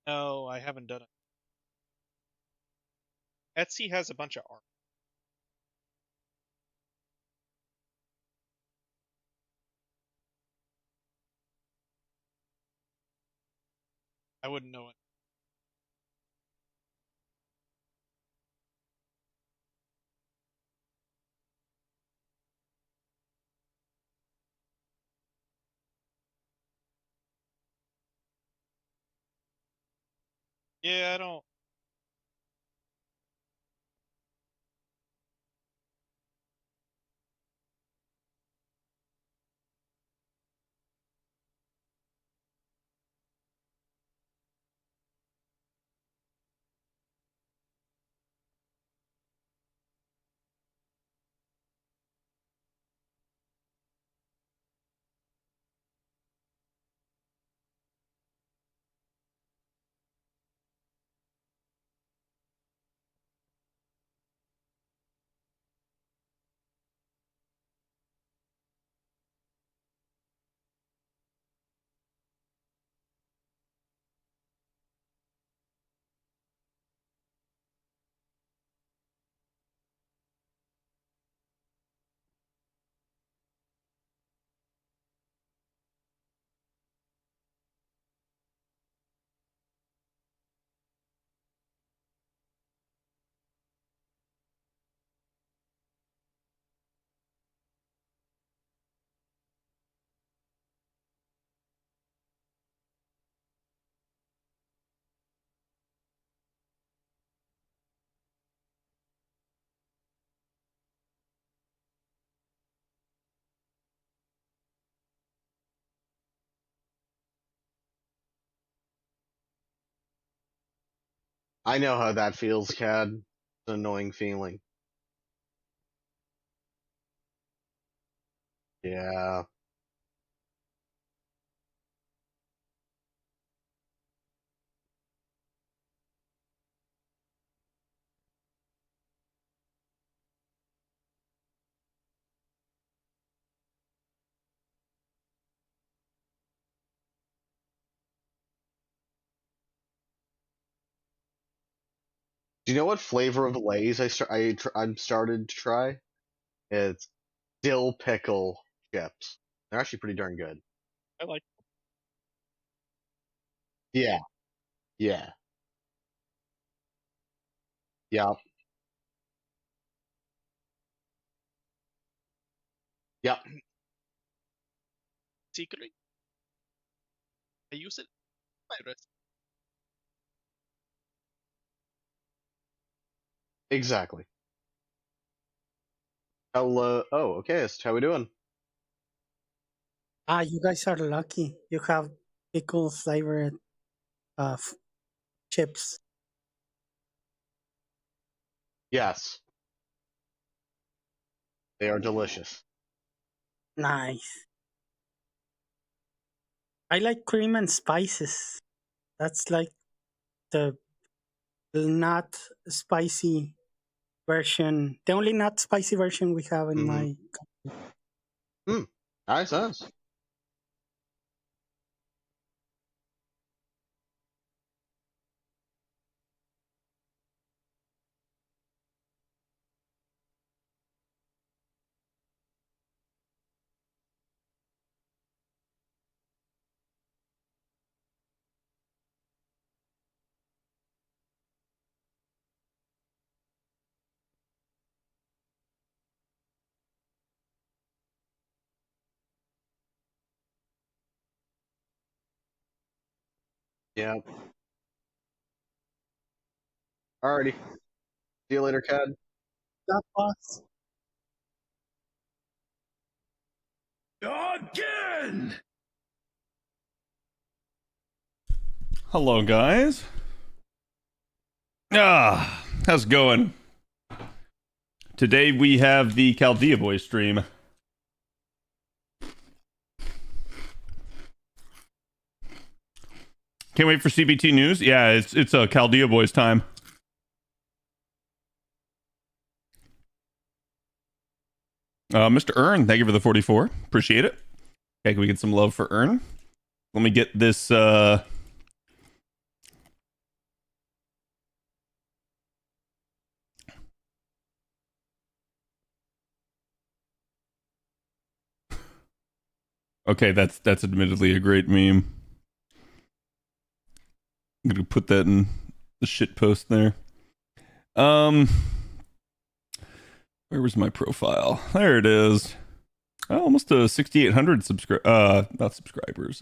No, I haven't done it. Etsy has a bunch of art. I wouldn't know it. Yeah, I don't. I know how that feels, Cad. It's an annoying feeling. Yeah. Do you know what flavor of Lay's I'm started to try? It's dill pickle chips. They're actually pretty darn good. I like. Yeah. Yeah. Yep. Yep. Secretly, I use it. My rest. Exactly. Hello. Oh, okay. So how we doing? Ah, you guys are lucky. You have pickle flavored chips. Yes. They are delicious. Nice. I like cream and spices. That's like the not spicy version. The only not spicy version we have in Mm-hmm. my. Hmm. Nice, nice. Yeah. Alrighty. See you later, Cad. That box. Again! Hello, guys. How's it going? Today we have the Chaldea Boy stream. Can't wait for CBT news. Yeah, it's a Chaldea Boys time. Mr. Earn, thank you for the 44. Appreciate it. Okay, can we get some love for Earn? Let me get this Okay, that's admittedly a great meme. I'm gonna put that in the shit post there. Where was my profile? There it is. Oh, almost 6,800 not subscribers,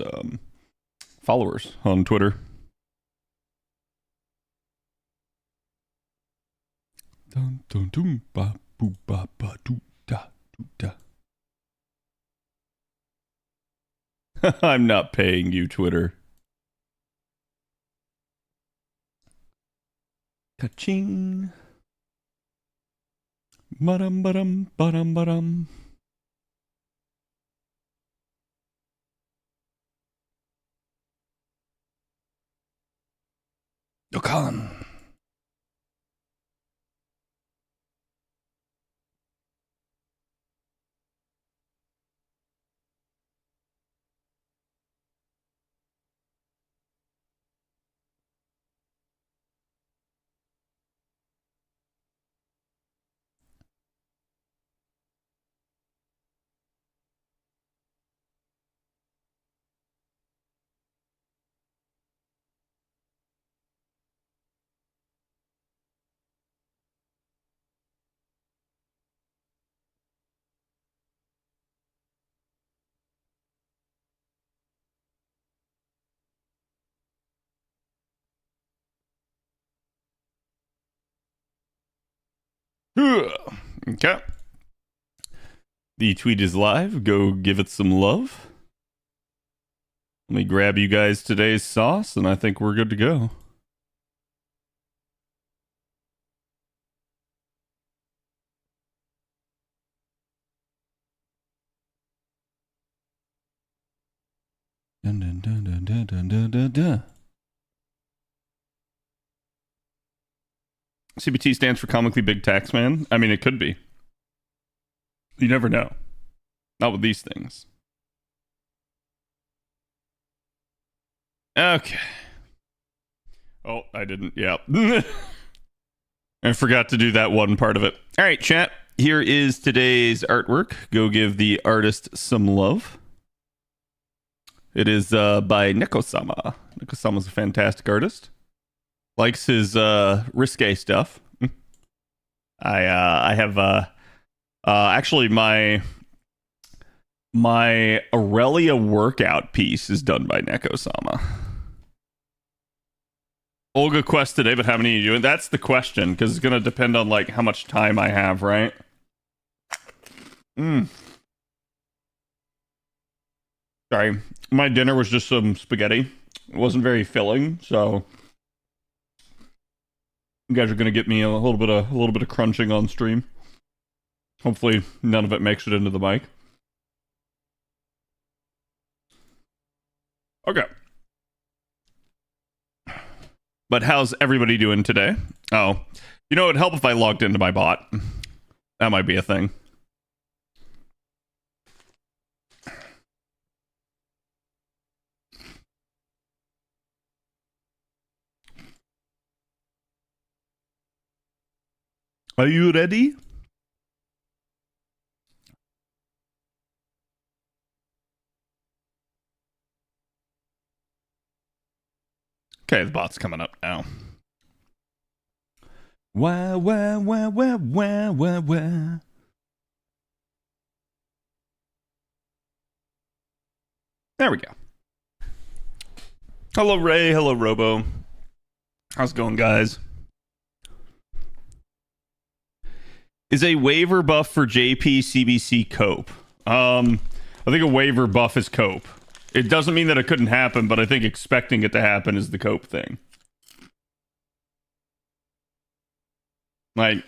followers on Twitter. Dun, dun, dun, ba, boo, ba, ba, doo, da, doo, da. I'm not paying you, Twitter. Ka-ching. Ba-dum, ba-dum, ba-dum, ba-dum. Okan. Okay. The tweet is live. Go give it some love. Let me grab you guys today's sauce, and I think we're good to go. Dun, dun, dun, dun, dun, dun, dun, dun, dun. CBT stands for comically big tax man. I mean, it could be. You never know. Not with these things. Okay. Oh, I didn't. Yeah. I forgot to do that one part of it. All right, chat. Here is today's artwork. Go give the artist some love. It is by Neko-sama. Neko-sama's a fantastic artist. Likes his risque stuff. I have actually my Aurelia workout piece is done by Neko-sama. Olga quest today, but how many are you doing? That's the question, because it's gonna depend on like how much time I have, right? Sorry, my dinner was just some spaghetti. It wasn't very filling, so you guys are gonna get me a little bit of crunching on stream. Hopefully, none of it makes it into the mic. Okay. But how's everybody doing today? Oh, you know, it'd help if I logged into my bot. That might be a thing. Are you ready? Okay, the bot's coming up now. Wah, wah, wah, wah, wah, wah, wah. There we go. Hello, Ray. Hello, Robo. How's it going, guys? Is a waiver buff for JP CBC cope? I think a waiver buff is cope. It doesn't mean that it couldn't happen, but I think expecting it to happen is the cope thing. Like,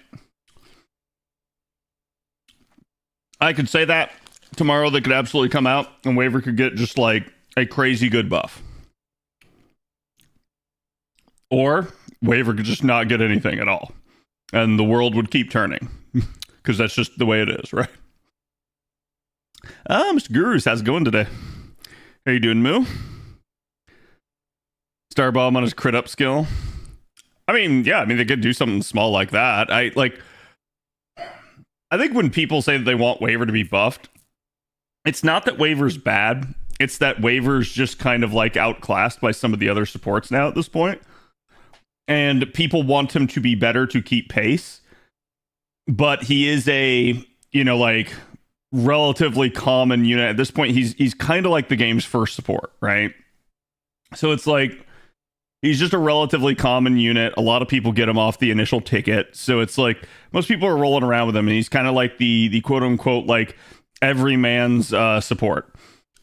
I could say that tomorrow they could absolutely come out and waiver could get just like a crazy good buff. Or waiver could just not get anything at all. And the world would keep turning. Because that's just the way it is, right? Mr. Gurus, how's it going today? How you doing, Moo? Starbomb on his crit up skill. I mean, yeah, they could do something small like that. I think when people say that they want waiver to be buffed, it's not that Waver's bad. It's that Waver's just kind of like outclassed by some of the other supports now at this point. And people want him to be better to keep pace. But he is a, like relatively common unit. At this point, he's kind of like the game's first support, right? So it's like he's just a relatively common unit. A lot of people get him off the initial ticket. So it's like most people are rolling around with him, and he's kind of like the quote unquote like every man's support.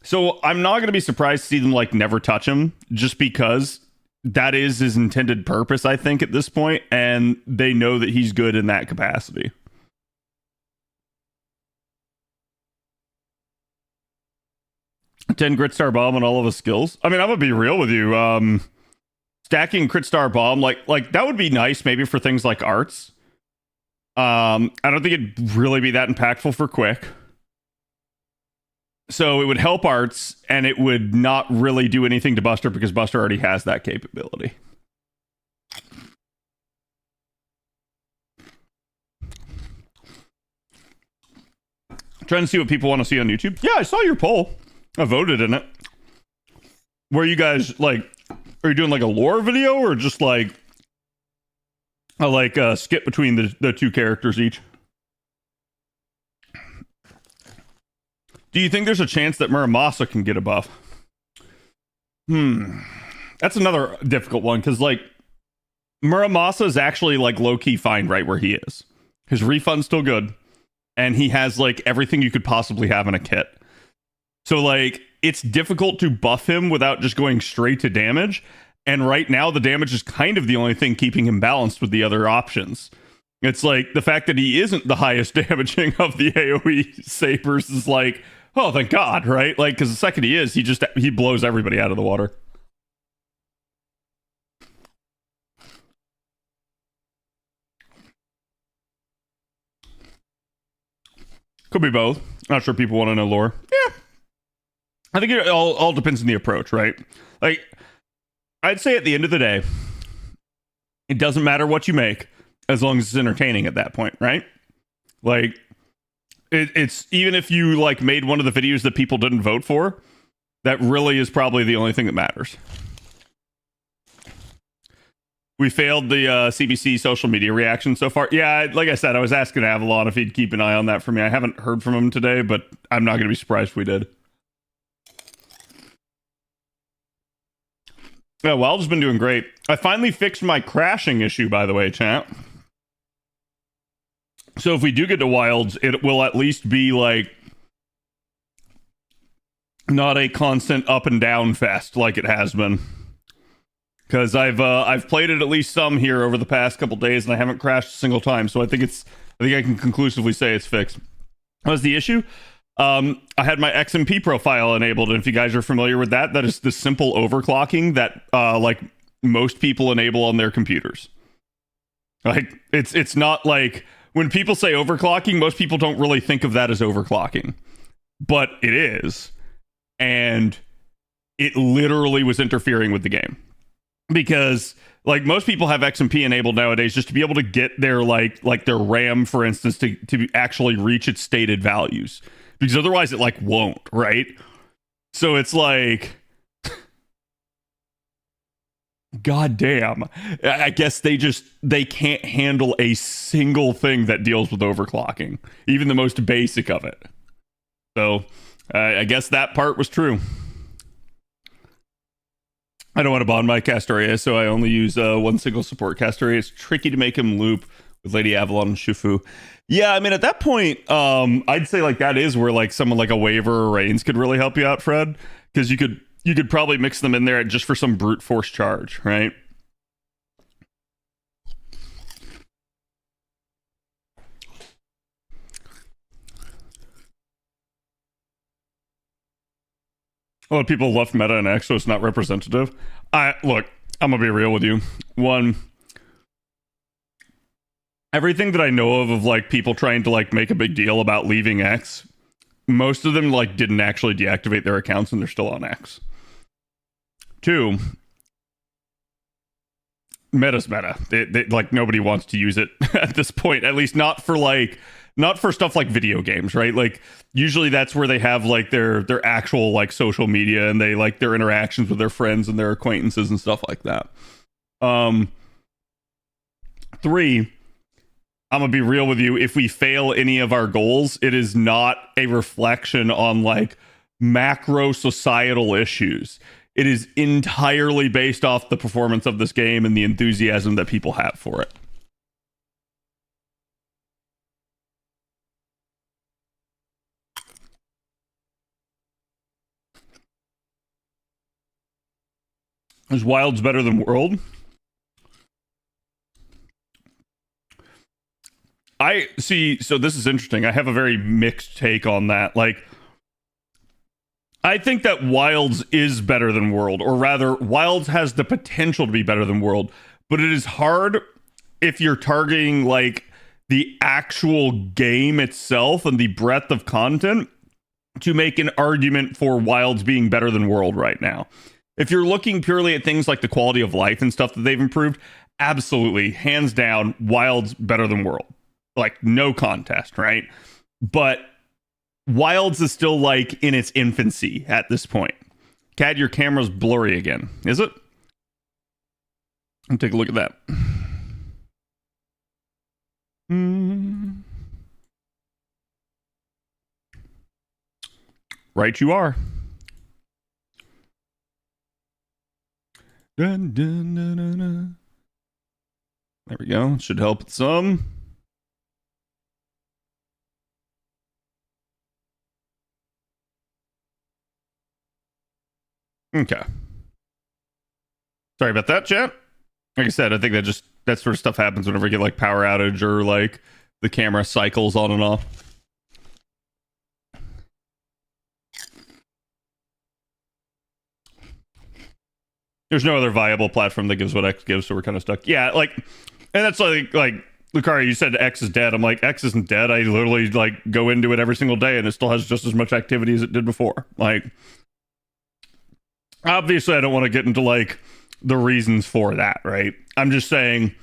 So I'm not going to be surprised to see them like never touch him, just because that is his intended purpose, I think, at this point, and they know that he's good in that capacity. "10 crit star bomb on all of his skills." I mean, I'm gonna be real with you. Stacking crit star bomb, like that would be nice, maybe for things like arts. I don't think it'd really be that impactful for quick. So it would help arts, and it would not really do anything to Buster because Buster already has that capability. Trying to see what people want to see on YouTube. Yeah, I saw your poll. I voted in it. Were you guys like, are you doing like a lore video or just like a skip between the two characters each? Do you think there's a chance that Muramasa can get a buff? That's another difficult one, because like Muramasa is actually like low-key fine right where he is. His refund's still good, and he has like everything you could possibly have in a kit. So like it's difficult to buff him without just going straight to damage. And right now the damage is kind of the only thing keeping him balanced with the other options. It's like the fact that he isn't the highest damaging of the AoE sabers is like, oh, thank God, right? Like, because the second he is, he blows everybody out of the water. Could be both. Not sure people want to know lore. Yeah. I think it all depends on the approach, right? Like, I'd say at the end of the day, it doesn't matter what you make as long as it's entertaining at that point, right? Like, it's even if you like made one of the videos that people didn't vote for, that really is probably the only thing that matters. We failed the CBC social media reaction so far. Yeah, like I said, I was asking Avalon if he'd keep an eye on that for me. I haven't heard from him today, but I'm not going to be surprised if we did. Yeah, Wild's been doing great. I finally fixed my crashing issue, by the way, chat. So if we do get to Wilds, it will at least be like not a constant up and down fest like it has been. Because I've played it at least some here over the past couple days, and I haven't crashed a single time. So I think I can conclusively say it's fixed. What was the issue? I had my XMP profile enabled, and if you guys are familiar with that, that is the simple overclocking that like most people enable on their computers. Like it's not like when people say overclocking, most people don't really think of that as overclocking, but it is, and it literally was interfering with the game. Because like most people have XMP enabled nowadays just to be able to get their like their RAM, for instance, to actually reach its stated values, because otherwise it like won't, right? So it's like, god damn, I guess they can't handle a single thing that deals with overclocking, even the most basic of it. So I guess that part was true. I don't want to bond my Castoria, so I only use one single support Castoria. It's tricky to make him loop with Lady Avalon and Shufu. Yeah, I mean, at that point, I'd say like that is where like someone like a Waver or Reigns could really help you out, Fred, because you could probably mix them in there just for some brute force charge, right? A lot of people left meta and X, so it's not representative. Look, I'm gonna be real with you. One, everything that I know of like people trying to like make a big deal about leaving X, most of them like didn't actually deactivate their accounts and they're still on X. Two, meta's meta. They like nobody wants to use it at this point, at least not for like not for stuff like video games, right? Like usually that's where they have like their actual like social media and they like their interactions with their friends and their acquaintances and stuff like that. 3, I'm gonna be real with you. If we fail any of our goals, it is not a reflection on like macro societal issues. It is entirely based off the performance of this game and the enthusiasm that people have for it. Is Wild's better than World? I see. So this is interesting. I have a very mixed take on that. Like, I think that Wilds is better than World, or rather, Wilds has the potential to be better than World, but it is hard if you're targeting like the actual game itself and the breadth of content to make an argument for Wilds being better than World right now. If you're looking purely at things like the quality of life and stuff that they've improved, absolutely, hands down, Wilds better than World. Like, no contest, right? But Wilds is still like in its infancy at this point. Cad, your camera's blurry again. Is it? Let me take a look at that. Right you are. Dun, dun, dun, dun, dun. There we go. Should help it some. Okay. Sorry about that, chat. Like I said, I think that sort of stuff happens whenever you get like power outage or like the camera cycles on and off. There's no other viable platform that gives what X gives, so we're kind of stuck. Yeah, like, and that's like Lucario, you said X is dead. I'm like, X isn't dead. I literally like go into it every single day, and it still has just as much activity as it did before. Like, obviously, I don't want to get into like the reasons for that, right? I'm just saying,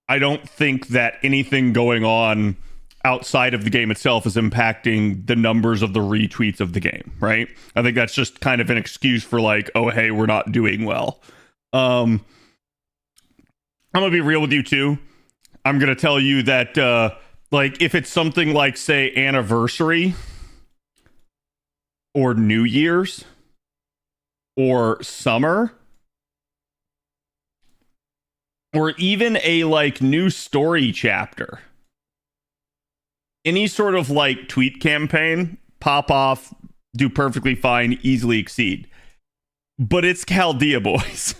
I don't think that anything going on outside of the game itself is impacting the numbers of the retweets of the game, right? I think that's just kind of an excuse for like, oh, hey, we're not doing well. I'm gonna be real with you too. I'm gonna tell you that like if it's something like, say, anniversary or New Year's or summer or even a like new story chapter, any sort of like tweet campaign, pop off, do perfectly fine, easily exceed. But it's Chaldea Boys.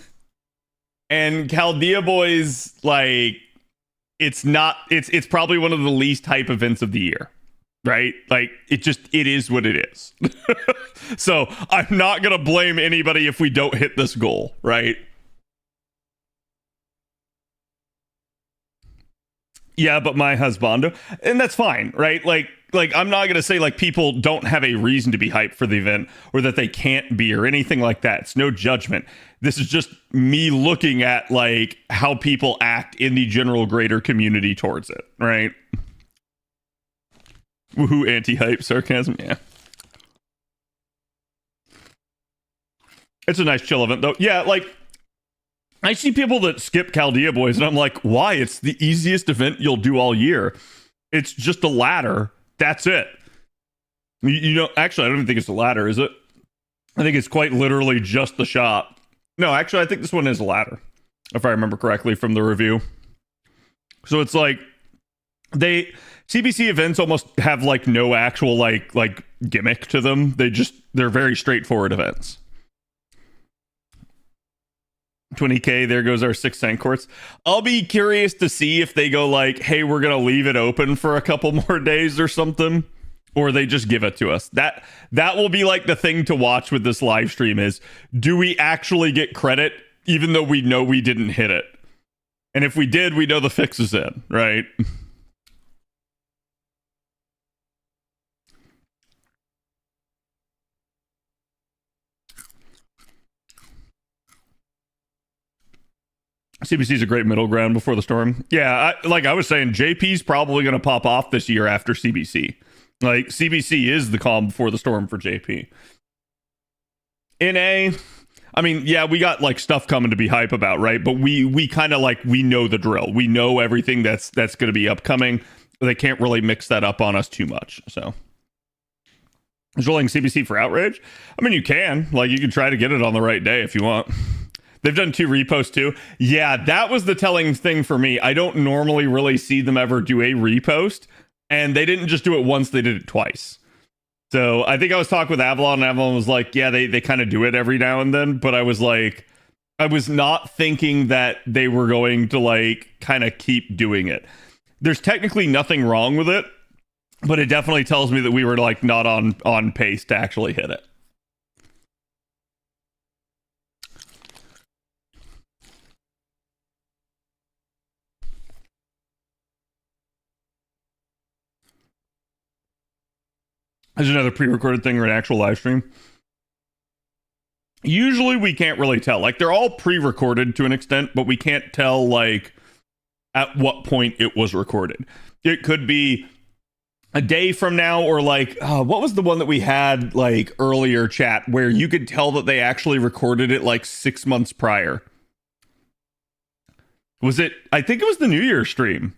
And Chaldea Boys, like, it's probably one of the least hype events of the year, right? Like, it is what it is. So I'm not going to blame anybody if we don't hit this goal, right? Yeah, but my husbando, and that's fine, right? Like I'm not gonna say like people don't have a reason to be hyped for the event or that they can't be or anything like that. It's no judgment. This is just me looking at like how people act in the general greater community towards it, right? Woohoo, anti-hype sarcasm, yeah. It's a nice chill event though. Yeah, like I see people that skip Chaldea Boys, and I'm like, why? It's the easiest event you'll do all year. It's just a ladder. That's it. You know, actually, I don't even think it's a ladder, is it? I think it's quite literally just the shop. No, actually, I think this one is a ladder, if I remember correctly from the review. So it's like CBC events almost have like no actual like gimmick to them. They're very straightforward events. 20k, there goes our 6 tank courts. I'll be curious to see if they go like, hey, we're gonna leave it open for a couple more days or something, or they just give it to us. That will be like the thing to watch with this live stream is, do we actually get credit even though we know we didn't hit it? And if we did, we know the fix is in, right? CBC is a great middle ground before the storm. Yeah, like I was saying, JP's probably going to pop off this year after CBC. Like, CBC is the calm before the storm for JP. NA, I mean, yeah, we got like stuff coming to be hype about, right? But we kind of like, we know the drill. We know everything that's going to be upcoming. They can't really mix that up on us too much. So, is rolling CBC for Outrage? I mean, you can. Like, you can try to get it on the right day if you want. They've done 2 reposts too. Yeah, that was the telling thing for me. I don't normally really see them ever do a repost. And they didn't just do it once, they did it twice. So I think I was talking with Avalon, and Avalon was like, yeah, they kind of do it every now and then. But I was like, I was not thinking that they were going to like kind of keep doing it. There's technically nothing wrong with it, but it definitely tells me that we were like not on pace to actually hit it. There's another pre-recorded thing or an actual live stream. Usually we can't really tell. Like, they're all pre-recorded to an extent, but we can't tell like at what point it was recorded. It could be a day from now, or like what was the one that we had like earlier, chat, where you could tell that they actually recorded it like 6 months prior. Was it? I think it was the New Year stream.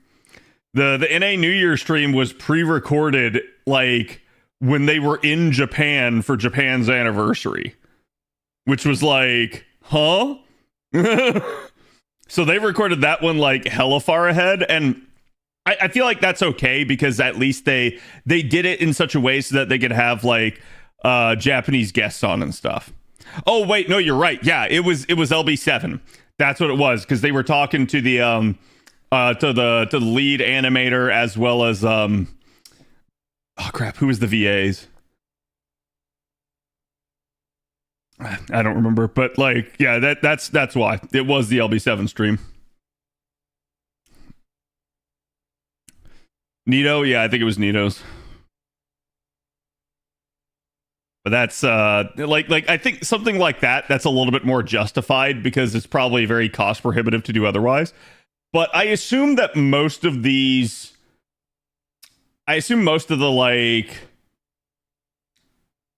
The NA New Year stream was pre-recorded like when they were in Japan for Japan's anniversary, which was like, huh? So they recorded that one like hella far ahead, and I feel like that's okay, because at least they did it in such a way so that they could have like Japanese guests on and stuff. Oh wait, no, you're right. Yeah, it was LB7. That's what it was, because they were talking to the to the lead animator, as well as oh crap, who was the VAs? I don't remember, but like, yeah, that's why it was the LB7 stream. Nito, yeah, I think it was Nito's. But that's like I think something like that's a little bit more justified, because it's probably very cost prohibitive to do otherwise. But I assume that most of the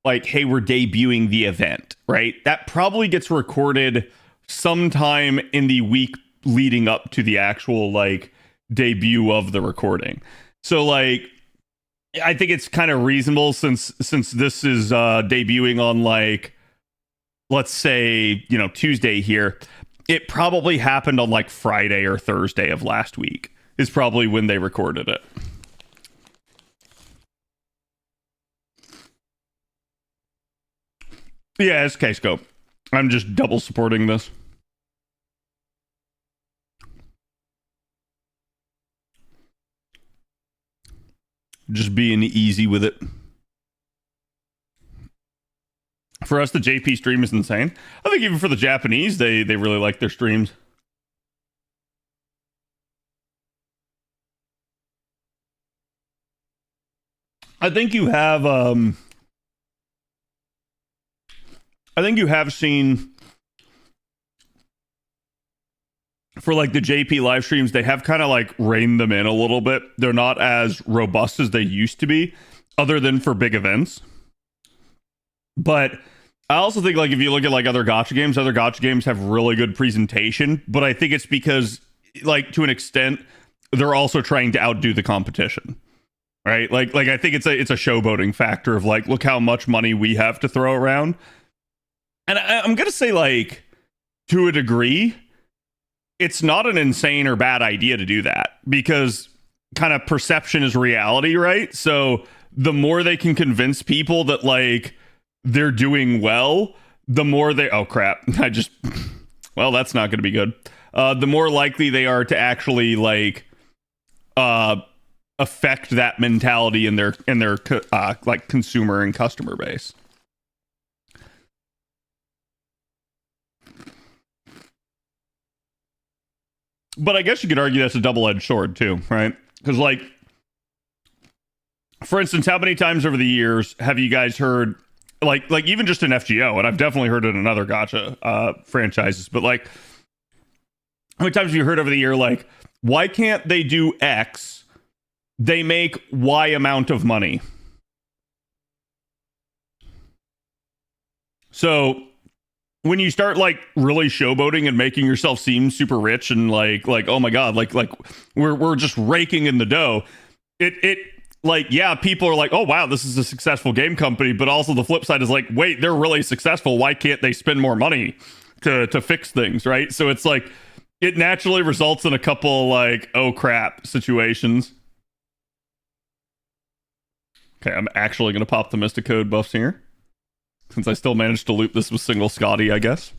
like, hey, we're debuting the event, right? That probably gets recorded sometime in the week leading up to the actual like debut of the recording. So like, I think it's kind of reasonable, since this is debuting on like, let's say, you know, Tuesday here. It probably happened on like Friday or Thursday of last week is probably when they recorded it. Yeah, it's K-Scope. I'm just double supporting this. Just being easy with it. For us, the JP stream is insane. I think even for the Japanese, they really like their streams. I think you have seen, for like the JP live streams, they have kind of like reined them in a little bit. They're not as robust as they used to be, other than for big events. But I also think, like, if you look at like other Gacha games have really good presentation. But I think it's because, like, to an extent, they're also trying to outdo the competition, right? Like I think it's a showboating factor of like, look how much money we have to throw around. And I'm gonna say, like, to a degree, it's not an insane or bad idea to do that, because kind of perception is reality, right? So the more they can convince people that like they're doing well, the more they, oh crap, well, that's not going to be good. The more likely they are to actually like affect that mentality in their like consumer and customer base. But I guess you could argue that's a double-edged sword too, right? Because, like, for instance, how many times over the years have you guys heard, like even just in FGO, and I've definitely heard it in other Gacha franchises, but like, how many times have you heard over the year, like, why can't they do X? They make Y amount of money. So when you start like really showboating and making yourself seem super rich and like oh my god, like we're just raking in the dough, it like, yeah, people are like, oh wow, this is a successful game company, but also the flip side is like, wait, they're really successful, why can't they spend more money to fix things, right? So it's like it naturally results in a couple like, oh crap situations. Okay, I'm actually going to pop the Mystic Code buffs here, since I still managed to loop this with single Scotty, I guess.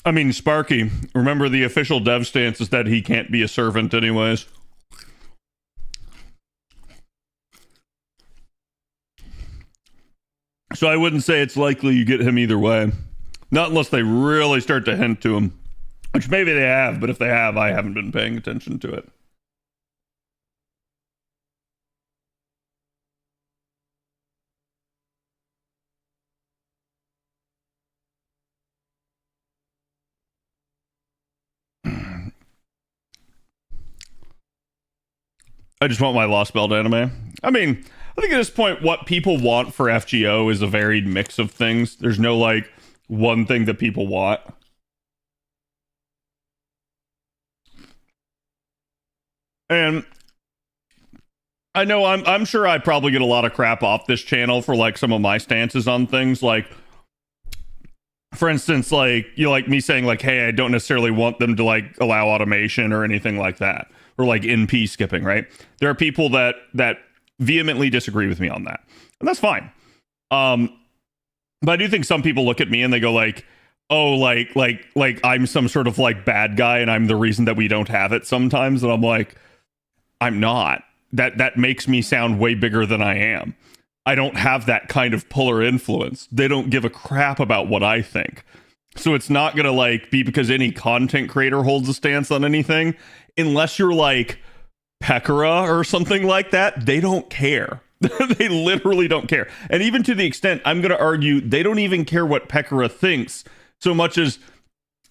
I mean, Sparky, remember the official dev stance is that he can't be a servant anyways. So I wouldn't say it's likely you get him either way. Not unless they really start to hint to him. Which maybe they have, but if they have, I haven't been paying attention to it. I just want my Lost Belt anime. I mean, I think at this point, what people want for FGO is a varied mix of things. There's no, like, one thing that people want. And I know I'm sure I probably get a lot of crap off this channel for, like, some of my stances on things. Like, for instance, like, you like me saying, like, hey, I don't necessarily want them to, like, allow automation or anything like that. Or, like, NP skipping, right? There are people that vehemently disagree with me on that. And that's fine. But I do think some people look at me and they go, like, oh, like I'm some sort of, like, bad guy and I'm the reason that we don't have it sometimes. And I'm like, I'm not. That makes me sound way bigger than I am. I don't have that kind of puller influence. They don't give a crap about what I think. So it's not going to, like, be because any content creator holds a stance on anything. Unless you're, like, Pekara or something like that, they don't care. They literally don't care. And even to the extent, I'm going to argue, they don't even care what Pekara thinks so much as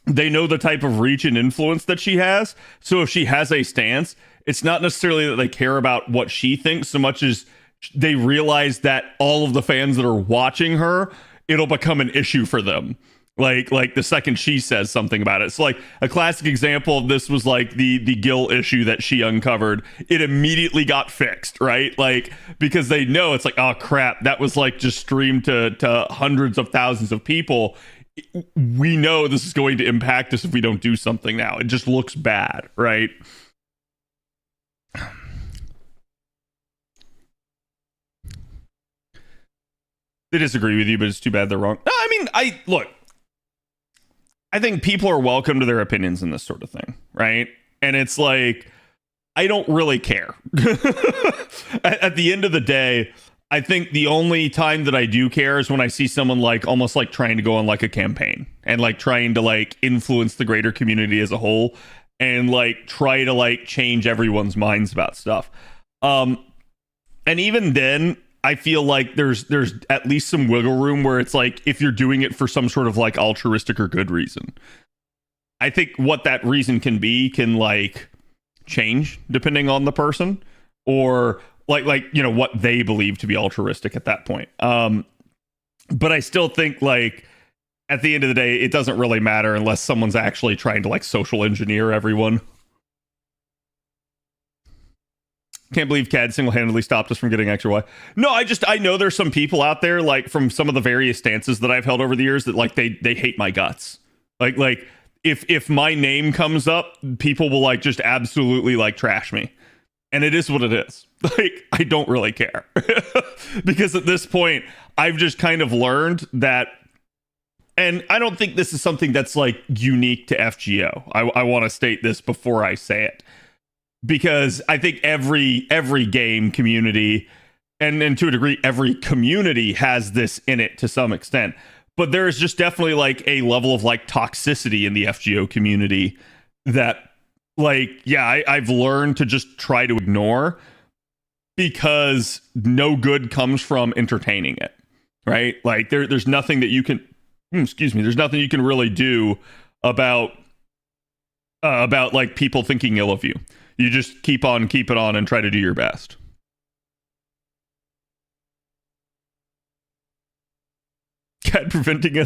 they know the type of reach and influence that she has. So if she has a stance, it's not necessarily that they care about what she thinks so much as they realize that all of the fans that are watching her, it'll become an issue for them. Like the second she says something about it. So like a classic example of this was like the Gil issue that she uncovered. It immediately got fixed, right? Like, because they know it's like, oh crap, that was like just streamed to hundreds of thousands of people. We know this is going to impact us if we don't do something now. It just looks bad, right? They disagree with you, but it's too bad they're wrong. No, I mean, look, I think people are welcome to their opinions in this sort of thing, right? And it's like, I don't really care. At the end of the day, I think the only time that I do care is when I see someone like almost like trying to go on like a campaign and like trying to like influence the greater community as a whole and like try to like change everyone's minds about stuff. And even then, I feel like there's at least some wiggle room where it's like if you're doing it for some sort of like altruistic or good reason. I think what that reason can be can like change depending on the person or like you know what they believe to be altruistic at that point. But I still think like at the end of the day, it doesn't really matter unless someone's actually trying to like social engineer everyone. Can't believe CAD single-handedly stopped us from getting extra Y. No, I know there's some people out there, like from some of the various stances that I've held over the years that like they hate my guts. Like if my name comes up, people will like just absolutely like trash me. And it is what it is. Like, I don't really care. Because at this point, I've just kind of learned that, and I don't think this is something that's like unique to FGO. I want to state this before I say it. Because I think every game community, and to a degree, every community has this in it to some extent. But there is just definitely like a level of like toxicity in the FGO community that like, yeah, I've learned to just try to ignore, because no good comes from entertaining it, right? Like there's nothing that you can, there's nothing you can really do about like people thinking ill of you. You just keep on keeping on and try to do your best. Cat prevented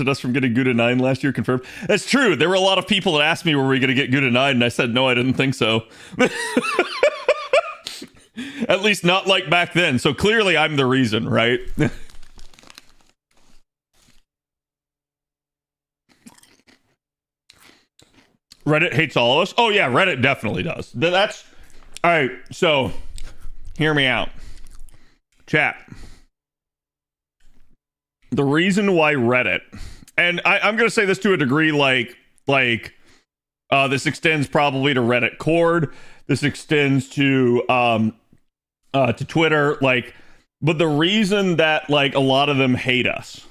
us from getting Gouda 9 last year, confirmed. That's true. There were a lot of people that asked me, were we going to get Gouda 9? And I said, no, I didn't think so. At least not like back then. So clearly I'm the reason, right? Reddit hates all of us. Oh yeah, Reddit definitely does. That's all right. So hear me out, chat. The reason why Reddit, and I'm going to say this to a degree, like this extends probably to Reddit Cord. This extends to Twitter, like, but the reason that like a lot of them hate us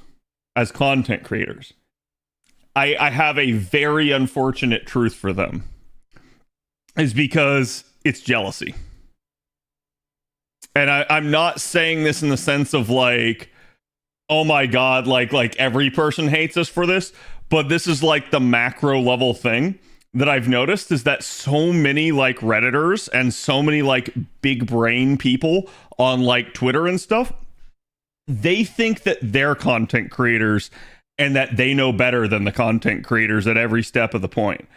as content creators, I have a very unfortunate truth for them, is because it's jealousy. And I'm not saying this in the sense of like, oh my god, like every person hates us for this, but this is like the macro level thing that I've noticed, is that so many like Redditors and so many like big brain people on like Twitter and stuff, they think that they're content creators and that they know better than the content creators at every step of the point.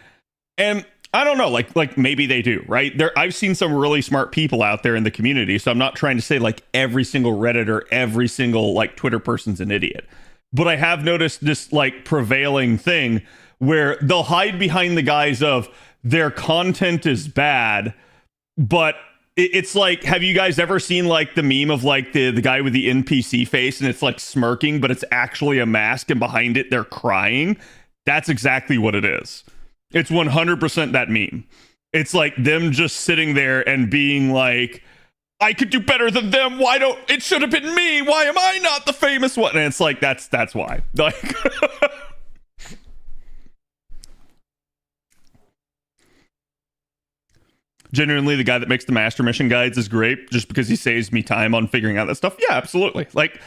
And I don't know, like maybe they do, right? I've seen some really smart people out there in the community, so I'm not trying to say like every single Redditor, every single like Twitter person's an idiot. But I have noticed this like prevailing thing where they'll hide behind the guise of their content is bad, but it's like, have you guys ever seen like the meme of like the guy with the NPC face and it's like smirking, but it's actually a mask and behind it they're crying? That's exactly what it is. It's 100% that meme. It's like them just sitting there and being like, I could do better than them. It should have been me. Why am I not the famous one? And it's like, that's why. Like, genuinely, the guy that makes the master mission guides is great just because he saves me time on figuring out that stuff. Yeah, absolutely. Like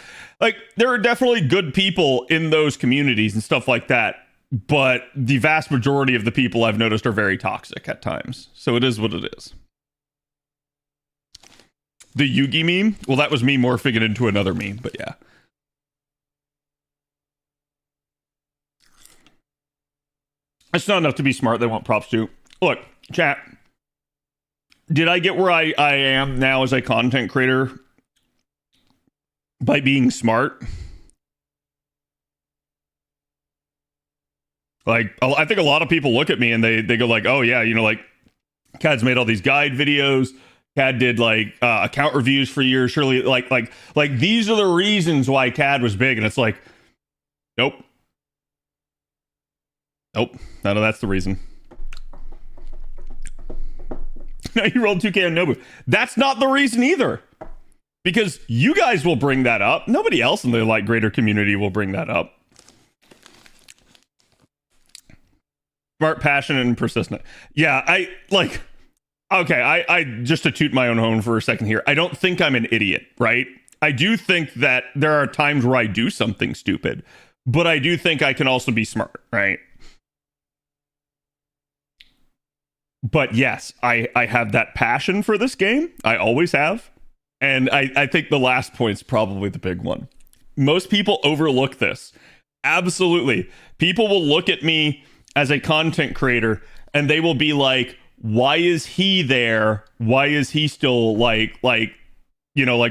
there are definitely good people in those communities and stuff like that. But the vast majority of the people I've noticed are very toxic at times. So it is what it is. The Yugi meme? Well, that was me morphing it into another meme, but yeah. It's not enough to be smart. They want props to. Look, chat. Did I get where I am now as a content creator by being smart? Like, I think a lot of people look at me and they go like, oh yeah, you know, like Cad's made all these guide videos. Cad did like account reviews for years. Surely like these are the reasons why Cad was big. And it's like, nope. None of that's the reason. Now you rolled 2K on Nobu. That's not the reason either. Because you guys will bring that up. Nobody else in the like greater community will bring that up. Smart, passionate, and persistent. Yeah, I just to toot my own horn for a second here. I don't think I'm an idiot, right? I do think that there are times where I do something stupid, but I do think I can also be smart, right? But yes, I have that passion for this game. I always have. And I think the last point's probably the big one. Most people overlook this. Absolutely. People will look at me as a content creator and they will be like, why is he there? Why is he still like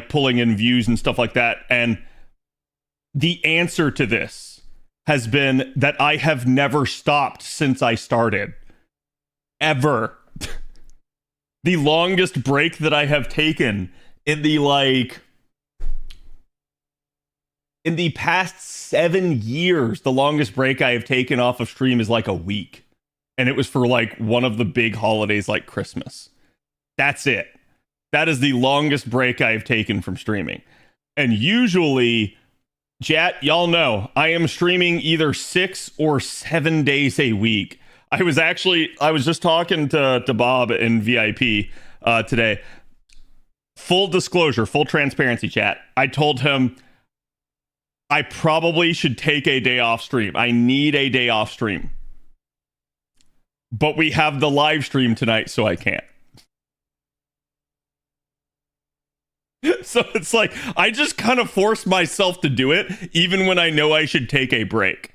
pulling in views and stuff like that? And the answer to this has been that I have never stopped since I started. Ever. The longest break that I have taken in the past 7 years, the longest break I have taken off of stream is like a week. And it was for like one of the big holidays like Christmas. That's it. That is the longest break I have taken from streaming. And usually, chat, y'all know, I am streaming either 6 or 7 days a week. I was just talking to Bob in VIP today. Full disclosure, full transparency, chat. I told him I probably should take a day off stream. I need a day off stream. But we have the live stream tonight, so I can't. So it's like, I just kind of force myself to do it, even when I know I should take a break.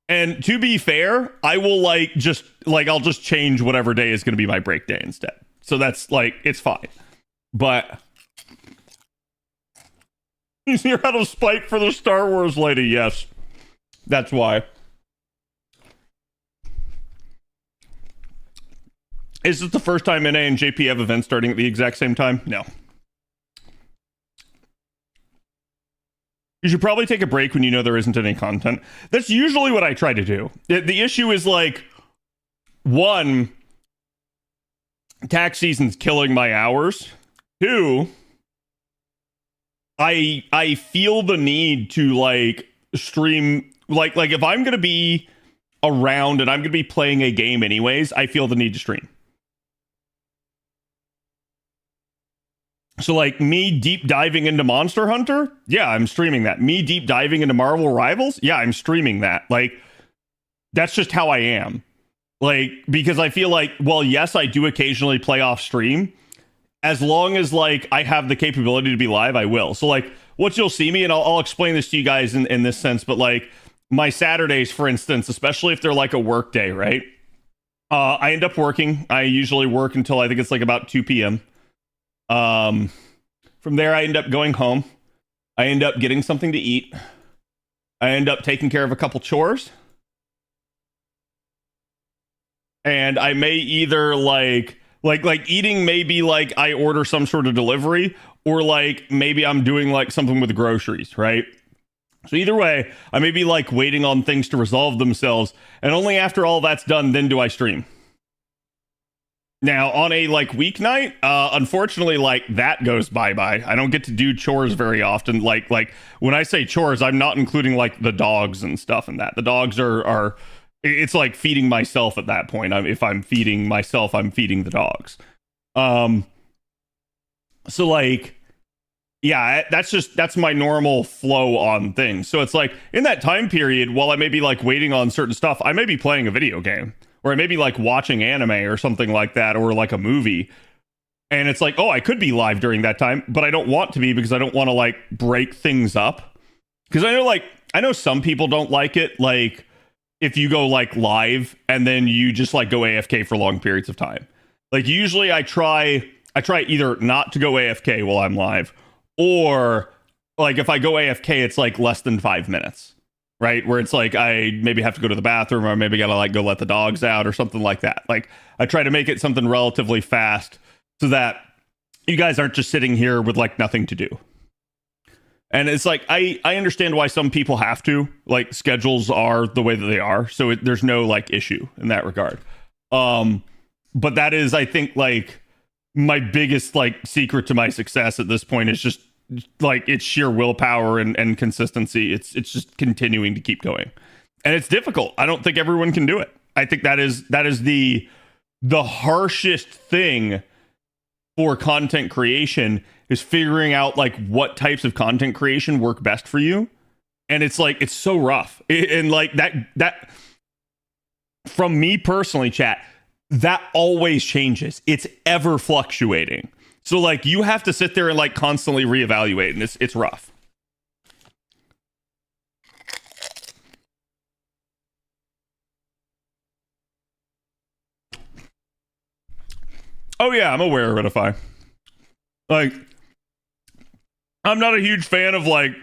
And to be fair, I will I'll just change whatever day is going to be my break day instead. So that's like, it's fine. But you're out of spite for the Star Wars lady. Yes, that's why. Is this the first time NA and JP have events starting at the exact same time? No. You should probably take a break when you know there isn't any content. That's usually what I try to do. The issue is like, one, tax season's killing my hours. Two, I feel the need to like stream like if I'm gonna be around and I'm gonna be playing a game anyways, I feel the need to stream. So like me deep diving into Monster Hunter, yeah, I'm streaming that. Me deep diving into Marvel Rivals, yeah, I'm streaming that. Like, that's just how I am. Like, because I feel like, well, yes, I do occasionally play off stream. As long as like I have the capability to be live, I will. So like what you'll see me, and I'll explain this to you guys in this sense, but like my Saturdays, for instance, especially if they're like a work day, right? I end up working. I usually work until I think it's like about 2 p.m. From there, I end up going home. I end up getting something to eat. I end up taking care of a couple chores. And I may either like eating, maybe like I order some sort of delivery, or like maybe I'm doing like something with groceries, right? So either way, I may be like waiting on things to resolve themselves, and only after all that's done, then do I stream. Now, on a like weeknight, unfortunately, like that goes bye-bye. I don't get to do chores very often. Like when I say chores, I'm not including like the dogs and stuff and that. The dogs are it's like feeding myself at that point. If I'm feeding myself, I'm feeding the dogs. So like, yeah, that's my normal flow on things. So it's like in that time period, while I may be like waiting on certain stuff, I may be playing a video game. Or I may be like watching anime or something like that, or like a movie. And it's like, oh, I could be live during that time, but I don't want to be because I don't want to like break things up. Because I know some people don't like it. Like if you go like live and then you just like go AFK for long periods of time. Like usually I try either not to go AFK while I'm live, or like if I go AFK, it's like less than 5 minutes. Right, where it's like I maybe have to go to the bathroom, or maybe gotta like go let the dogs out or something like that. Like I try to make it something relatively fast so that you guys aren't just sitting here with like nothing to do. And it's like I understand why some people have to, like schedules are the way that they are, so there's no like issue in that regard. But that is, I think, like my biggest like secret to my success at this point is just like it's sheer willpower and consistency. It's just continuing to keep going, and it's difficult. I don't think everyone can do it. I think that is the harshest thing for content creation, is figuring out like what types of content creation work best for you. And it's like it's so rough. And like that from me personally, chat, that always changes. It's ever fluctuating. So like you have to sit there and like constantly reevaluate, and it's rough. Oh yeah, I'm aware of Edify. Like I'm not a huge fan of like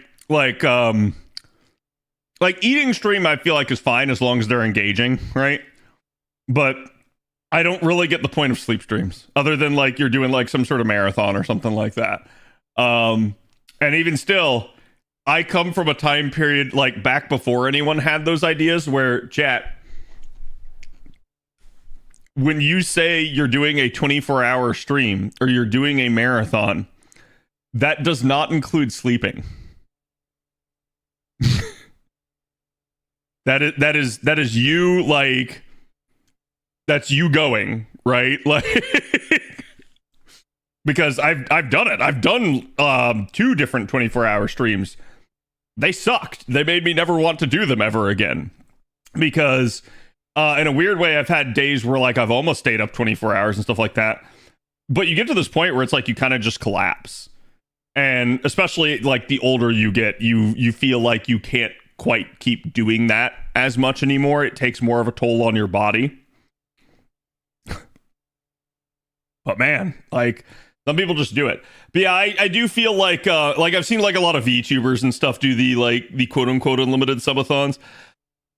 eating stream. I feel like is fine as long as they're engaging, right? But I don't really get the point of sleep streams, other than like you're doing like some sort of marathon or something like that. And even still, I come from a time period like back before anyone had those ideas, where chat, when you say you're doing a 24-hour stream or you're doing a marathon, that does not include sleeping. that is you like that's you going, right? Like, because I've done it. I've done 2 different 24-hour streams. They sucked. They made me never want to do them ever again. Because in a weird way, I've had days where like I've almost stayed up 24 hours and stuff like that. But you get to this point where it's like you kind of just collapse. And especially like the older you get, you feel like you can't quite keep doing that as much anymore. It takes more of a toll on your body. But man, like some people just do it. But yeah, I do feel like I've seen like a lot of VTubers and stuff do the quote unquote unlimited subathons.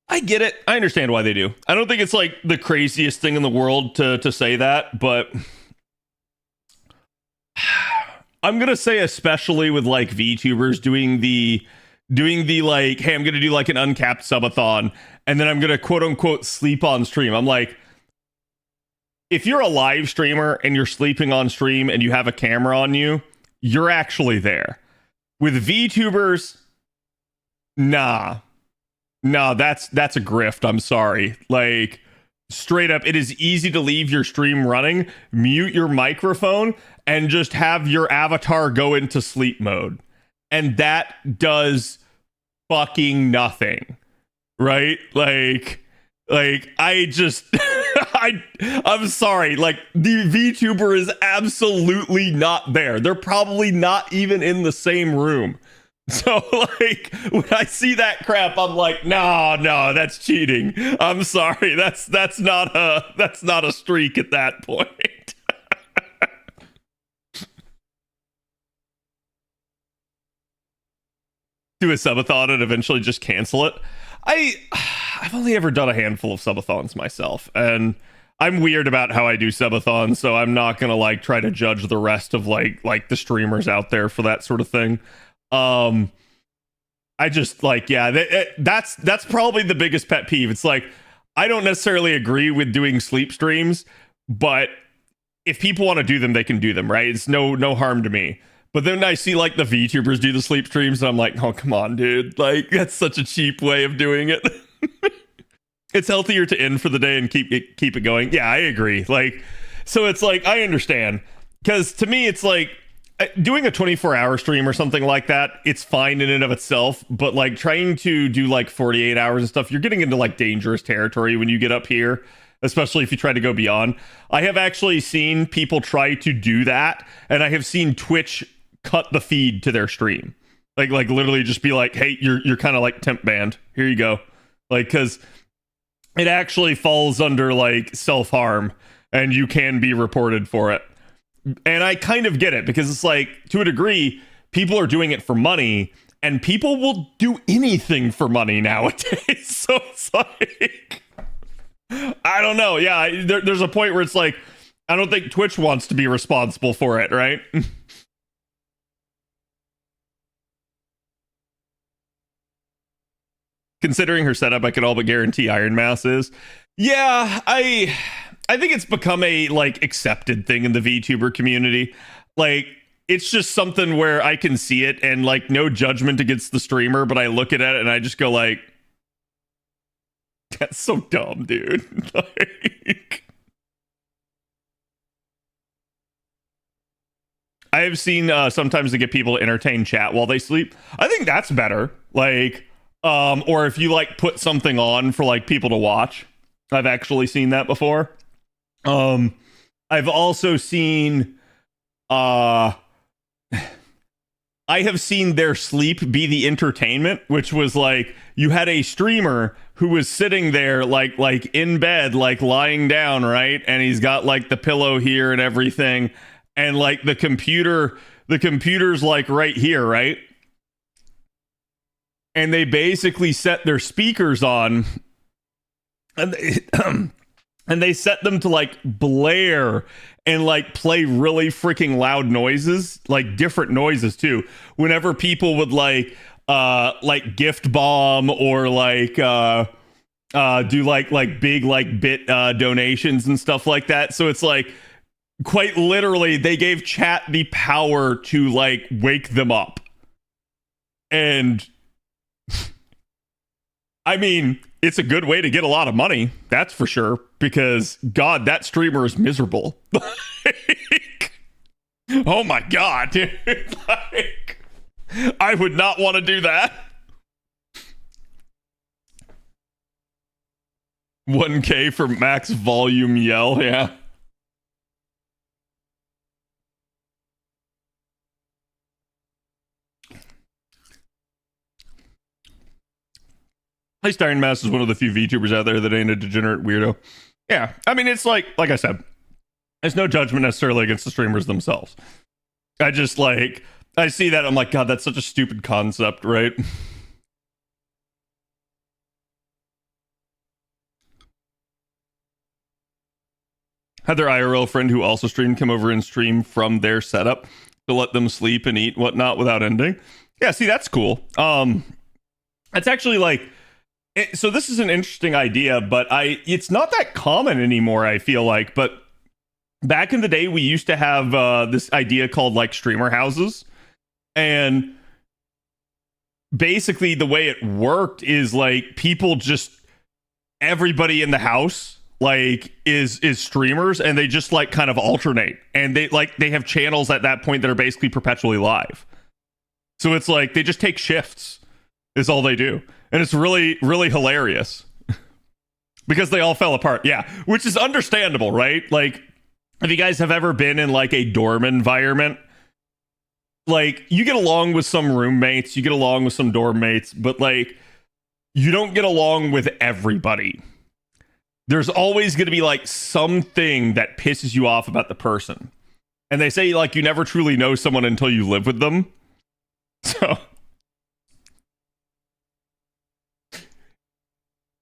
I get it. I understand why they do. I don't think it's like the craziest thing in the world to say that, but I'm gonna say especially with like VTubers doing the like, hey, I'm gonna do like an uncapped subathon, and then I'm gonna quote unquote sleep on stream. I'm like, if you're a live streamer and you're sleeping on stream and you have a camera on you, you're actually there. With VTubers, nah, that's a grift. I'm sorry. Like, straight up, it is easy to leave your stream running, mute your microphone, and just have your avatar go into sleep mode. And that does fucking nothing. Right? Like I just I'm sorry, like the VTuber is absolutely not there. They're probably not even in the same room. So like when I see that crap, I'm like, no, that's cheating. I'm sorry. That's not a streak at that point. Do a subathon and eventually just cancel it. I've only ever done a handful of subathons myself, and I'm weird about how I do subathons, so I'm not gonna like try to judge the rest of like the streamers out there for that sort of thing. I just like, yeah, that's probably the biggest pet peeve. It's like, I don't necessarily agree with doing sleep streams, but if people want to do them, they can do them, right? It's no harm to me. But then I see like the VTubers do the sleep streams, and I'm like, oh, come on, dude. Like, that's such a cheap way of doing it. It's healthier to end for the day and keep it going. Yeah, I agree. Like, so it's like, I understand. Because to me, it's like, doing a 24-hour stream or something like that, it's fine in and of itself. But like trying to do like 48 hours and stuff, you're getting into like dangerous territory when you get up here, especially if you try to go beyond. I have actually seen people try to do that, and I have seen Twitch cut the feed to their stream. Like literally just be like, hey, you're kind of like temp banned. Here you go. Like, because it actually falls under like self-harm, and you can be reported for it. And I kind of get it, because it's like, to a degree, people are doing it for money, and people will do anything for money nowadays. So it's like, I don't know. Yeah, there's a point where it's like, I don't think Twitch wants to be responsible for it, right? Considering her setup, I can all but guarantee Iron Mouse is. Yeah, I think it's become a like accepted thing in the VTuber community. Like, it's just something where I can see it, and like no judgment against the streamer, but I look at it and I just go like, that's so dumb, dude. Like, I have seen sometimes they get people to entertain chat while they sleep. I think that's better. Like, or if you like put something on for like people to watch. I've actually seen that before. I've also seen I have seen their sleep be the entertainment, which was like, you had a streamer who was sitting there like in bed, like lying down, right? And he's got like the pillow here and everything, and like the computer's like right here, right? And they basically set their speakers on, and they set them to like blare and like play really freaking loud noises, like different noises too. Whenever people would like gift bomb or like do like big like bit donations and stuff like that. So it's like, quite literally, they gave chat the power to like wake them up. And I mean, it's a good way to get a lot of money, that's for sure, because God, that streamer is miserable. Like, oh my God, dude. Like, I would not want to do that. 1K for max volume yell, yeah. At least Iron Mass is one of the few VTubers out there that ain't a degenerate weirdo. Yeah, I mean, it's like I said, there's no judgment necessarily against the streamers themselves. I just like, I see that, I'm like, God, that's such a stupid concept, right? Had their IRL friend who also streamed come over and stream from their setup to let them sleep and eat whatnot without ending. Yeah, see, that's cool. It's actually like, so this is an interesting idea, but it's not that common anymore, I feel like. But back in the day, we used to have this idea called like streamer houses. And basically the way it worked is like people just, everybody in the house like is streamers, and they just like kind of alternate, and they have channels at that point that are basically perpetually live. So it's like they just take shifts is all they do. And it's really, really hilarious because they all fell apart. Yeah, which is understandable, right? Like, if you guys have ever been in like a dorm environment, like you get along with some roommates, you get along with some dorm mates, but like you don't get along with everybody. There's always going to be like something that pisses you off about the person. And they say like you never truly know someone until you live with them. So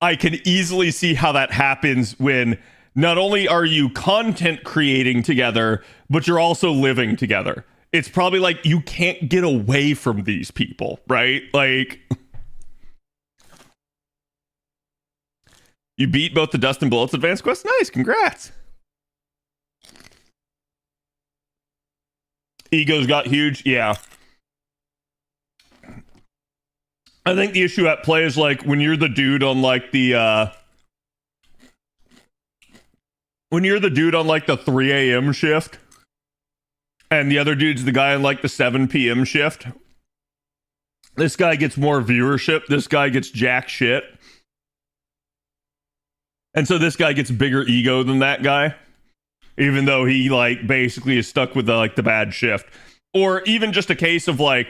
I can easily see how that happens when not only are you content creating together, but you're also living together. It's probably like you can't get away from these people, right? Like, you beat both the Dust and Bullets Advanced Quest? Nice, congrats. Egos got huge? Yeah. I think the issue at play is like when you're the dude on like the when you're the dude on like the 3 a.m. shift and the other dude's the guy on like the 7 p.m. shift. This guy gets more viewership. This guy gets jack shit. And so this guy gets bigger ego than that guy, even though he like basically is stuck with the bad shift. Or even just a case of like,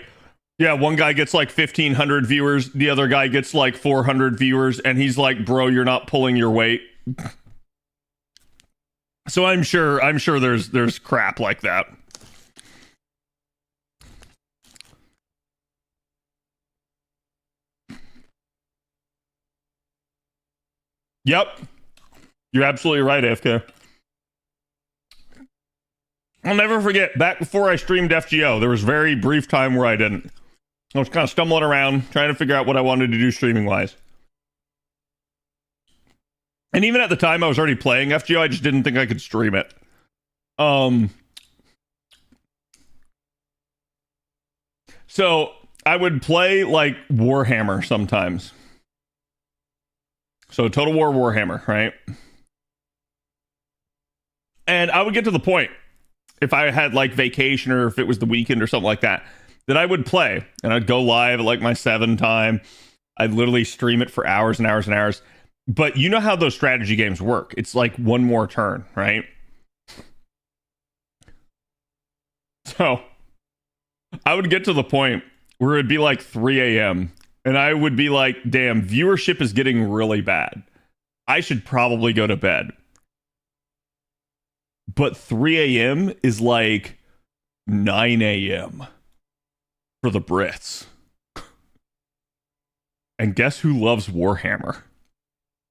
yeah, one guy gets like 1,500 viewers, the other guy gets like 400 viewers, and he's like, bro, you're not pulling your weight. So I'm sure there's crap like that. Yep. You're absolutely right, AFK. I'll never forget, back before I streamed FGO, there was a very brief time where I didn't. I was kind of stumbling around, trying to figure out what I wanted to do streaming-wise. And even at the time I was already playing FGO, I just didn't think I could stream it. So I would play, like, Warhammer sometimes. So Total War Warhammer, right? And I would get to the point, if I had, like, vacation or if it was the weekend or something like that, that I would play, and I'd go live at like my 7 time. I'd literally stream it for hours and hours and hours. But you know how those strategy games work. It's like one more turn, right? So I would get to the point where it'd be like 3 a.m. and I would be like, damn, viewership is getting really bad. I should probably go to bed. But 3 a.m. is like 9 a.m. for the Brits. And guess who loves Warhammer?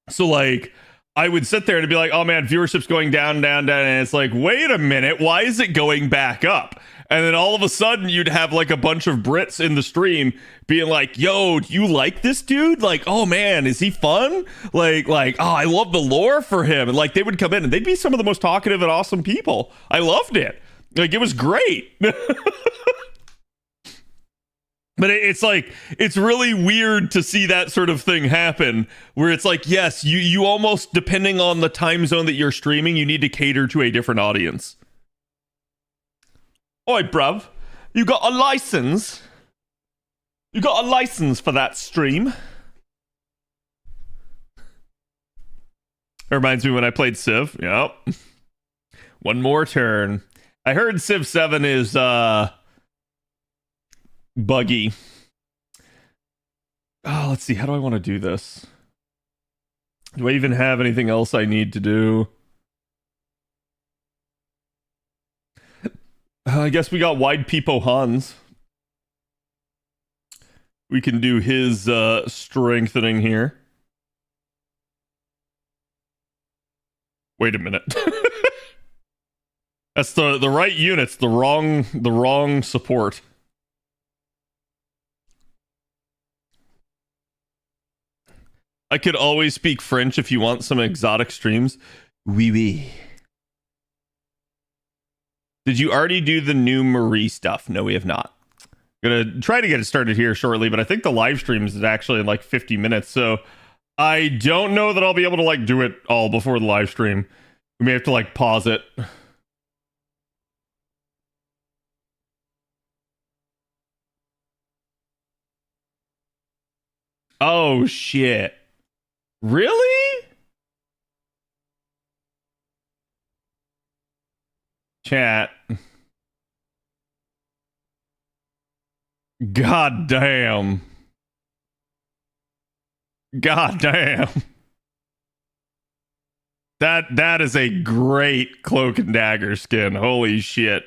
So like, I would sit there and be like, oh man, viewership's going down, down, down. And it's like, wait a minute, why is it going back up? And then all of a sudden you'd have like a bunch of Brits in the stream being like, yo, do you like this dude? Like, oh man, is he fun? Like, oh, I love the lore for him. And like, they would come in and they'd be some of the most talkative and awesome people. I loved it. Like, it was great. But But it's like, it's really weird to see that sort of thing happen where it's like, yes, you almost, depending on the time zone that you're streaming, you need to cater to a different audience. Oi, bruv, you got a license? You got a license for that stream? It reminds me when I played Civ. Yep. One more turn. I heard Civ 7 is, buggy. Oh, let's see. How do I want to do this? Do I even have anything else I need to do? I guess we got Wide Peepo Hans. We can do his strengthening here. Wait a minute. That's the right units, the wrong support. I could always speak French if you want some exotic streams. Oui, oui. Did you already do the new Marie stuff? No, we have not. Gonna try to get it started here shortly, but I think the live streams is actually in like 50 minutes, so I don't know that I'll be able to like do it all before the live stream. We may have to like pause it. Oh shit. Really? Chat. God damn. God damn. That is a great Cloak and Dagger skin. Holy shit.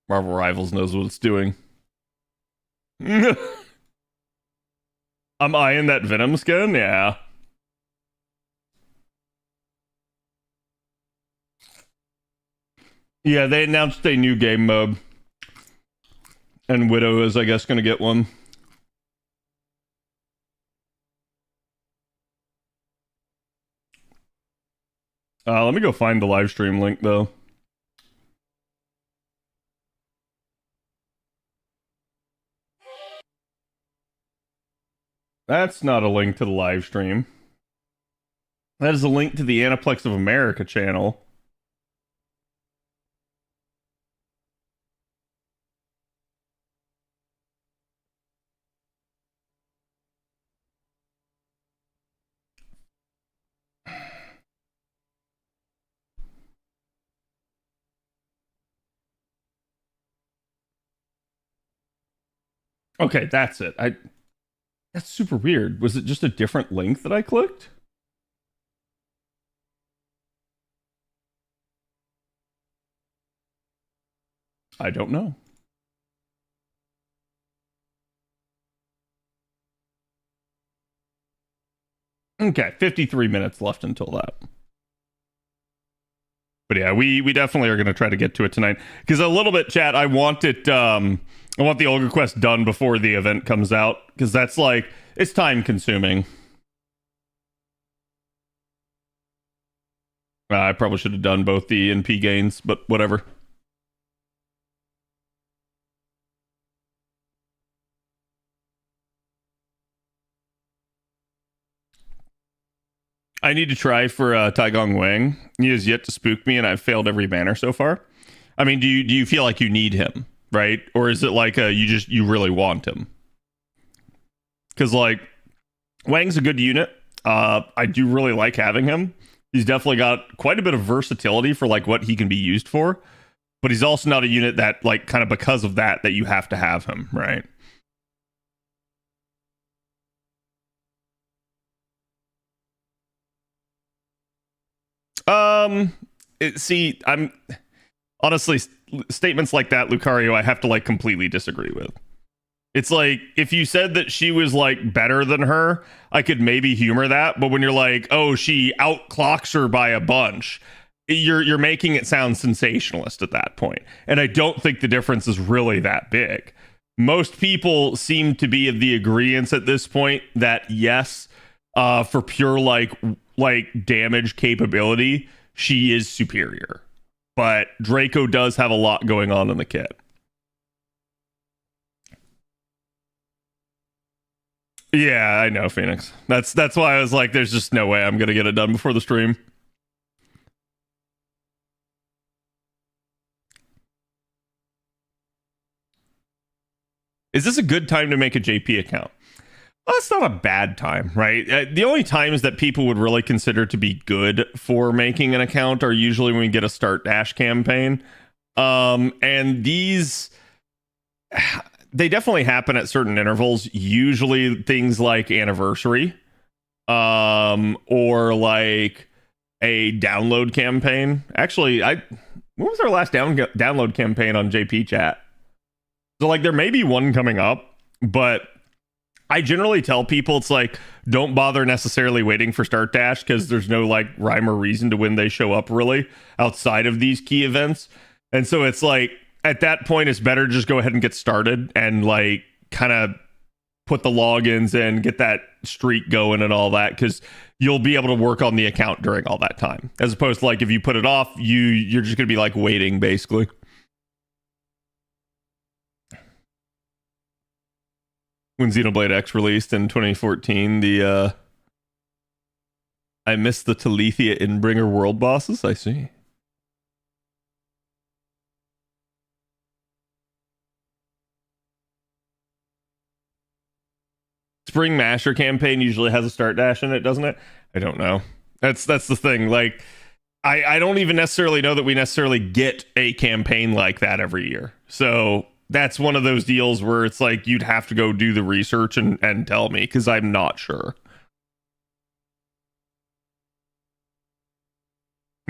Marvel Rivals knows what it's doing. I'm eyeing that Venom skin? Yeah. Yeah, they announced a new game mode. And Widow is, I guess, going to get one. Let me go find the live stream link, though. That's not a link to the live stream. That is a link to the Aniplex of America channel. Okay, that's it. That's super weird. Was it just a different link that I clicked? I don't know. Okay, 53 minutes left until that. But yeah, we definitely are going to try to get to it tonight. Because a little bit, chat, I want it... I want the Olga quest done before the event comes out, because that's like, it's time consuming. I probably should have done both the NP gains, but whatever. I need to try for Taigong Wang. He has yet to spook me, and I've failed every banner so far. I mean, do you feel like you need him? Right? Or is it like you really want him? Because like Wang's a good unit. I do really like having him. He's definitely got quite a bit of versatility for like what he can be used for. But he's also not a unit that like kind of because of that you have to have him, right? See, I'm honestly statements like that, Lucario, I have to like completely disagree with. It's like if you said that she was like better than her, I could maybe humor that, but when you're like, oh, she outclocks her by a bunch, you're making it sound sensationalist at that point. And I don't think the difference is really that big. Most people seem to be of the agreement at this point that yes, for pure like damage capability, she is superior. but Draco does have a lot going on in the kit. Yeah, I know, Phoenix. That's why I was like, there's just no way I'm gonna get it done before the stream. Is this a good time to make a JP account? Well, it's not a bad time, right? The only times that people would really consider to be good for making an account are usually when we get a Start Dash campaign. And these, they definitely happen at certain intervals, usually things like anniversary, or like a download campaign. Actually, when was our last download campaign on JP chat? So like there may be one coming up, but I generally tell people it's like, don't bother necessarily waiting for Start Dash because there's no like rhyme or reason to when they show up really outside of these key events. And so it's like at that point, it's better to just go ahead and get started and like kind of put the logins in, get that streak going and all that, because you'll be able to work on the account during all that time. As opposed to like if you put it off, you're just going to be like waiting basically. When Xenoblade X released in 2014, I missed the Talithia Inbringer world bosses. I see. Spring Masher campaign usually has a Start Dash in it, doesn't it? I don't know. That's the thing. Like, I don't even necessarily know that we necessarily get a campaign like that every year. So that's one of those deals where it's like you'd have to go do the research and tell me, because I'm not sure.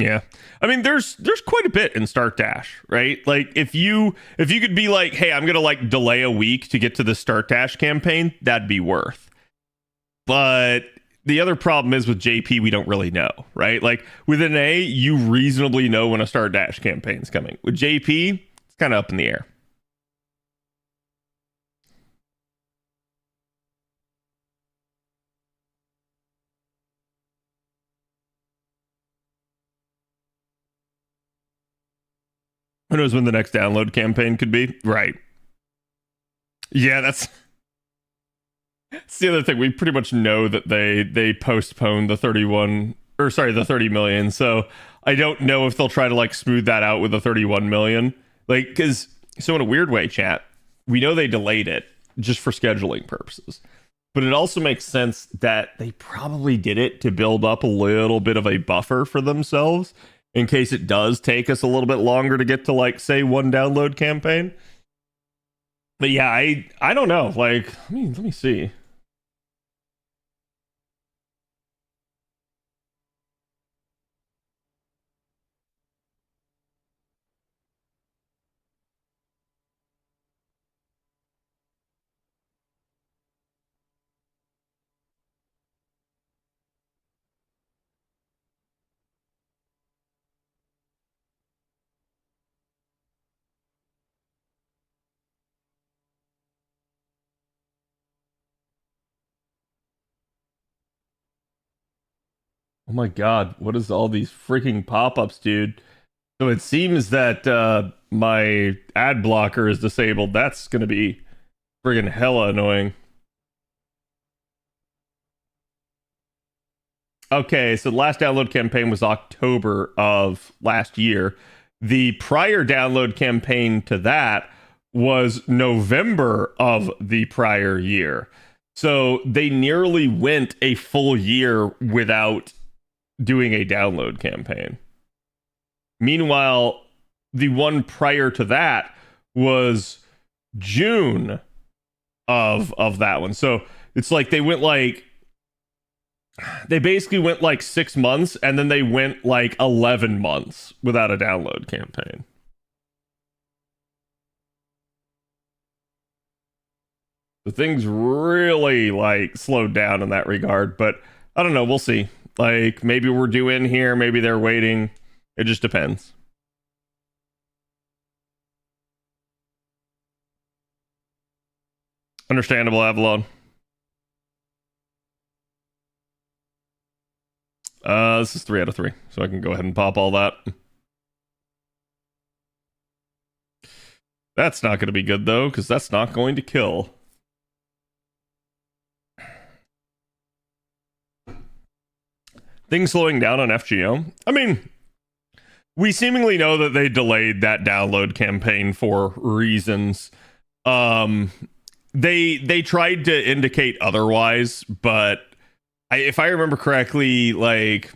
Yeah. I mean, there's quite a bit in Start Dash, right? Like if you could be like, hey, I'm gonna like delay a week to get to the Start Dash campaign, that'd be worth. But the other problem is with JP, we don't really know, right? Like with an A, you reasonably know when a Start Dash campaign's coming. With JP, it's kind of up in the air. Who knows when the next download campaign could be? Right. Yeah, that's the other thing. We pretty much know that they postponed the 30 million. So I don't know if they'll try to like smooth that out with the 31 million. Like, because so in a weird way, chat, we know they delayed it just for scheduling purposes. But it also makes sense that they probably did it to build up a little bit of a buffer for themselves in case it does take us a little bit longer to get to like say one download campaign. But yeah, I don't know. Like, let me see. Oh my god, what is all these freaking pop-ups, dude? So it seems that my ad blocker is disabled. That's gonna be friggin' hella annoying. Okay, so the last download campaign was October of last year. The prior download campaign to that was November of the prior year. So they nearly went a full year without doing a download campaign. Meanwhile, the one prior to that was June of that one. So it's like they basically went like 6 months, and then they went like 11 months without a download campaign. The things really like slowed down in that regard, but I don't know, we'll see. Like maybe we're due in here, maybe they're waiting. It just depends. Understandable, Avalon. This is 3 out of 3, so I can go ahead and pop all that. That's not going to be good, though, because that's not going to kill. Things slowing down on FGO? I mean, we seemingly know that they delayed that download campaign for reasons. They tried to indicate otherwise, but if I remember correctly, like,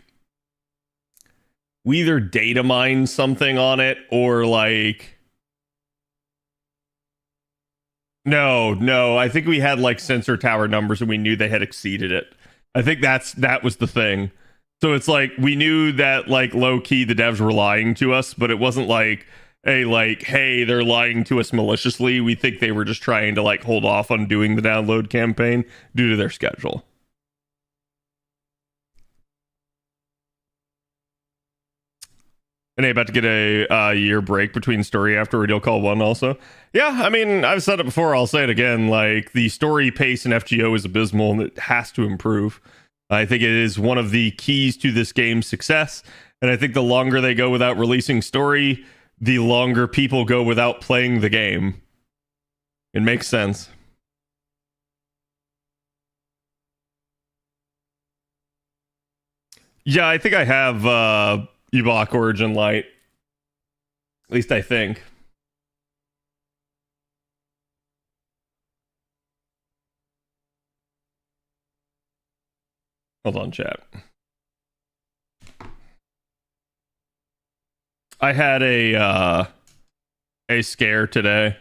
we either data mined something on it or like... No, I think we had like sensor tower numbers and we knew they had exceeded it. I think that was the thing. So it's like we knew that like low key the devs were lying to us, but it wasn't like hey, they're lying to us maliciously. We think they were just trying to like hold off on doing the download campaign due to their schedule. And they about to get a year break between story after Reveal Call 1 also. Yeah, I mean, I've said it before, I'll say it again. Like, the story pace in FGO is abysmal and it has to improve. I think it is one of the keys to this game's success. And I think the longer they go without releasing story, the longer people go without playing the game. It makes sense. Yeah, I think I have U-Block Origin Lite. At least I think. Hold on, chat. I had a scare today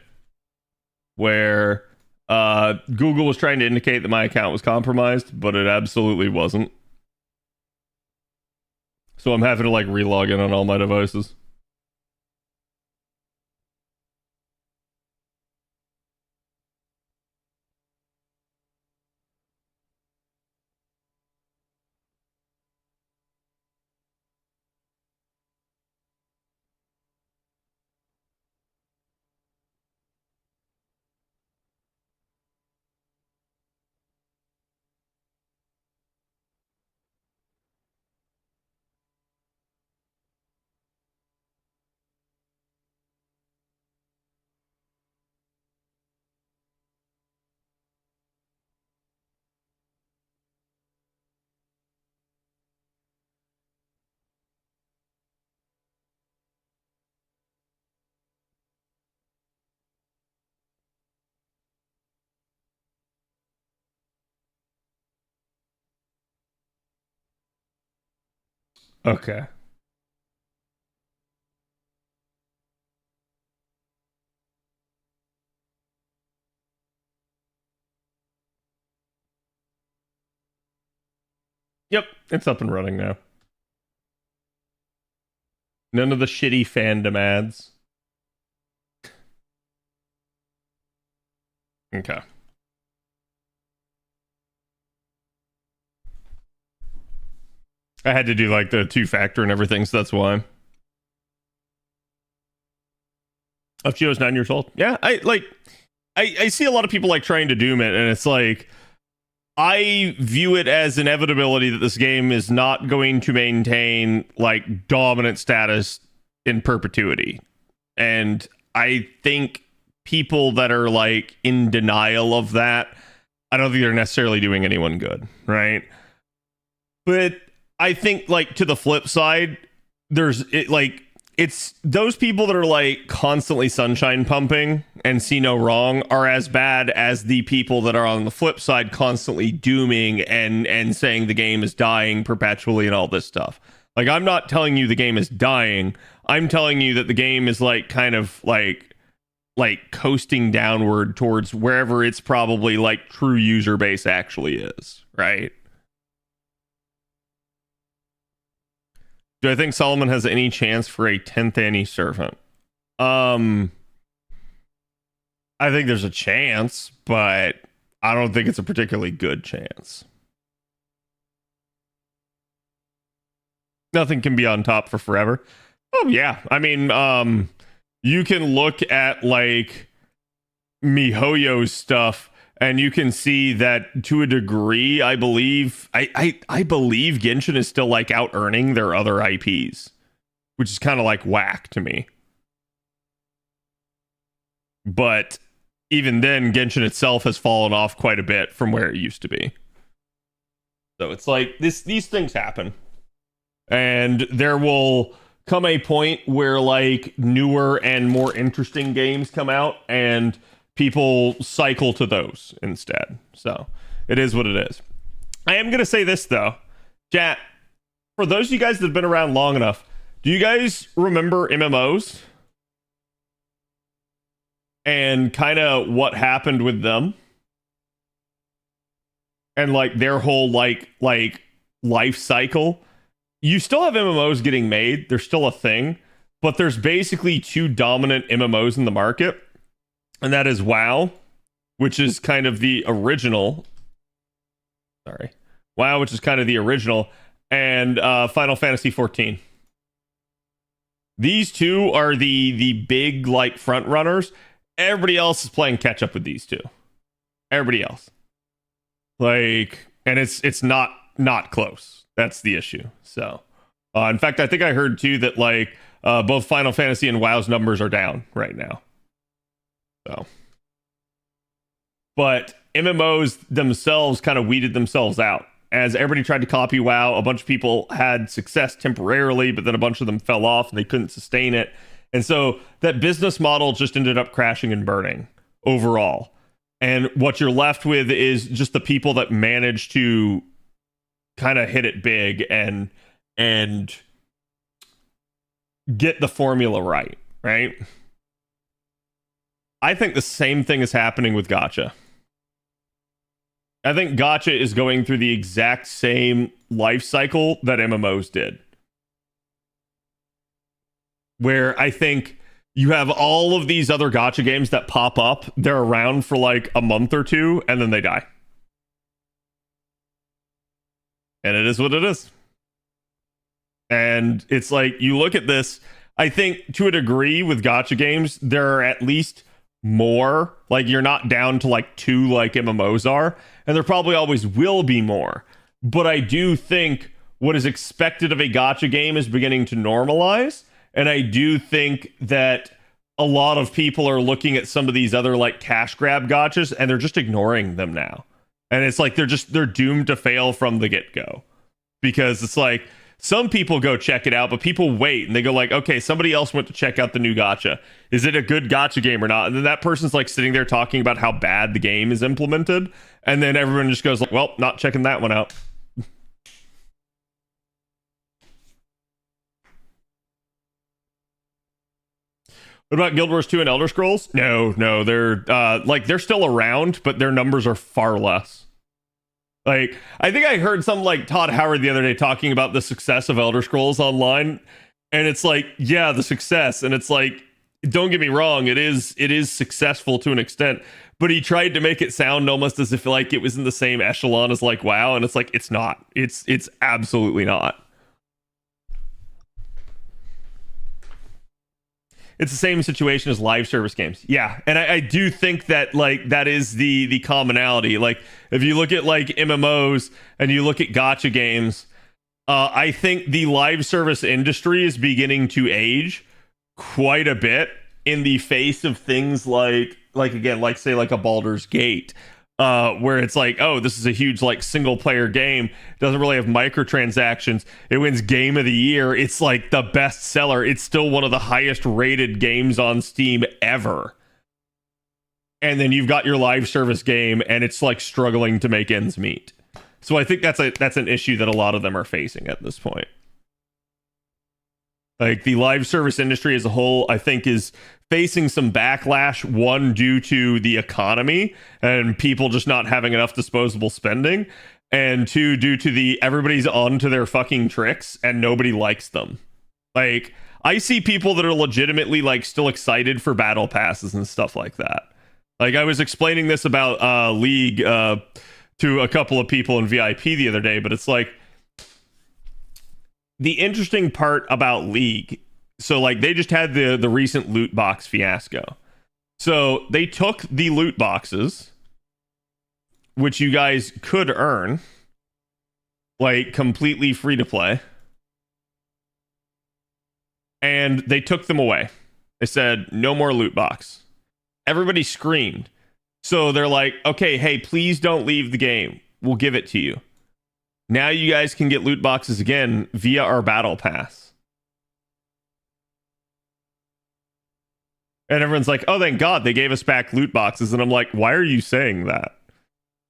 where Google was trying to indicate that my account was compromised, but it absolutely wasn't. So I'm having to like relog in on all my devices. Okay. Yep, it's up and running now. None of the shitty fandom ads. Okay. I had to do like the 2-factor and everything, so that's why. FGO is 9 years old. Yeah, I see a lot of people like trying to doom it, and it's like I view it as inevitability that this game is not going to maintain like dominant status in perpetuity. And I think people that are like in denial of that, I don't think they're necessarily doing anyone good, right? But I think like to the flip side, there's it like it's those people that are like constantly sunshine pumping and see no wrong are as bad as the people that are on the flip side constantly dooming and saying the game is dying perpetually and all this stuff. Like, I'm not telling you the game is dying. I'm telling you that the game is like kind of like coasting downward towards wherever its probably like true user base actually is, right? Do I think Solomon has any chance for a 10th Annie servant? I think there's a chance, but I don't think it's a particularly good chance. Nothing can be on top for forever. Oh yeah, I mean, you can look at like MiHoYo's stuff and you can see that to a degree, I believe Genshin is still like out earning their other IPs, which is kind of like whack to me. but even then, Genshin itself has fallen off quite a bit from where it used to be. So it's like these things happen, and there will come a point where like newer and more interesting games come out, and people cycle to those instead. So it is what it is. I am gonna say this though, chat. For those of you guys that have been around long enough, do you guys remember MMOs and kind of what happened with them? And like their whole like life cycle. You still have MMOs getting made. They're still a thing, but there's basically two dominant MMOs in the market, and that is WoW, which is kind of the original. Sorry, WoW, which is kind of the original, and Final Fantasy 14. These two are the big like front runners. Everybody else is playing catch up with these two. Everybody else. Like, and it's not close. That's the issue. So, in fact, I think I heard too that like both Final Fantasy and WoW's numbers are down right now. So, but MMOs themselves kind of weeded themselves out as everybody tried to copy WoW. A bunch of people had success temporarily, but then a bunch of them fell off and they couldn't sustain it. And so that business model just ended up crashing and burning overall. And what you're left with is just the people that manage to kind of hit it big and get the formula right? I think the same thing is happening with Gacha. I think Gacha is going through the exact same life cycle that MMOs did. Where I think you have all of these other Gacha games that pop up. They're around for like a month or two, and then they die. And it is what it is. And it's like, you look at this, I think to a degree with Gacha games, there are at least more. Like, you're not down to like 2 like MMOs are, and there probably always will be more. But I do think what is expected of a Gacha game is beginning to normalize. And I do think that a lot of people are looking at some of these other like cash grab gachas and they're just ignoring them now. And it's like they're doomed to fail from the get-go. Because it's like some people go check it out, but people wait and they go like, okay, somebody else went to check out the new gacha. Is it a good gacha game or not? And then that person's like sitting there talking about how bad the game is implemented. And then everyone just goes like, well, not checking that one out. What about Guild Wars 2 and Elder Scrolls? No, they're still around, but their numbers are far less. Like, I think I heard some like Todd Howard the other day talking about the success of Elder Scrolls Online, and it's like, yeah, the success, and it's like, don't get me wrong, it is successful to an extent, but he tried to make it sound almost as if like it was in the same echelon as like WoW, and it's like, it's not. It's absolutely not. It's the same situation as live service games. Yeah, and I do think that like that is the commonality. Like if you look at like MMOs and you look at gacha games, I think the live service industry is beginning to age quite a bit in the face of things like again, like say like a Baldur's Gate. Where it's like, oh, this is a huge like single player game, doesn't really have microtransactions, it wins game of the year, it's like the best seller, it's still one of the highest rated games on Steam ever, and then you've got your live service game and it's like struggling to make ends meet. So I think that's an issue that a lot of them are facing at this point. Like the live service industry as a whole, I think, is facing some backlash, one, due to the economy and people just not having enough disposable spending, and two, due to everybody's on to their fucking tricks and nobody likes them. Like, I see people that are legitimately like still excited for battle passes and stuff like that. Like, I was explaining this about League to a couple of people in VIP the other day, but it's like, the interesting part about League, so like they just had the recent loot box fiasco. So they took the loot boxes, which you guys could earn, like completely free to play, and they took them away. They said, no more loot box. Everybody screamed. So they're like, okay, hey, please don't leave the game. We'll give it to you. Now you guys can get loot boxes again via our battle pass. And everyone's like, oh, thank God they gave us back loot boxes. And I'm like, why are you saying that?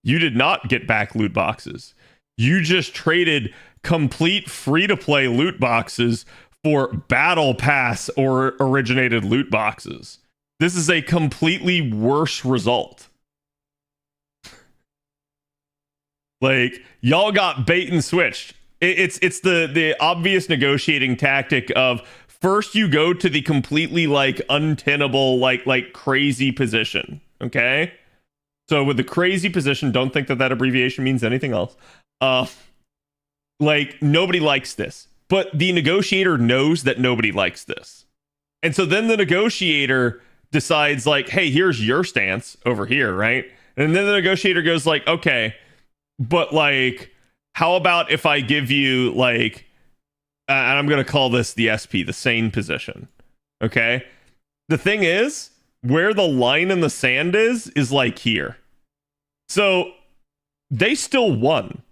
You did not get back loot boxes. You just traded complete free-to-play loot boxes for battle pass or originated loot boxes. This is a completely worse result. Like, y'all got bait and switched. It's the obvious negotiating tactic of first you go to the completely like untenable, like crazy position. Okay? So with the crazy position, don't think that abbreviation means anything else. Like, nobody likes this. But the negotiator knows that nobody likes this. And so then the negotiator decides, like, hey, here's your stance over here, right? And then the negotiator goes like, okay, but like, how about if I give you like, and I'm going to call this the SP, the sane position. Okay. The thing is, where the line in the sand is like here. So they still won.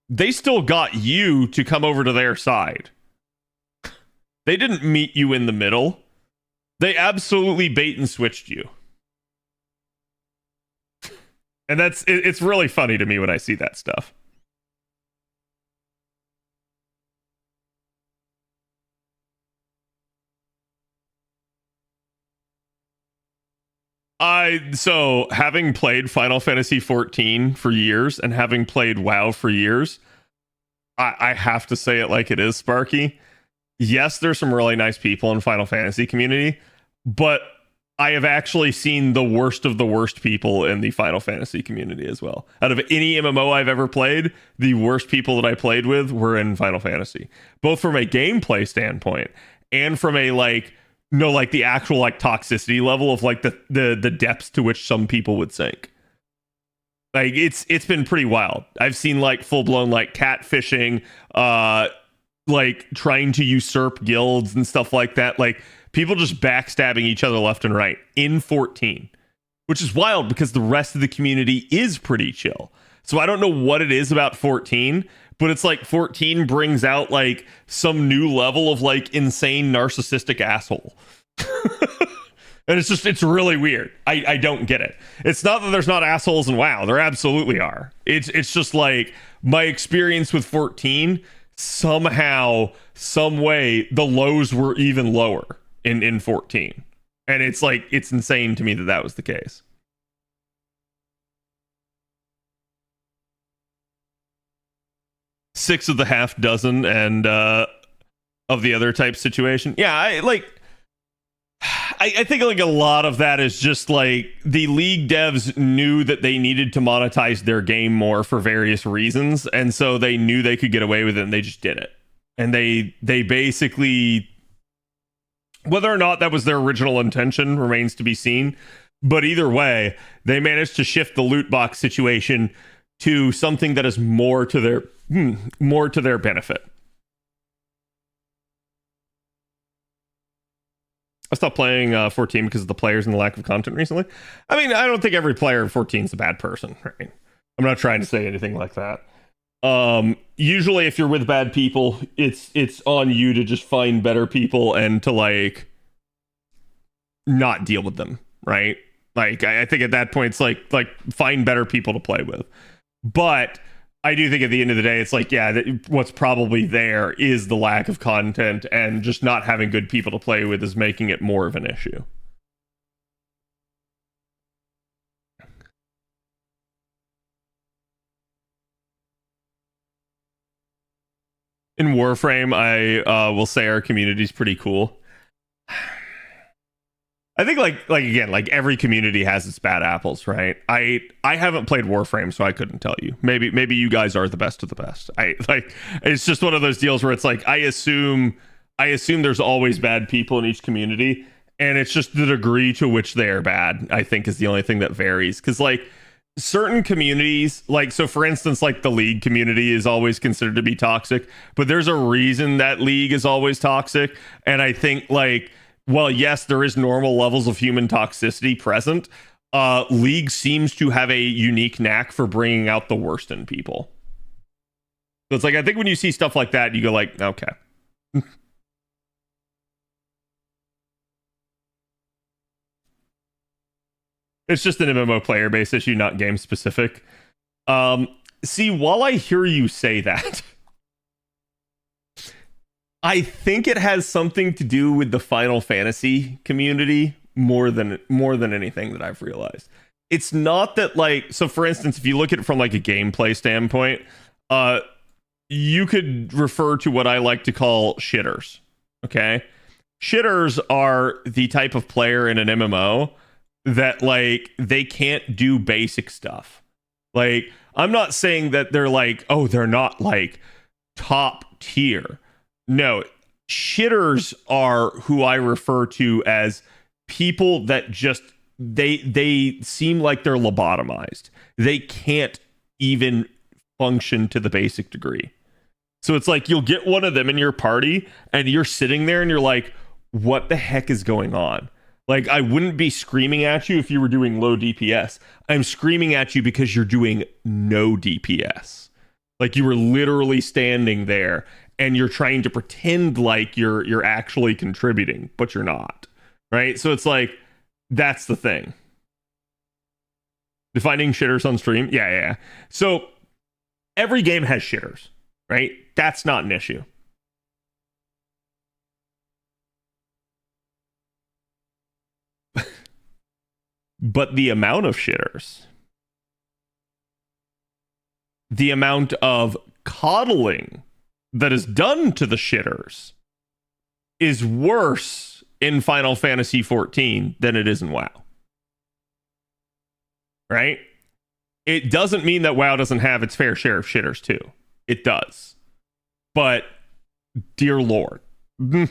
They still got you to come over to their side. They didn't meet you in the middle. They absolutely bait and switched you. And it's really funny to me when I see that stuff. So having played Final Fantasy 14 for years and having played WoW for years, I have to say it like it is, Sparky. Yes, there's some really nice people in Final Fantasy community, but I have actually seen the worst of the worst people in the Final Fantasy community as well. Out of any MMO I've ever played, the worst people that I played with were in Final Fantasy, both from a gameplay standpoint and from a like the actual like toxicity level of like the depths to which some people would sink. Like it's been pretty wild. I've seen like full blown like catfishing, like trying to usurp guilds and stuff like that. Like people just backstabbing each other left and right in 14, which is wild because the rest of the community is pretty chill. So I don't know what it is about 14, but it's like 14 brings out like some new level of like insane narcissistic asshole. And it's really weird. I don't get it. It's not that there's not assholes in WoW. There absolutely are. It's just like my experience with 14, somehow, some way, the lows were even lower in 14. And it's like, it's insane to me that was the case. Six of the half dozen and of the other type situation. Yeah, I think like a lot of that is just like the league devs knew that they needed to monetize their game more for various reasons, and so they knew they could get away with it and they just did it. And they basically, whether or not that was their original intention remains to be seen, but either way, they managed to shift the loot box situation to something that is more to their benefit. I stopped playing 14 because of the players and the lack of content recently. I mean, I don't think every player in 14 is a bad person, right? I'm not trying to say anything like that. Usually if you're with bad people, it's on you to just find better people and to like not deal with them, right? Like I think at that point it's like find better people to play with. But I do think at the end of the day, it's like, yeah, what's probably there is the lack of content, and just not having good people to play with is making it more of an issue. In Warframe, I will say our community is pretty cool. I think like again, like every community has its bad apples, right? I haven't played Warframe, so I couldn't tell you. Maybe you guys are the best of the best. It's just one of those deals where it's like I assume there's always bad people in each community, and it's just the degree to which they are bad, I think, is the only thing that varies. Because like certain communities, like so for instance, like the League community is always considered to be toxic, but there's a reason that League is always toxic, and I think like while yes, there is normal levels of human toxicity present, League seems to have a unique knack for bringing out the worst in people. So it's like, I think when you see stuff like that, you go like, okay. It's just an MMO player base issue, not game specific. See, while I hear you say that, I think it has something to do with the Final Fantasy community more than anything that I've realized. It's not that, like, so for instance, if you look at it from like a gameplay standpoint, you could refer to what I like to call shitters. Okay, shitters are the type of player in an MMO that, like, they can't do basic stuff. Like, I'm not saying that they're like, oh, they're not like top tier. No, shitters are who I refer to as people that just they seem like they're lobotomized. They can't even function to the basic degree. So it's like you'll get one of them in your party and you're sitting there and you're like, what the heck is going on? Like, I wouldn't be screaming at you if you were doing low DPS. I'm screaming at you because you're doing no DPS. Like, you were literally standing there and you're trying to pretend like you're actually contributing, but you're not. Right? So it's like, that's the thing. Defining shitters on stream? Yeah. So every game has shitters, right? That's not an issue. But the amount of shitters, the amount of coddling that is done to the shitters is worse in Final Fantasy XIV than it is in WoW. Right? It doesn't mean that WoW doesn't have its fair share of shitters too. It does. But, dear Lord. And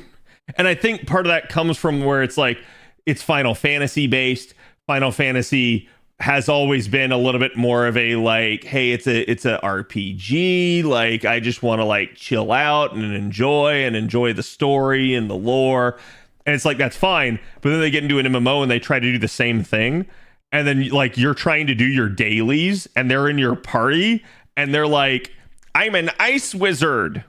I think part of that comes from where it's like, it's Final Fantasy based. Final Fantasy has always been a little bit more of a, like, hey, it's a RPG. Like, I just want to, like, chill out and enjoy the story and the lore. And it's like, that's fine. But then they get into an MMO and they try to do the same thing. And then, like, you're trying to do your dailies and they're in your party and they're like, I'm an ice wizard.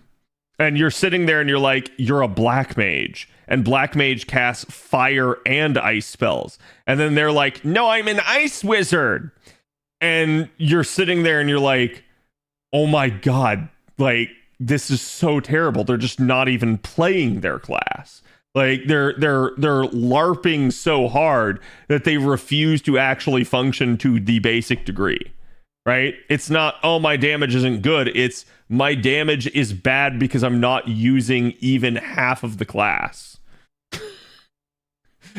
And you're sitting there and you're like, you're a black mage. And black mage casts fire and ice spells. And then they're like, no, I'm an ice wizard. And you're sitting there and you're like, oh my God, like, this is so terrible. They're just not even playing their class. Like, they're LARPing so hard that they refuse to actually function to the basic degree. Right? It's not, oh, my damage isn't good. It's, my damage is bad because I'm not using even half of the class.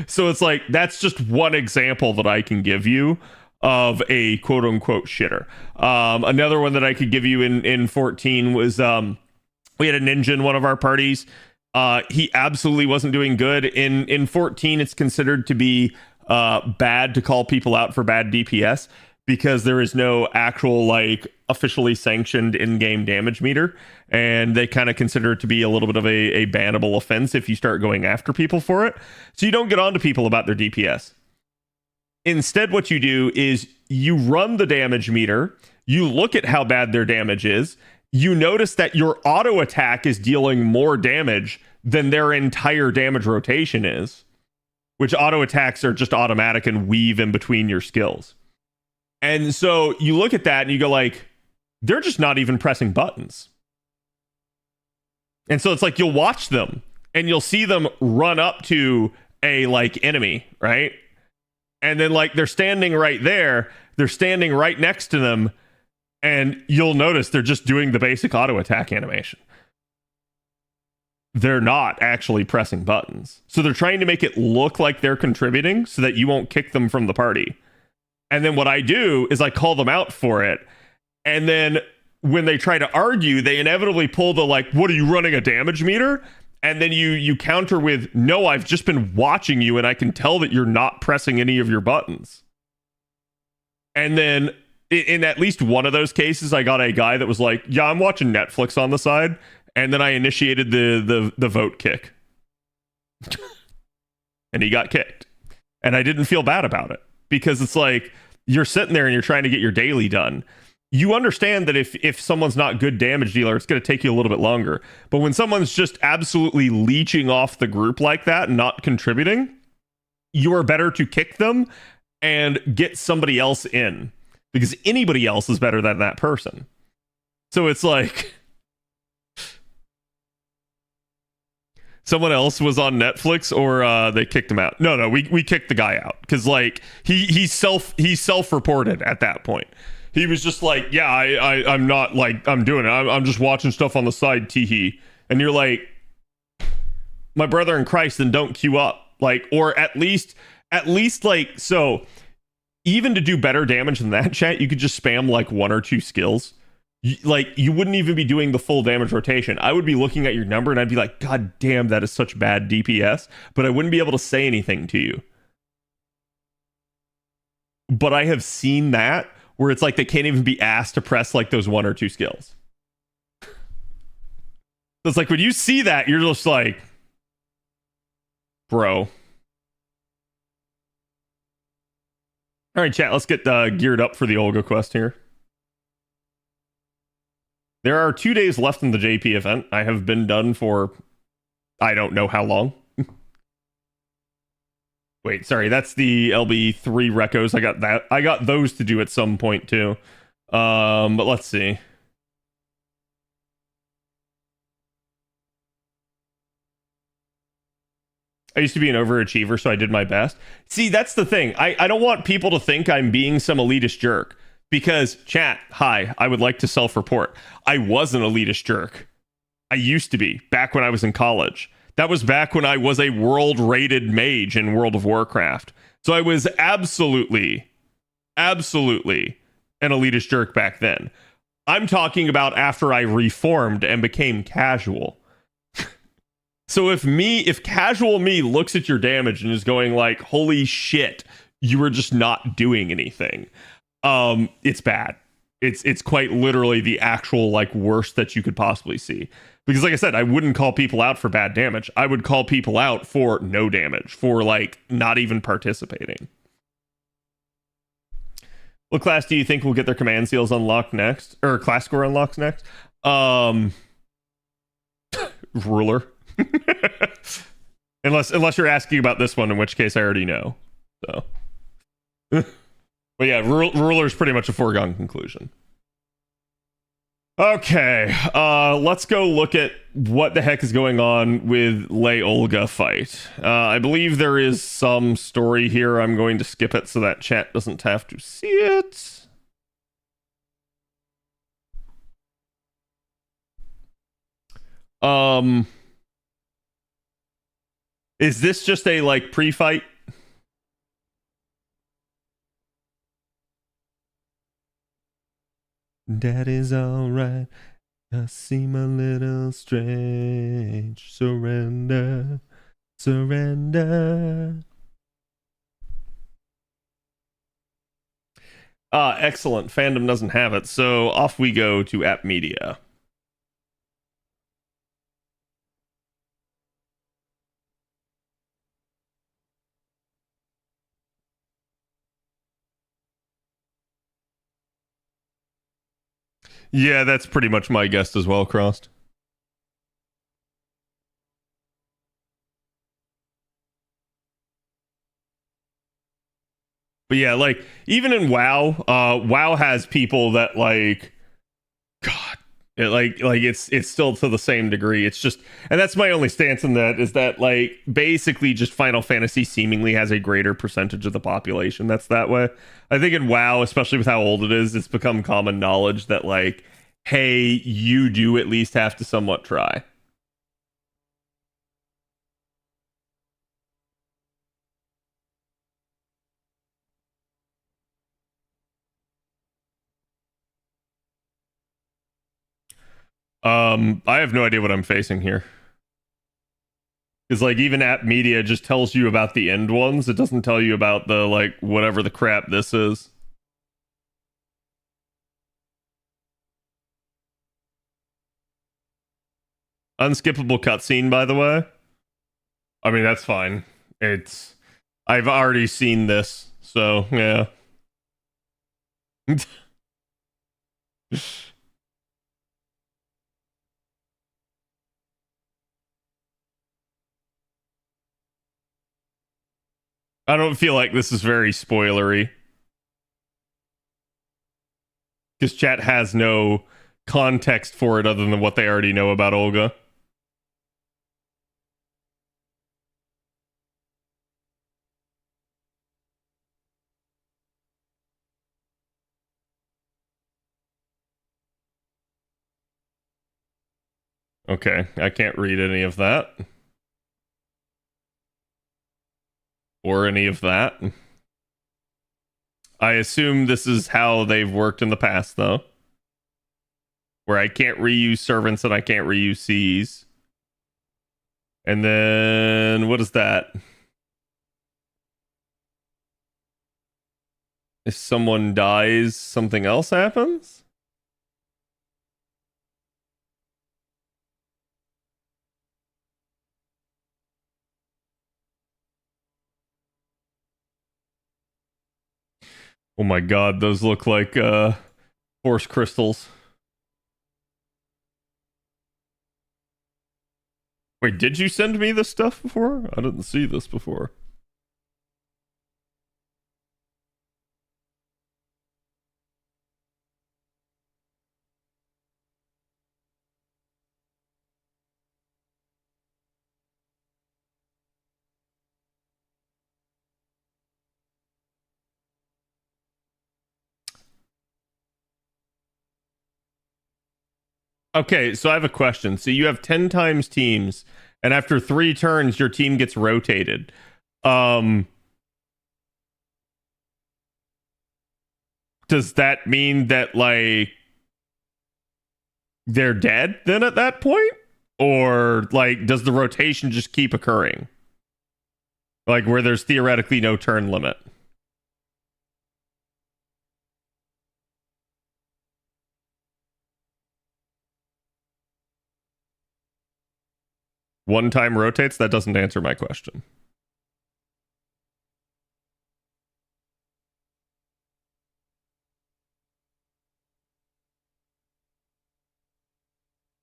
So it's like, that's just one example that I can give you of a quote unquote shitter. Another one that I could give you in 14 was we had a ninja in one of our parties. He absolutely wasn't doing good. In 14, it's considered to be bad to call people out for bad DPS because there is no actual, like, officially sanctioned in-game damage meter, and they kind of consider it to be a little bit of a bannable offense if you start going after people for it. So you don't get on to people about their DPS. Instead, what you do is you run the damage meter, you look at how bad their damage is, you notice that your auto attack is dealing more damage than their entire damage rotation is, which auto attacks are just automatic and weave in between your skills. And so you look at that and you go like, they're just not even pressing buttons. And so it's like, you'll watch them and you'll see them run up to a, like, enemy, right? And then, like, they're standing right there. They're standing right next to them. And you'll notice they're just doing the basic auto attack animation. They're not actually pressing buttons. So they're trying to make it look like they're contributing so that you won't kick them from the party. And then what I do is I call them out for it. And then when they try to argue, they inevitably pull the, like, what, are you running a damage meter? And then you counter with, no, I've just been watching you and I can tell that you're not pressing any of your buttons. And then in at least one of those cases, I got a guy that was like, yeah, I'm watching Netflix on the side. And then I initiated the vote kick. and he got kicked. And I didn't feel bad about it because it's like you're sitting there and you're trying to get your daily done. You understand that if someone's not good damage dealer, it's going to take you a little bit longer. But when someone's just absolutely leeching off the group like that and not contributing, you are better to kick them and get somebody else in because anybody else is better than that person. So it's like someone else was on Netflix or they kicked him out. No, we kicked the guy out because like he self-reported at that point. He was just like, yeah, I'm not like I'm doing it. I'm just watching stuff on the side, teehee. And you're like, my brother in Christ, then don't queue up. Like, or at least like, so even to do better damage than that, chat, you could just spam like 1 or 2 skills. Like, you wouldn't even be doing the full damage rotation. I would be looking at your number and I'd be like, God damn, that is such bad DPS. But I wouldn't be able to say anything to you. But I have seen that where it's like they can't even be asked to press like those 1 or 2 skills. So it's like when you see that, you're just like, bro. All right, chat, let's get geared up for the Olga quest here. There are 2 days left in the JP event. I have been done for I don't know how long. Wait, sorry, that's the LB3 recos. I got those to do at some point too. But let's see. I used to be an overachiever, so I did my best. See, that's the thing. I don't want people to think I'm being some elitist jerk. Because, chat, hi, I would like to self-report. I was an elitist jerk. I used to be, back when I was in college. That was back when I was a world-rated mage in World of Warcraft. So I was absolutely an elitist jerk back then. I'm talking about after I reformed and became casual. So if casual me looks at your damage and is going like, holy shit, you were just not doing anything. It's bad. It's quite literally the actual like worst that you could possibly see. Because like I said, I wouldn't call people out for bad damage. I would call people out for no damage, for like not even participating. What class do you think will get their command seals unlocked next? Or class score unlocks next? Ruler. unless you're asking about this one, in which case I already know. So but yeah, ruler's pretty much a foregone conclusion. Okay, let's go look at what the heck is going on with Lei Olga fight. I believe there is some story here. I'm going to skip it so that chat doesn't have to see it. Is this just a like pre-fight? That is alright. Just seem a little strange. Surrender. Excellent. Fandom doesn't have it, so off we go to App Media. Yeah, that's pretty much my guess as well, Crossed. But yeah, like, even in WoW, WoW has people that, like, God, it's still to the same degree. It's just, and that's my only stance on that, is that, like, basically just Final Fantasy seemingly has a greater percentage of the population that's that way. I think in WoW, especially with how old it is, it's become common knowledge that, like, hey, you do at least have to somewhat try. I have no idea what I'm facing here. Because, like, even App Media just tells you about the end ones. It doesn't tell you about the, like, whatever the crap this is. Unskippable cutscene, by the way. I mean, that's fine. I've already seen this, so yeah. I don't feel like this is very spoilery. Because chat has no context for it other than what they already know about Olga. Okay, I can't read any of that. Or any of that. I assume this is how they've worked in the past, though. Where I can't reuse servants and I can't reuse Cs. And then, what is that? If someone dies, something else happens? Oh my god, those look like force crystals. Wait, did you send me this stuff before? I didn't see this before. Okay, so I have a question. So you have 10 times teams, and after 3 turns, your team gets rotated. Does that mean that, like, they're dead then at that point? Or, like, does the rotation just keep occurring? Like, where there's theoretically no turn limit? One time rotates? That doesn't answer my question.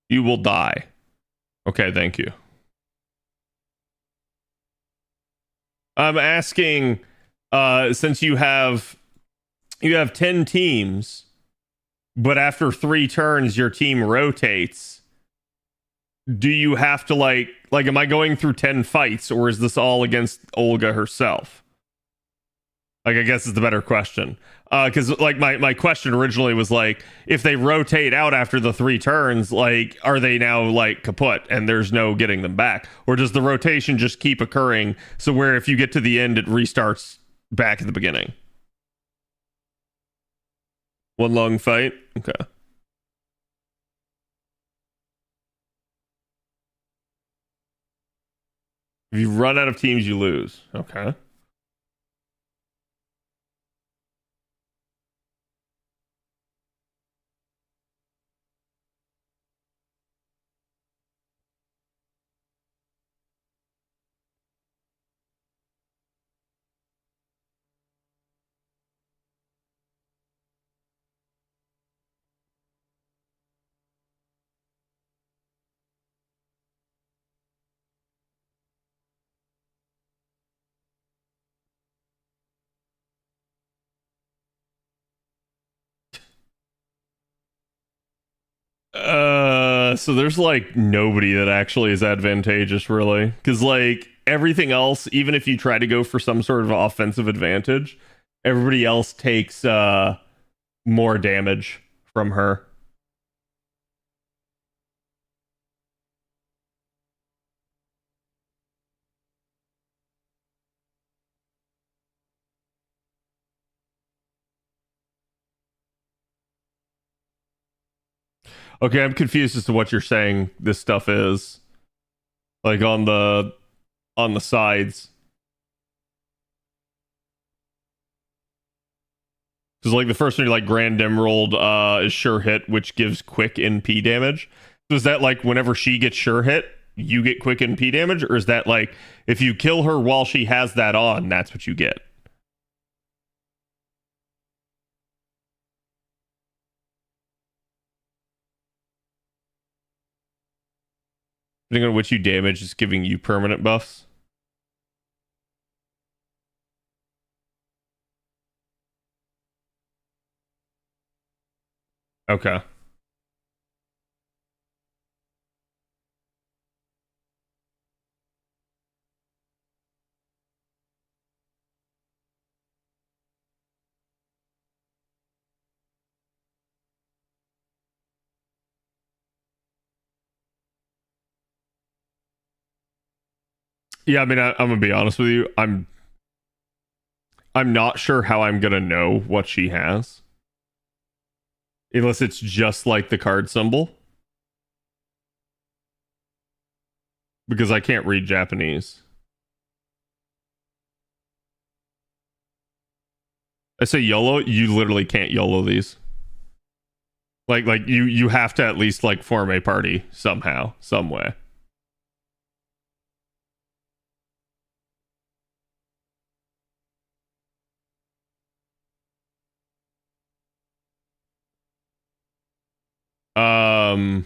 You will die. Okay, thank you. I'm asking, since you have 10 teams, but after 3 turns your team rotates, do you have to like am I going through 10 fights, or is this all against Olga herself? Like, I guess is the better question. Because like my question originally was like, if they rotate out after the 3 turns, like, are they now like kaput and there's no getting them back? Or does the rotation just keep occurring, so where if you get to the end, it restarts back at the beginning? One long fight? Okay. If you run out of teams, you lose. Okay. So there's like nobody that actually is advantageous, really, because like everything else, even if you try to go for some sort of offensive advantage, everybody else takes more damage from her. Okay, I'm confused as to what you're saying this stuff is. Like on the sides. Because like the first one, like Grand Emerald is sure hit, which gives quick NP damage. So is that like whenever she gets sure hit, you get quick MP damage, or is that like if you kill her while she has that on, that's what you get? Depending on which you damage, is giving you permanent buffs. Okay. Yeah, I mean, I'm gonna be honest with you. I'm not sure how I'm gonna know what she has, unless it's just like the card symbol, because I can't read Japanese. I say YOLO, you literally can't YOLO these. Like you have to at least like form a party somehow, some way. Um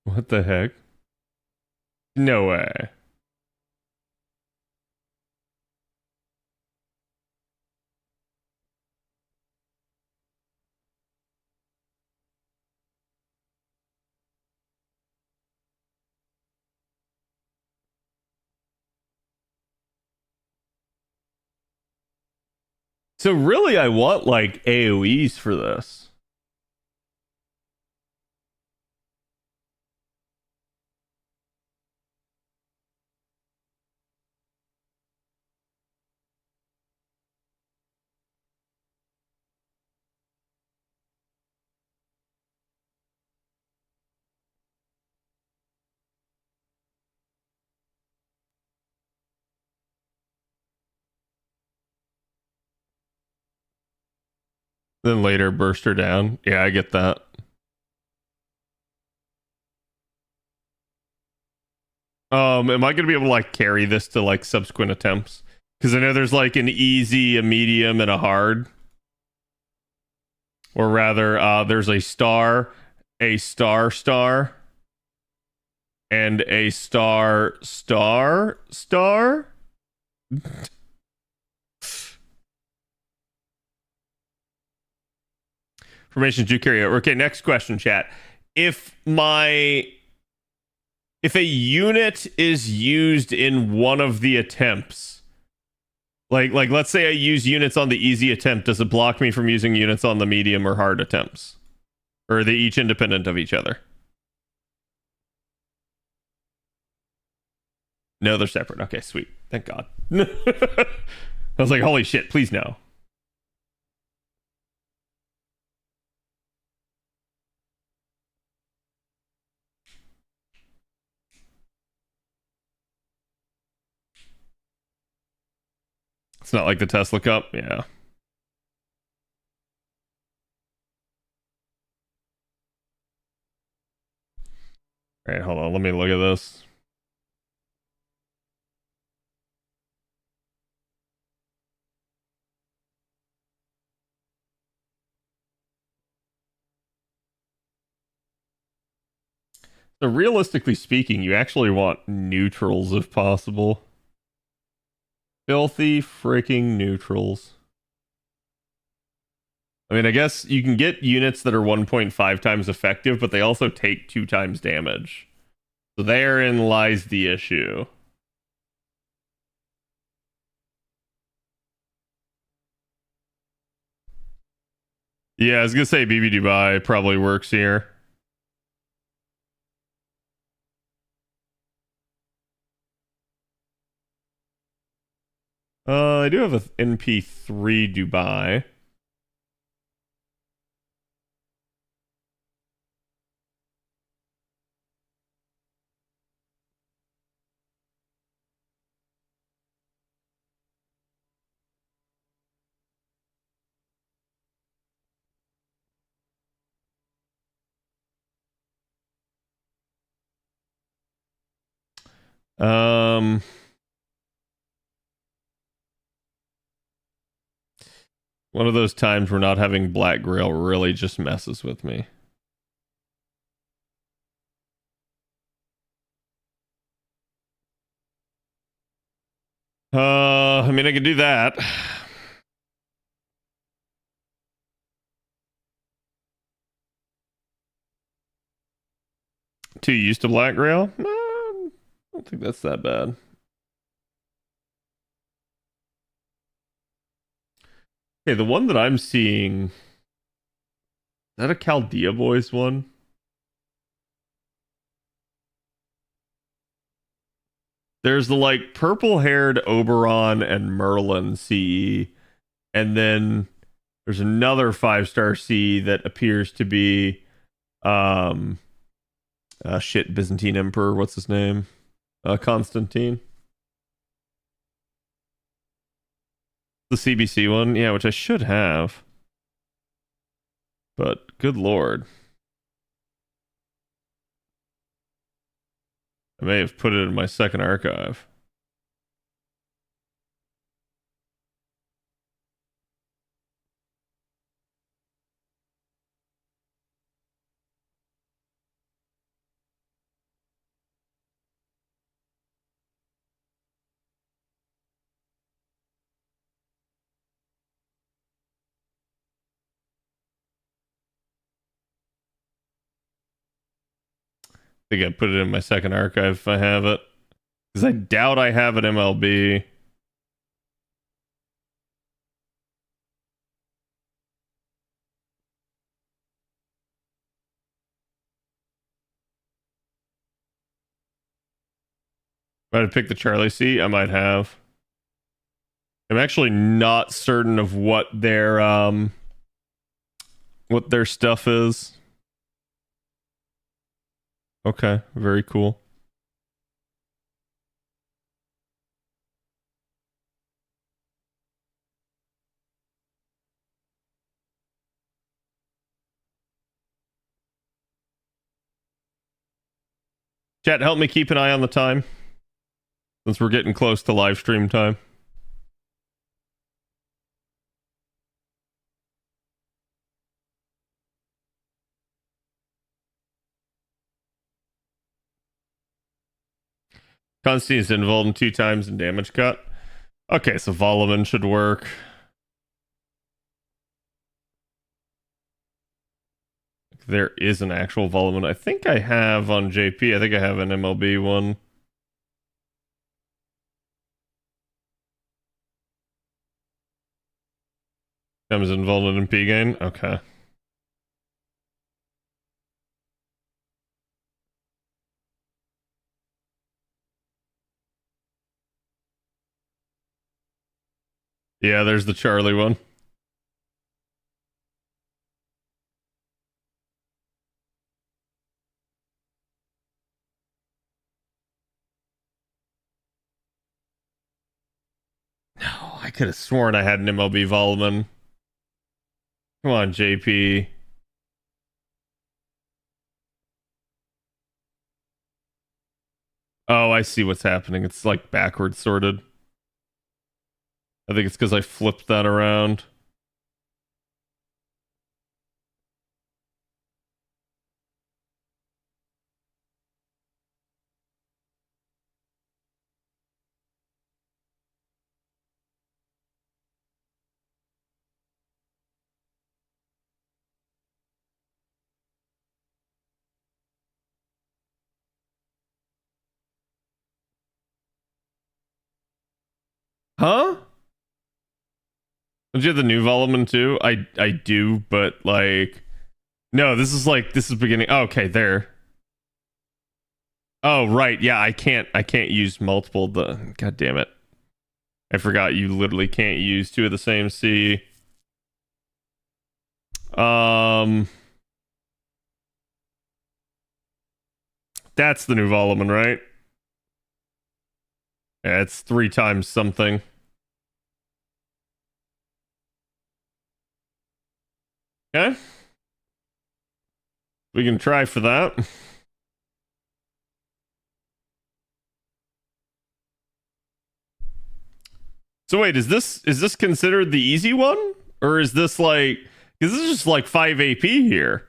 what the heck? No way. So really I want like AoEs for this. Then later burst her down. Yeah, I get that. Am I gonna be able to like carry this to like subsequent attempts? Because I know there's like an easy, a medium, and a hard. Or rather, there's a star, and a star. Formations do carry over. Okay, next question, chat. If a unit is used in one of the attempts, like let's say I use units on the easy attempt, does it block me from using units on the medium or hard attempts? Or are they each independent of each other? No, they're separate. Okay, sweet. Thank God. I was like, holy shit, please no. It's not like the Tesla Cup. Yeah. All right, hold on. Let me look at this. So realistically speaking, you actually want neutrals if possible. Filthy freaking neutrals. I mean, I guess you can get units that are 1.5 times effective, but they also take 2 times damage. So therein lies the issue. Yeah, I was gonna say BB Dubai probably works here. I do have a NP3 Dubai. Um, one of those times where not having Black Grail really just messes with me. I mean, I can do that. Too used to Black Grail? I don't think that's that bad. Okay, the one that I'm seeing, is that a Chaldea Boys one? There's the like purple-haired Oberon and Merlin CE, and then there's another 5-star CE that appears to be Byzantine Emperor, what's his name? Constantine. The CBC one, yeah, which I should have. But good lord. I may have put it in my second archive. I think I put it in my second archive if I have it. Because I doubt I have an MLB. Might have picked the Charlie C. I might have. I'm actually not certain of what their stuff is. Okay, very cool. Chat, help me keep an eye on the time. Since we're getting close to live stream time. Constantine's involved in 2 times in damage cut. Okay, so Voloman should work. There is an actual Voloman. I think I have on JP. I think I have an MLB one. Comes involved in P gain. Okay. Yeah, there's the Charlie one. No, I could have sworn I had an MLB Voloman. Come on, JP. Oh, I see what's happening. It's like backwards sorted. I think it's because I flipped that around. Huh? Don't you have the new volume too? I do, but like, no, this is beginning. Oh, okay, there. Oh, right. Yeah, I can't use multiple. God damn it. I forgot you literally can't use two of the same C. That's the new volume, right? Yeah, it's 3 times something. Okay. We can try for that. So wait, is this considered the easy one? Or is this like, is this just like 5 AP here?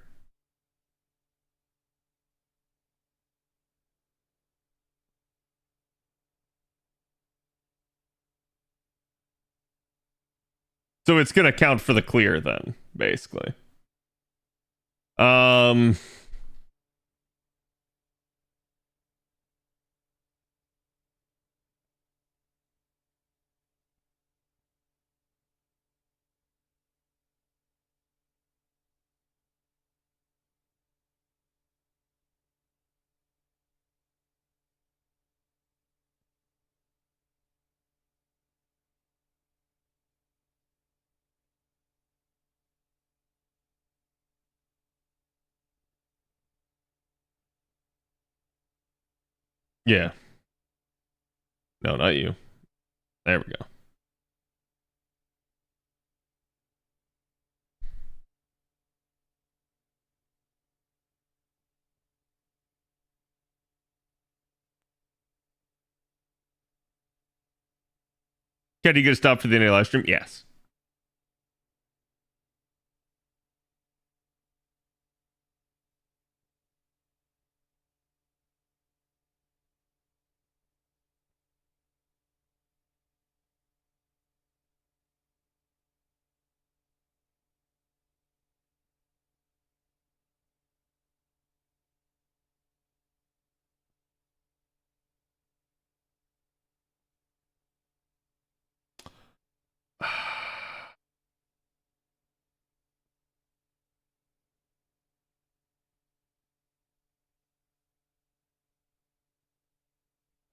So it's gonna count for the clear then, basically. Yeah. No, not you. There we go. Can you get a stop for the end of the live stream? Yes.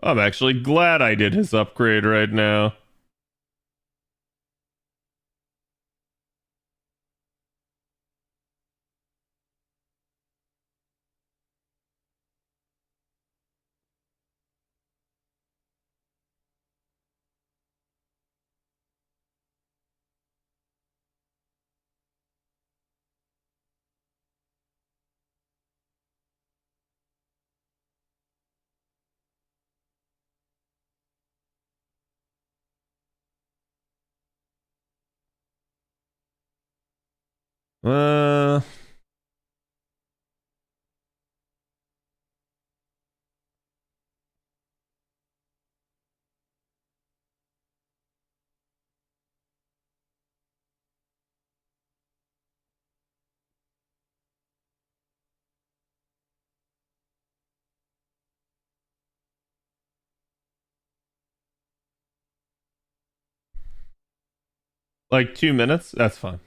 I'm actually glad I did his upgrade right now. Uh, like 2 minutes? That's fine.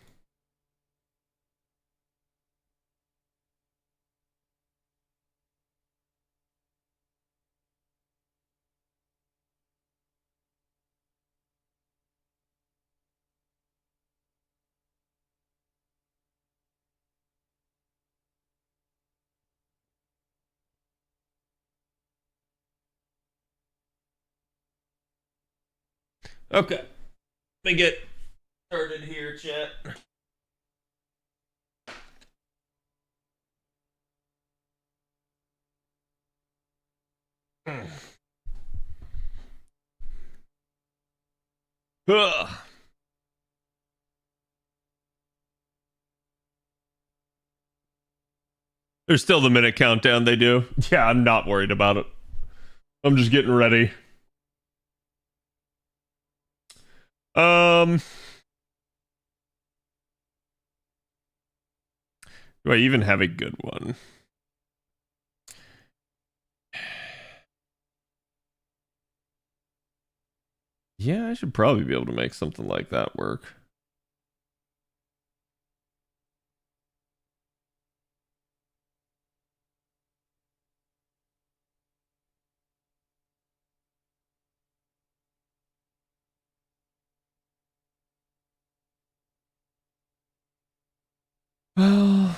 Okay. Let me get started here, chat. Ugh. There's still the minute countdown they do. Yeah, I'm not worried about it. I'm just getting ready. Do I even have a good one? Yeah, I should probably be able to make something like that work. Well,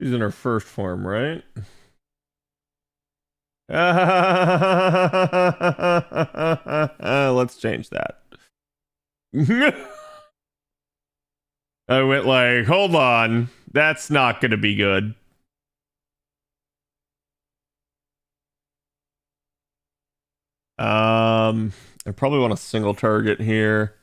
she's in her first form, right? Let's change that. I went like, hold on, that's not gonna be good. I probably want a single target here.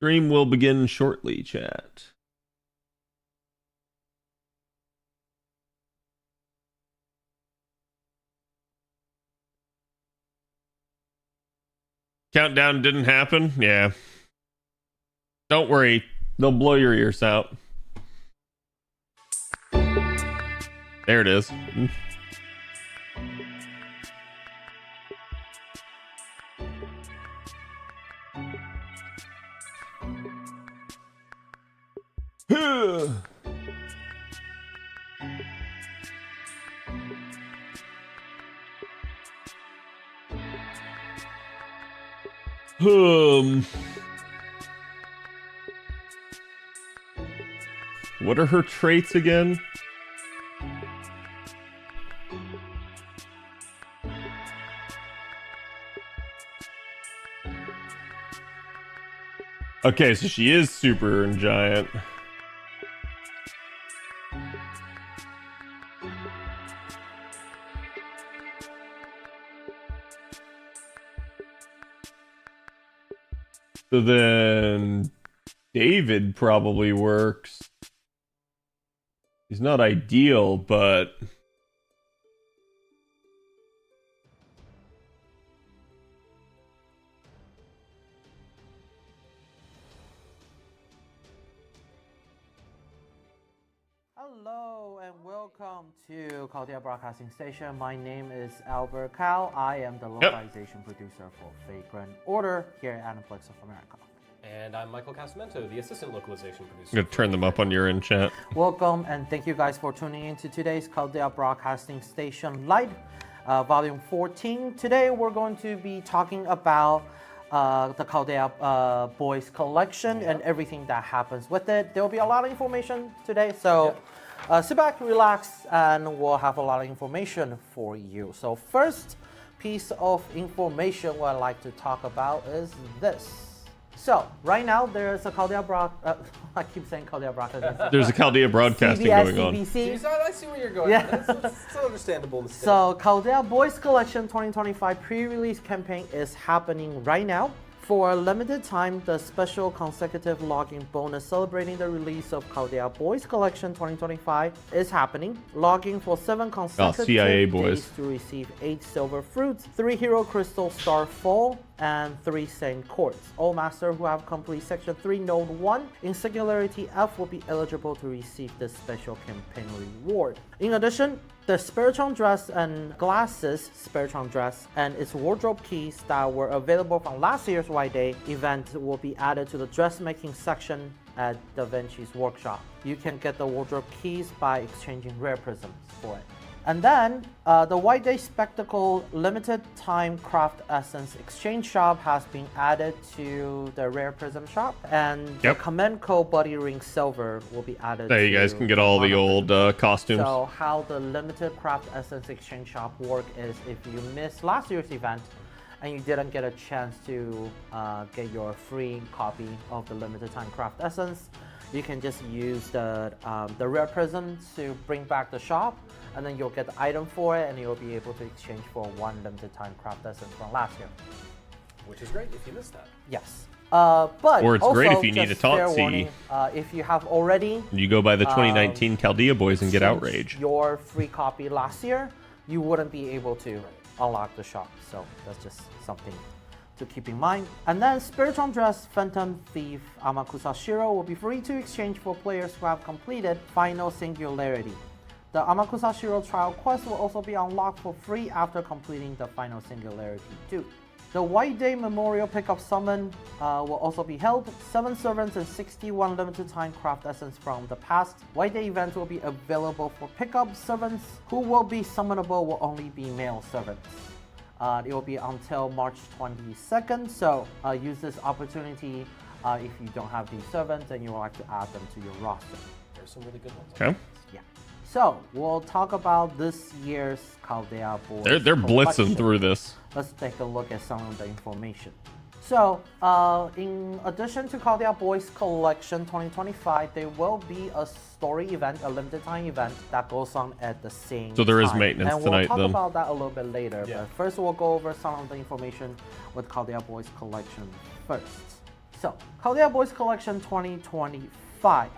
Stream will begin shortly, chat. Countdown didn't happen? Yeah. Don't worry. They'll blow your ears out. There it is. What are her traits again? Okay, so she is super and giant. So then David probably works. He's not ideal, but Hello and welcome to Chaldea Broadcasting Station. My name is Albert Cao. I am the localization producer for Vagrant Order here at Aniplex of America. And I'm Michael Casamento, the assistant localization producer. I'm gonna turn them up on your end chat. Welcome and thank you guys for tuning in to today's Chaldea Broadcasting Station Light, Volume 14. Today we're going to be talking about the Chaldea Boys Collection and everything that happens with it. There will be a lot of information today, so sit back, relax, and we'll have a lot of information for you. So first piece of information what I'd like to talk about is this. So right now there's a Chaldea I keep saying Chaldea Broadcasting. There's a Chaldea broadcasting CBS, going on. CBC. I see where you're going. Yeah. It's understandable mistake. So Chaldea Boys Collection 2025 pre-release campaign is happening right now. For a limited time, the special consecutive login bonus celebrating the release of Chaldea Boys Collection 2025 is happening. Logging for 7 consecutive CIA boys. days to receive 8 silver fruits, 3 hero crystal starfall, and 3 saint quartz. All masters who have complete section 3 node 1 in Singularity F will be eligible to receive this special campaign reward. In addition, the Spiritron dress and glasses, Spiritron dress and its wardrobe keys that were available from last year's White Day event will be added to the dressmaking section at Da Vinci's workshop. You can get the wardrobe keys by exchanging rare prisms for it. And then the White Day Spectacle limited time craft essence exchange shop has been added to the rare prism shop, and the command code body ring silver will be added. There you guys can get all the old costumes. So how the limited craft essence exchange shop work is if you missed last year's event and you didn't get a chance to get your free copy of the limited time craft essence, you can just use the rare prism to bring back the shop, and then you'll get the item for it, and you'll be able to exchange for 1 limited time craft essence from last year. Which is great if you missed that. Yes. But or it's also, great if you need a just fair Totsy. warning, if you have already You go by the 2019 Chaldea Boys and get exchanged outrage. your free copy last year, you wouldn't be able to unlock the shop. So that's just something to keep in mind. And then Spiritual Dress Phantom Thief Amakusa Shiro will be free to exchange for players who have completed Final Singularity. The Amakusa Shiro trial quest will also be unlocked for free after completing the Final Singularity 2. The White Day Memorial Pickup Summon will also be held. 7 servants and 61 limited time craft essence from the past White Day event will be available for pickup. Servants who will be summonable will only be male servants. It will be until March 22nd, so use this opportunity if you don't have these servants and you would like to add them to your roster. There's some really good ones. Okay. Yeah. So we'll talk about this year's Chaldea Boys. They're blitzing collection. through this. Let's take a look at some of the information. So, in addition to Chaldea Boys Collection 2025, there will be a story event, a limited time event that goes on at the same time. So there is maintenance and tonight, we'll talk then. about that a little bit later. Yeah. But first, we'll go over some of the information with Chaldea Boys Collection first. So, Chaldea Boys Collection 2025.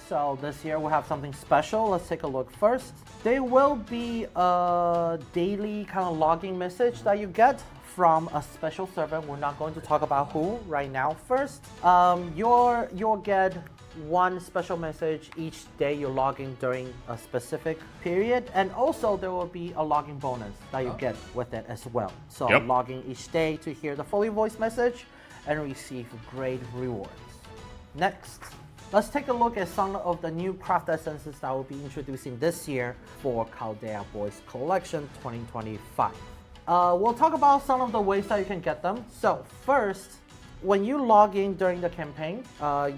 So this year we have something special. Let's take a look first. There will be a daily kind of logging message that you get from a special servant. We're not going to talk about who right now. First, you'll get one special message each day you're logging during a specific period, and also there will be a logging bonus that you get with it as well. So logging each day to hear the fully voiced message and receive great rewards. Next, let's take a look at some of the new craft essences that we'll be introducing this year for Chaldea Boys Collection 2025. We'll talk about some of the ways that you can get them. So first, when you log in during the campaign,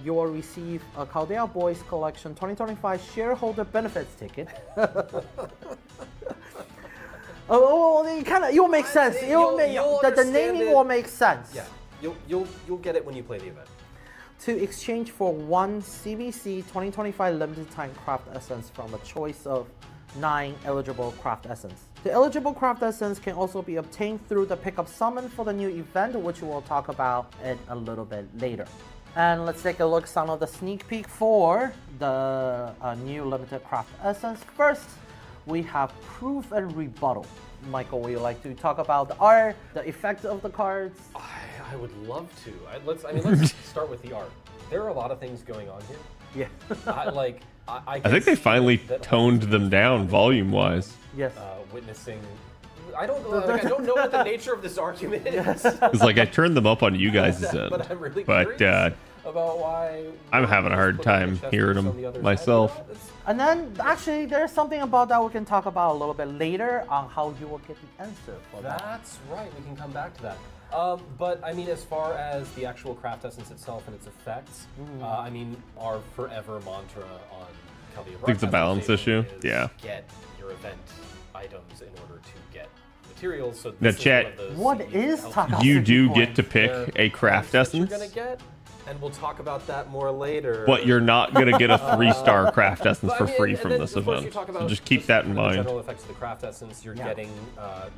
you will receive a Chaldea Boys Collection 2025 shareholder benefits ticket. You'll make sense. The naming will make sense. Yeah, you'll get it when you play the event. To exchange for one CBC 2025 limited time craft essence from a choice of 9 eligible craft essence. The eligible craft essence can also be obtained through the pickup summon for the new event, which we'll talk about it a little bit later. And let's take a look at some of the sneak peek for the new limited craft essence. First, we have proof and rebuttal. Michael, would you like to talk about the art, the effect of the cards? I would love to. Let's start with the art. There are a lot of things going on here. Yeah. I think they finally toned them down volume-wise. Yes. Witnessing. I don't know what the nature of this argument is. It's like I turned them up on you guys' end. But I'm really But curious about why. I'm having a hard time hearing them myself. And then, actually, there's something about that we can talk about a little bit later on how you will get the answer for that. That's right. We can come back to that. But I mean, as far as the actual craft essence itself and its effects, our forever mantra on Chaldea I think it's a balance issue. Yeah. Get your event items in order to get materials. So Now, this chat, is one of those What things is that helps toxicity You do points? get to pick a craft that essence, you're gonna get, and we'll talk about that more later. but you're not going to get a 3-star craft essence But, for I mean, free and from then, this of course, you event. talk So about just keep that in the mind. general effects of the craft essence. You're getting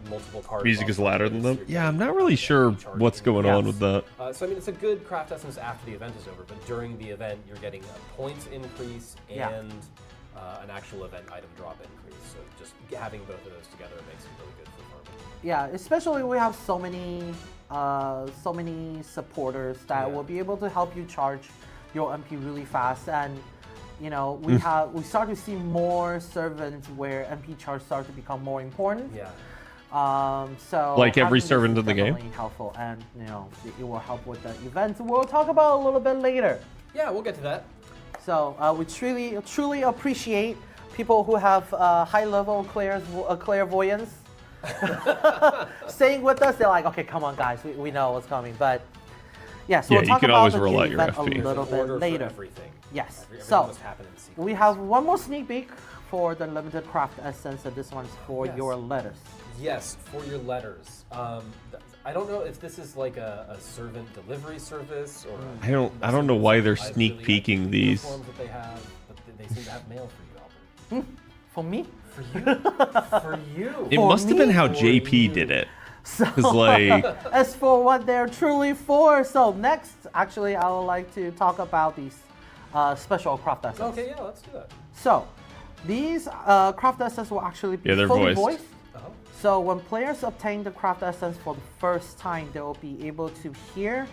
multiple cards. Music is on louder cards, than them. you're Yeah, I'm getting, not really sure what's going on with that. So I mean, it's a good craft essence after the event is over, but during the event, you're getting a points increase and an actual event item drop increase. So just having both of those together makes it really good for farming. Yeah, especially we have so many supporters that will be able to help you charge your MP really fast, and we start to see more servants where MP charge start to become more important. Yeah. So Like every having this servant is in the game? definitely helpful, and it will help with the events. We'll talk about a little bit later. Yeah, we'll get to that. So we truly appreciate people who have high level clairvoyance staying with us. They're like, okay, come on, guys, we know what's coming. But yeah, so Yeah, we'll you talk can about always the roll out new your event FP. a little bit Order for later. everything. Yes. Everything So must happen in sequence. we have one more sneak peek for the limited craft essence, and this one's for your letters. Yes, for your letters. I don't know if this is like a servant delivery service or. I don't know why they're I sneak really like peeking the these. uniforms that they have, but they seem to have mail for you, Albert. For me? For you? For you. It For must have been me? how For JP you. did it. So Because, like, as for what they're truly for, so next, actually, I would like to talk about these special craft essence. Okay, yeah, let's do that. So, These craft essence will actually be they're fully voiced. Oh. So when players obtain the craft essence for the first time, they will be able to hear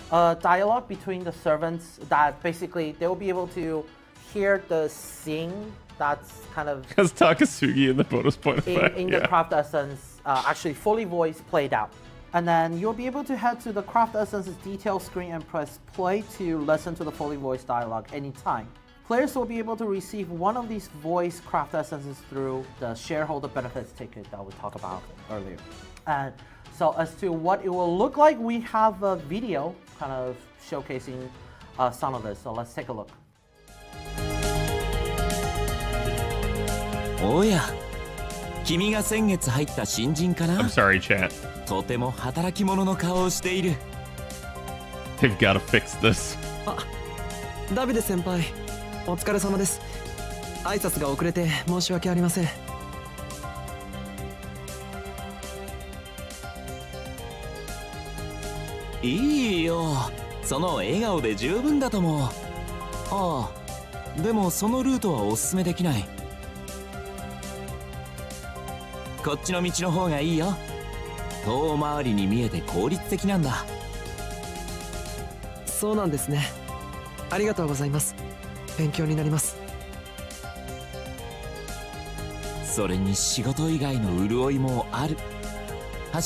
dialogue between the servants. That basically they will be able to hear the sing. That's kind of Because Takasugi in the bonus point effect. in yeah. the craft essence actually fully voiced played out. And then you'll be able to head to the craft essence's detail screen and press play to listen to the fully voiced dialogue anytime. Players will be able to receive one of these voice craft essences through the shareholder benefits ticket that we talked about earlier. And so as to what it will look like, we have a video kind of showcasing some of this. So let's take a look. おや、君が先月入った新人か I'm な sorry, chat. とても働き者の顔をしている。 They've got to fix this. ダビデ先輩、お疲れ様です。挨拶が遅れて申し訳ありません。いいよ、その笑顔で十分だと思う。ああ、でもそのルートはおすすめできない。こっちの道の方がいいよ。遠回りに見えて効率的なんだ。そうなんですね。ありがとうございます。勉強になります。それに仕事以外の潤いもある。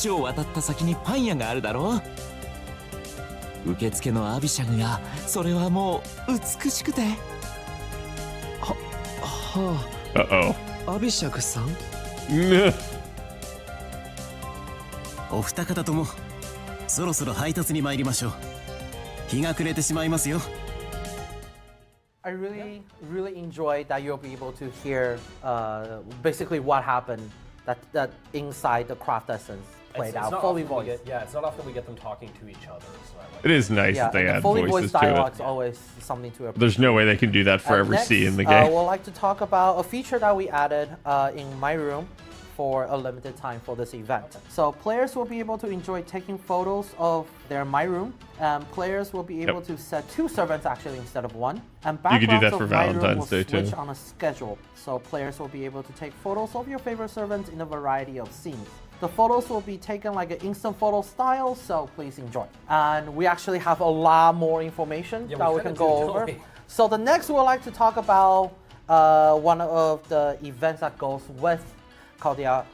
橋を渡った先にパン屋があるだろう。受付のアビシャグがそれはもう美しくて。は Uh-oh. あ、アビシャクさん。お二方ともそろそろ配達に参りましょう。日が暮れてしまいますよ。I really enjoyed that you'll be able to hear basically what happened that inside the craft essence played out fully voiced. It's not often we get them talking to each other. So I like It is nice Yeah, that they and the add fully voices voiced to dialogue it. is always something to appreciate. There's no way they can do that for every Next, C in the game. we'll like to talk about a feature that we added in my room for a limited time for this event. So players will be able to enjoy taking photos of their My Room, and players will be able to set 2 servants actually instead of 1. And You could do backgrounds that for of My Room will Valentine's Day, too. switch on a schedule, so players will be able to take photos of your favorite servants in a variety of scenes. The photos will be taken like an instant photo style, so please enjoy. And we actually have a lot more information that we can go over. So the next we'd like to talk about one of the events that goes with Chaldea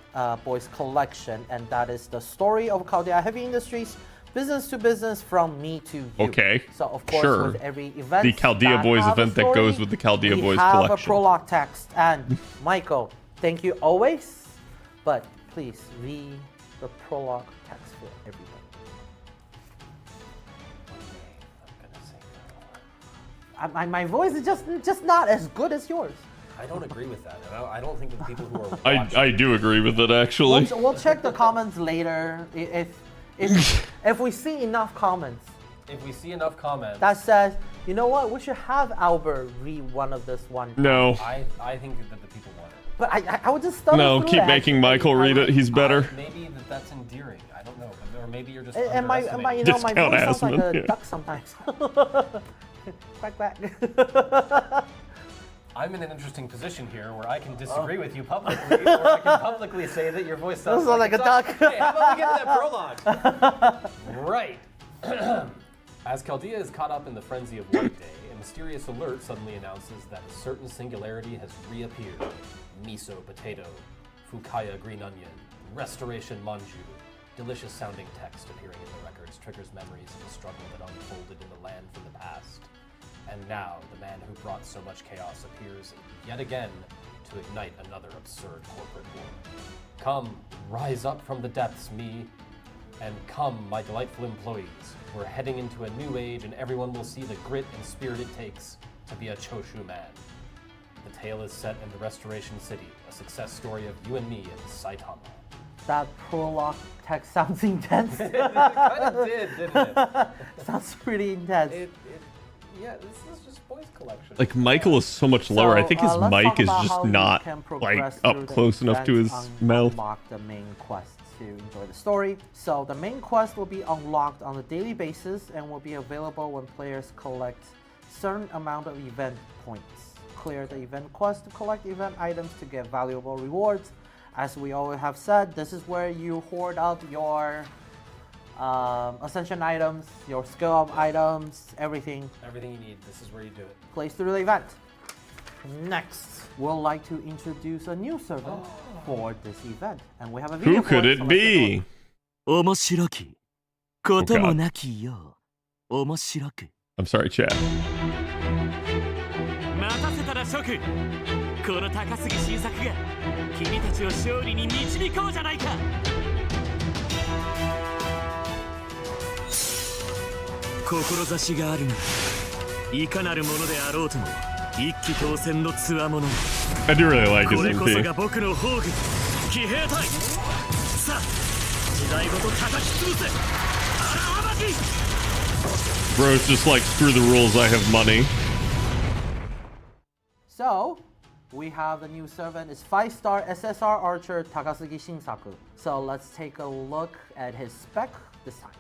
Boys Collection, and that is the story of Chaldea Heavy Industries, business to business from me to you. Okay, So of course, sure. with every event, The Chaldea that Boys have a event that story, goes with the Chaldea we Boys have collection. a prologue text. And Michael, thank you always, but please read the prologue text for everybody. My voice is just not as good as yours. I don't agree with that. And I don't think that the people who are watching... I do agree with it, actually. We'll check the comments later if we see enough comments. If we see enough comments... That says, you know what, we should have Albert read one of this one. No. I think that the people want it. But I would just stumble No, through keep it, making actually. Michael read it. He's better. Maybe that's endearing. I don't know. Or maybe you're just And my underestimating. you know, my Discount voice sounds like Asman, a yeah. duck sometimes. Quack quack. I'm in an interesting position here where I can disagree with you publicly, or I can publicly say that your voice sounds like a duck. Hey, how about we get to that prologue? Right. As Chaldea is caught up in the frenzy of Workday, a mysterious alert suddenly announces that a certain singularity has reappeared. Miso potato, Fukaya green onion, restoration manju. Delicious sounding text appearing in the records triggers memories of the struggle that unfolded in the land from the past. And now, the man who brought so much chaos appears yet again to ignite another absurd corporate war. Come, rise up from the depths, me, and come, my delightful employees. We're heading into a new age, and everyone will see the grit and spirit it takes to be a Choshu man. The tale is set in the Restoration City, a success story of you and me and Saitama. That prologue text sounds intense. It kind of did, didn't it? Sounds pretty intense. Yeah, this is just voice collection. Like, Michael is so much lower. I think his let's mic talk is about just how you not, can like, progress through up the close enough to his events mouth. Unlock the main quest to enjoy the story. So the main quest will be unlocked on a daily basis and will be available when players collect certain amount of event points. clear the event quest to collect event items to get valuable rewards. As we always have said, this is where you hoard up your ascension items, your skill up items, everything. Everything you need, this is where you do it. Plays through the event. Next, we'll like to introduce a new servant for this event. And we have a video Who could for it so let's be? 面白きこともなきよう面白く I'm sorry, chat. 待たせたら諸君この高杉晋作が君たちを勝利に導こうじゃないか志があるならいかなるものであろうとも一騎当選のつわもの I do really like his これこそ MP. が僕の宝具騎兵隊さあ時代ごと叩き潰せ荒ばき Bro's just like, screw the rules, I have money. So, we have the new servant is 5-star SSR Archer Takasugi Shinsaku. So let's take a look at his spec this time.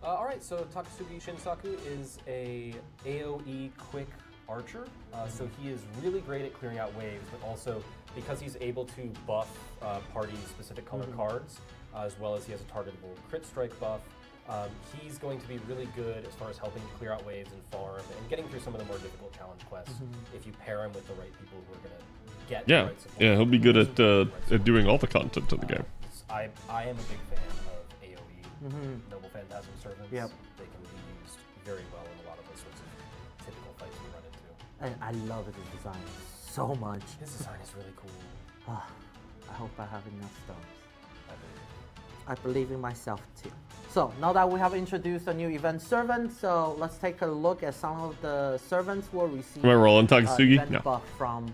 Alright, so Takasugi Shinsaku is a AoE quick archer. So he is really great at clearing out waves, but also because he's able to buff party-specific color cards, as well as he has a targetable crit strike buff, he's going to be really good as far as helping clear out waves and farm and getting through some of the more difficult challenge quests if you pair him with the right people who are going to get the right support. Yeah, he'll be good at doing all the content in the game. I am a big fan of AoE, Noble Phantasm Servants. Yep. They can be used very well in a lot of those sorts of typical fights we run into. And I love his design so much. His design is really cool. I hope I have enough stones. I believe. I believe in myself too. So now that we have introduced a new event servant, so let's take a look at some of the servants who will receive Am I rolling Takasugi? event No. buff from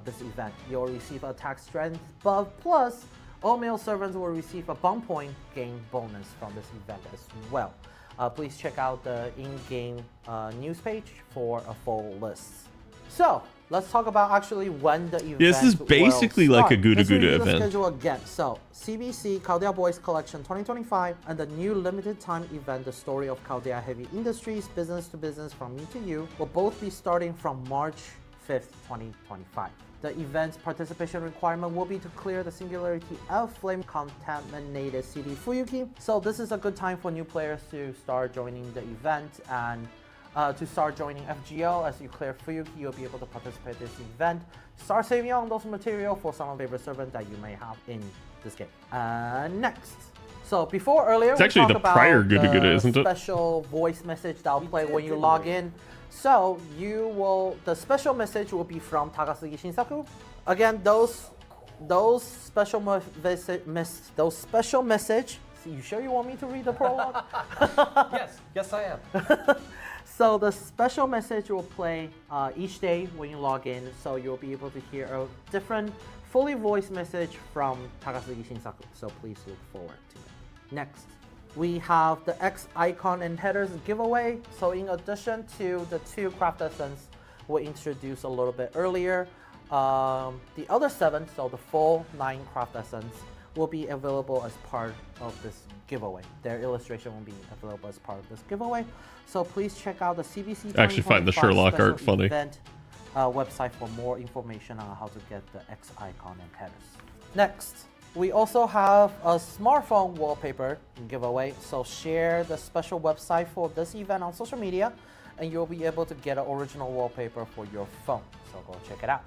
this event. You'll receive attack strength buff, plus all male servants will receive a bump point gain bonus from this event as well. Please check out the in-game news page for a full list. So let's talk about actually when the event This is basically will like a start. Guda Let's review Guda the event. schedule again. So CBC Chaldea Boys Collection 2025 and the new limited time event, the story of Chaldea Heavy Industries, business to business from me to you, will both be starting from March 5th, 2025. The event's participation requirement will be to clear the Singularity F flame contaminated city Fuyuki. So this is a good time for new players to start joining the event and to start joining FGO. As you clear Fuyuki, you'll be able to participate in this event. Start saving on those material for some favorite servant that you may have in this game. Next. So before earlier, It's we actually talked the about prior Guda the Guda, isn't it? special voice message that will play when you log in. So the special message will be from Takasugi Shinsaku. Again, those special message. You sure you want me to read the prologue? Yes, I am. So the special message will play each day when you log in. So you'll be able to hear a different fully voiced message from Takasugi Shinsaku. So please look forward to it. Next, we have the X icon and headers giveaway. So in addition to the 2 craft essence we introduced a little bit earlier, the other 7, so the full 9 craft essence, will be available as part of this giveaway. Their illustration will be available as part of this giveaway. So please check out the CBC. I actually find the Sherlock art funny. Event, website for more information on how to get the X icon and headers. Next, we also have a smartphone wallpaper giveaway. So share the special website for this event on social media, and you'll be able to get an original wallpaper for your phone. So go check it out.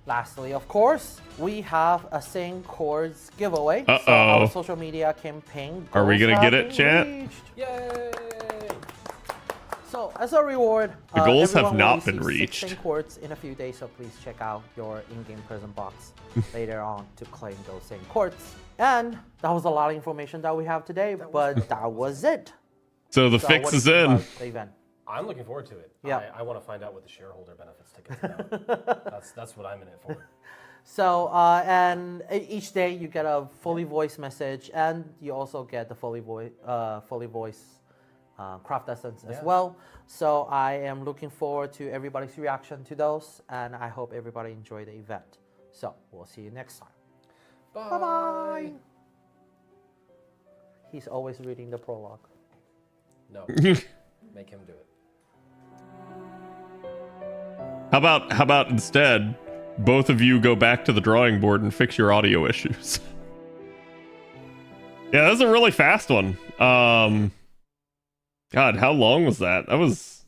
Lastly, of course, we have a Sing Chords giveaway. So our social media campaign. Are we gonna get it, goals chat? have been reached. Yay! So as a reward, The goals have everyone will not been receive reached. 16 quartz in a few days, so please check out your in-game present box later on to claim those same quartz. And that was a lot of information that we have today, but that was it. So the So fix what do you is think in. about the event? I'm looking forward to it. Yeah. I want to find out what the shareholder benefits tickets about. That's what I'm in it for. So, and each day you get a fully voiced message, and you also get the fully voiced craft essence as well. So I am looking forward to everybody's reaction to those, and I hope everybody enjoyed the event. So we'll see you next time. Bye. Bye. He's always reading the prologue. No, make him do it. How about instead, both of you go back to the drawing board and fix your audio issues? Yeah, that was a really fast one. God, how long was that? That was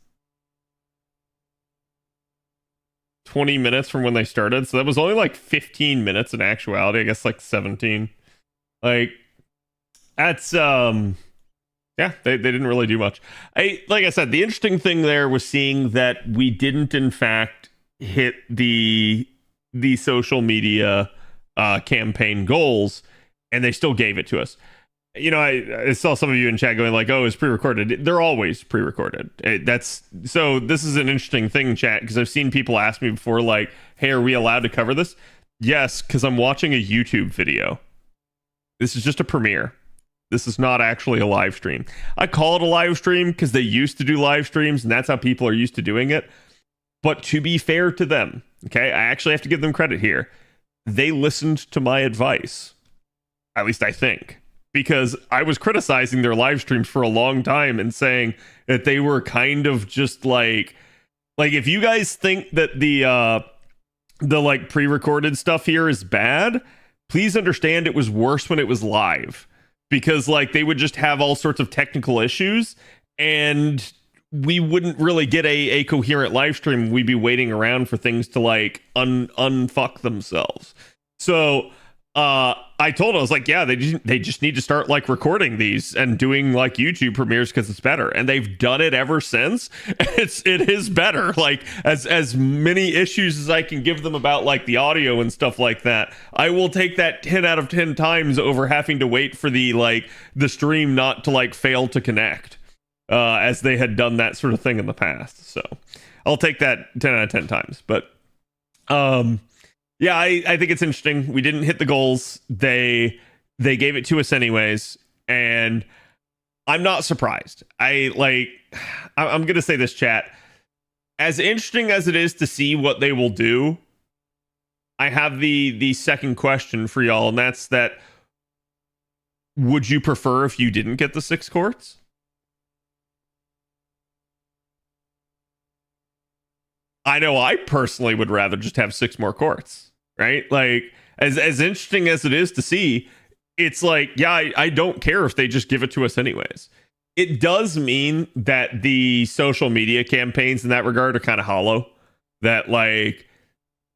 20 minutes from when they started, so that was only like 15 minutes in actuality. I guess like 17. Like, that's yeah, they didn't really do much. Like I said, the interesting thing there was seeing that we didn't in fact hit the social media campaign goals, and they still gave it to us. You know, I saw some of you in chat going like, "Oh, it's pre-recorded." They're always pre-recorded. That's so. This is an interesting thing, chat, because I've seen people ask me before, like, "Hey, are we allowed to cover this?" Yes, because I'm watching a YouTube video. This is just a premiere. This is not actually a live stream. I call it a live stream because they used to do live streams, and that's how people are used to doing it. But to be fair to them, okay, I actually have to give them credit here. They listened to my advice. At least I think. Because I was criticizing their live streams for a long time and saying that they were kind of just like if you guys think that the like pre-recorded stuff here is bad, please understand it was worse when it was live, because like they would just have all sorts of technical issues and we wouldn't really get a coherent live stream. We'd be waiting around for things to like unfuck themselves. So I told him, I was like, yeah, they just need to start like recording these and doing like YouTube premieres because it's better, and they've done it ever since. It is better. Like as many issues as I can give them about like the audio and stuff like that, I will take that 10 out of 10 times over having to wait for the stream not to like fail to connect, as they had done that sort of thing in the past. So I'll take that 10 out of 10 times. But yeah, I think it's interesting. We didn't hit the goals. They gave it to us anyways, and I'm not surprised. I'm gonna say this, chat. As interesting as it is to see what they will do, I have the second question for y'all, and that's that: would you prefer if you didn't get the 6 courts? I know I personally would rather just have 6 more courts, right? Like, as interesting as it is to see, it's like, yeah, I don't care if they just give it to us anyways. It does mean that the social media campaigns in that regard are kind of hollow. That, like,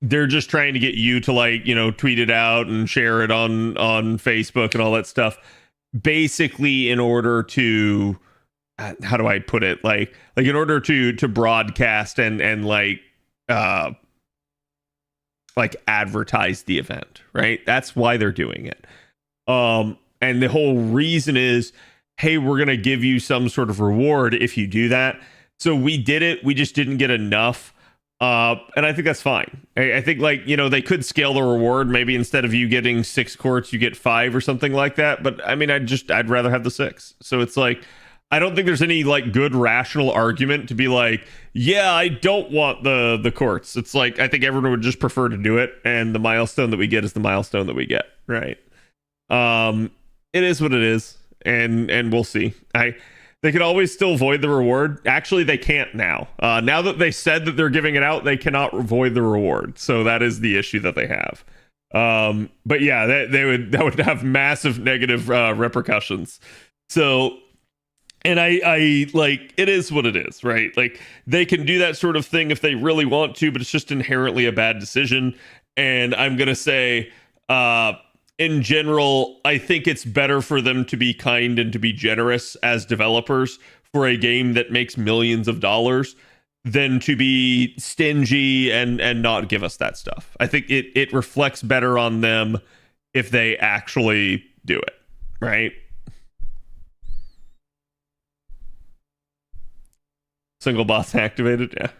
they're just trying to get you to, like, you know, tweet it out and share it on Facebook and all that stuff. Basically, in order to... how do I put it? Like in order to broadcast and like advertise the event, right? That's why they're doing it. And the whole reason is, hey, we're going to give you some sort of reward if you do that. So we did it. We just didn't get enough. And I think that's fine. I think, like, you know, they could scale the reward. Maybe instead of you getting 6 courts, you get 5 or something like that. But I mean, I'd rather have the 6. So it's like, I don't think there's any like good rational argument to be like, yeah, I don't want the courts. It's like, I think everyone would just prefer to do it, and the milestone that we get is the milestone that we get, right? It is what it is, and we'll see. They could always still void the reward. Actually, they can't now. Now that they said that they're giving it out, they cannot void the reward. So that is the issue that they have. But yeah, that would have massive negative repercussions. So. And I like, it is what it is, right? Like, they can do that sort of thing if they really want to, but it's just inherently a bad decision. And I'm going to say, in general, I think it's better for them to be kind and to be generous as developers for a game that makes millions of dollars than to be stingy and not give us that stuff. I think it reflects better on them if they actually do it, right? Single boss activated, yeah.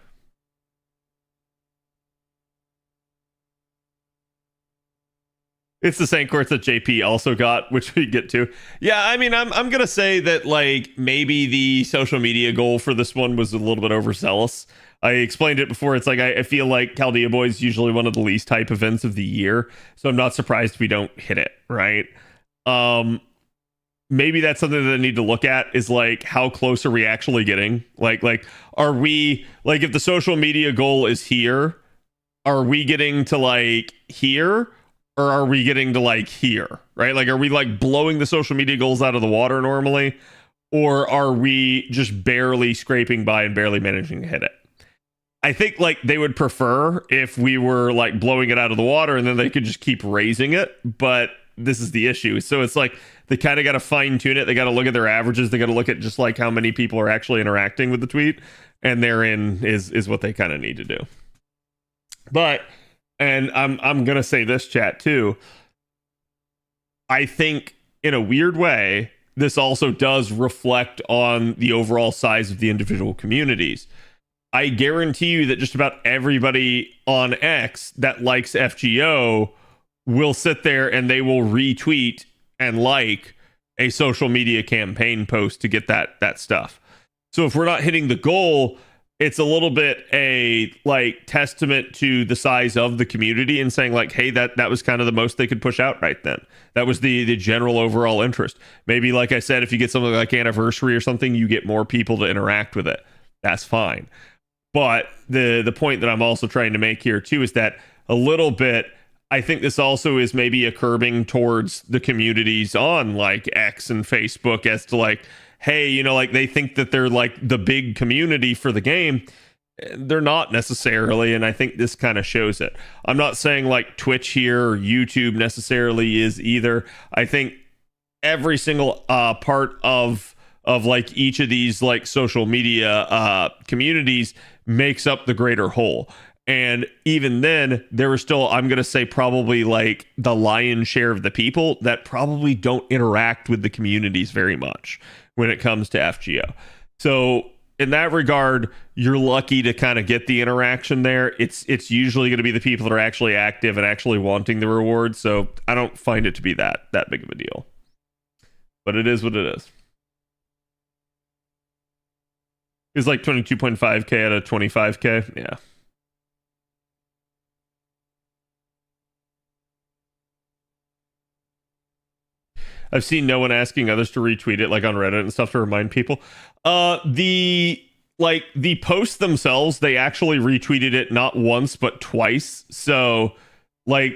It's the same courts that JP also got, which we get to. Yeah, I mean, I'm gonna say that, like, maybe the social media goal for this one was a little bit overzealous. I explained it before. It's like, I feel like Chaldea Boy is usually one of the least hype events of the year, so I'm not surprised we don't hit it, right? maybe that's something that I need to look at, is like, how close are we actually getting? Like are we, like, if the social media goal is here, are we getting to like here, or are we getting to like here, right? Like, are we like blowing the social media goals out of the water normally, or are we just barely scraping by and barely managing to hit it? I think like they would prefer if we were like blowing it out of the water and then they could just keep raising it, but this is the issue. So it's like they kind of got to fine tune it. They got to look at their averages. They got to look at just like how many people are actually interacting with the tweet, and therein is what they kind of need to do. But, and I'm gonna say this, chat, too. I think in a weird way, this also does reflect on the overall size of the individual communities. I guarantee you that just about everybody on X that likes FGO will sit there and they will retweet and like a social media campaign post to get that stuff. So if we're not hitting the goal, it's a little bit a like testament to the size of the community and saying like, hey, that was kind of the most they could push out right then. That was the general overall interest. Maybe, like I said, if you get something like Anniversary or something, you get more people to interact with it. That's fine. But the point that I'm also trying to make here too is that a little bit, I think this also is maybe a curbing towards the communities on like X and Facebook as to like, hey, you know, like they think that they're like the big community for the game. They're not necessarily, and I think this kind of shows it. I'm not saying like Twitch here or YouTube necessarily is either. I think every single part of like each of these like social media communities makes up the greater whole. And even then, there are still, I'm going to say, probably like the lion's share of the people that probably don't interact with the communities very much when it comes to FGO. So in that regard, you're lucky to kind of get the interaction there. It's usually going to be the people that are actually active and actually wanting the rewards. So I don't find it to be that big of a deal. But it is what it is. It's like 22.5k out of 25k. Yeah. I've seen no one asking others to retweet it, like on Reddit and stuff, to remind people. The posts themselves, they actually retweeted it not once but twice. So like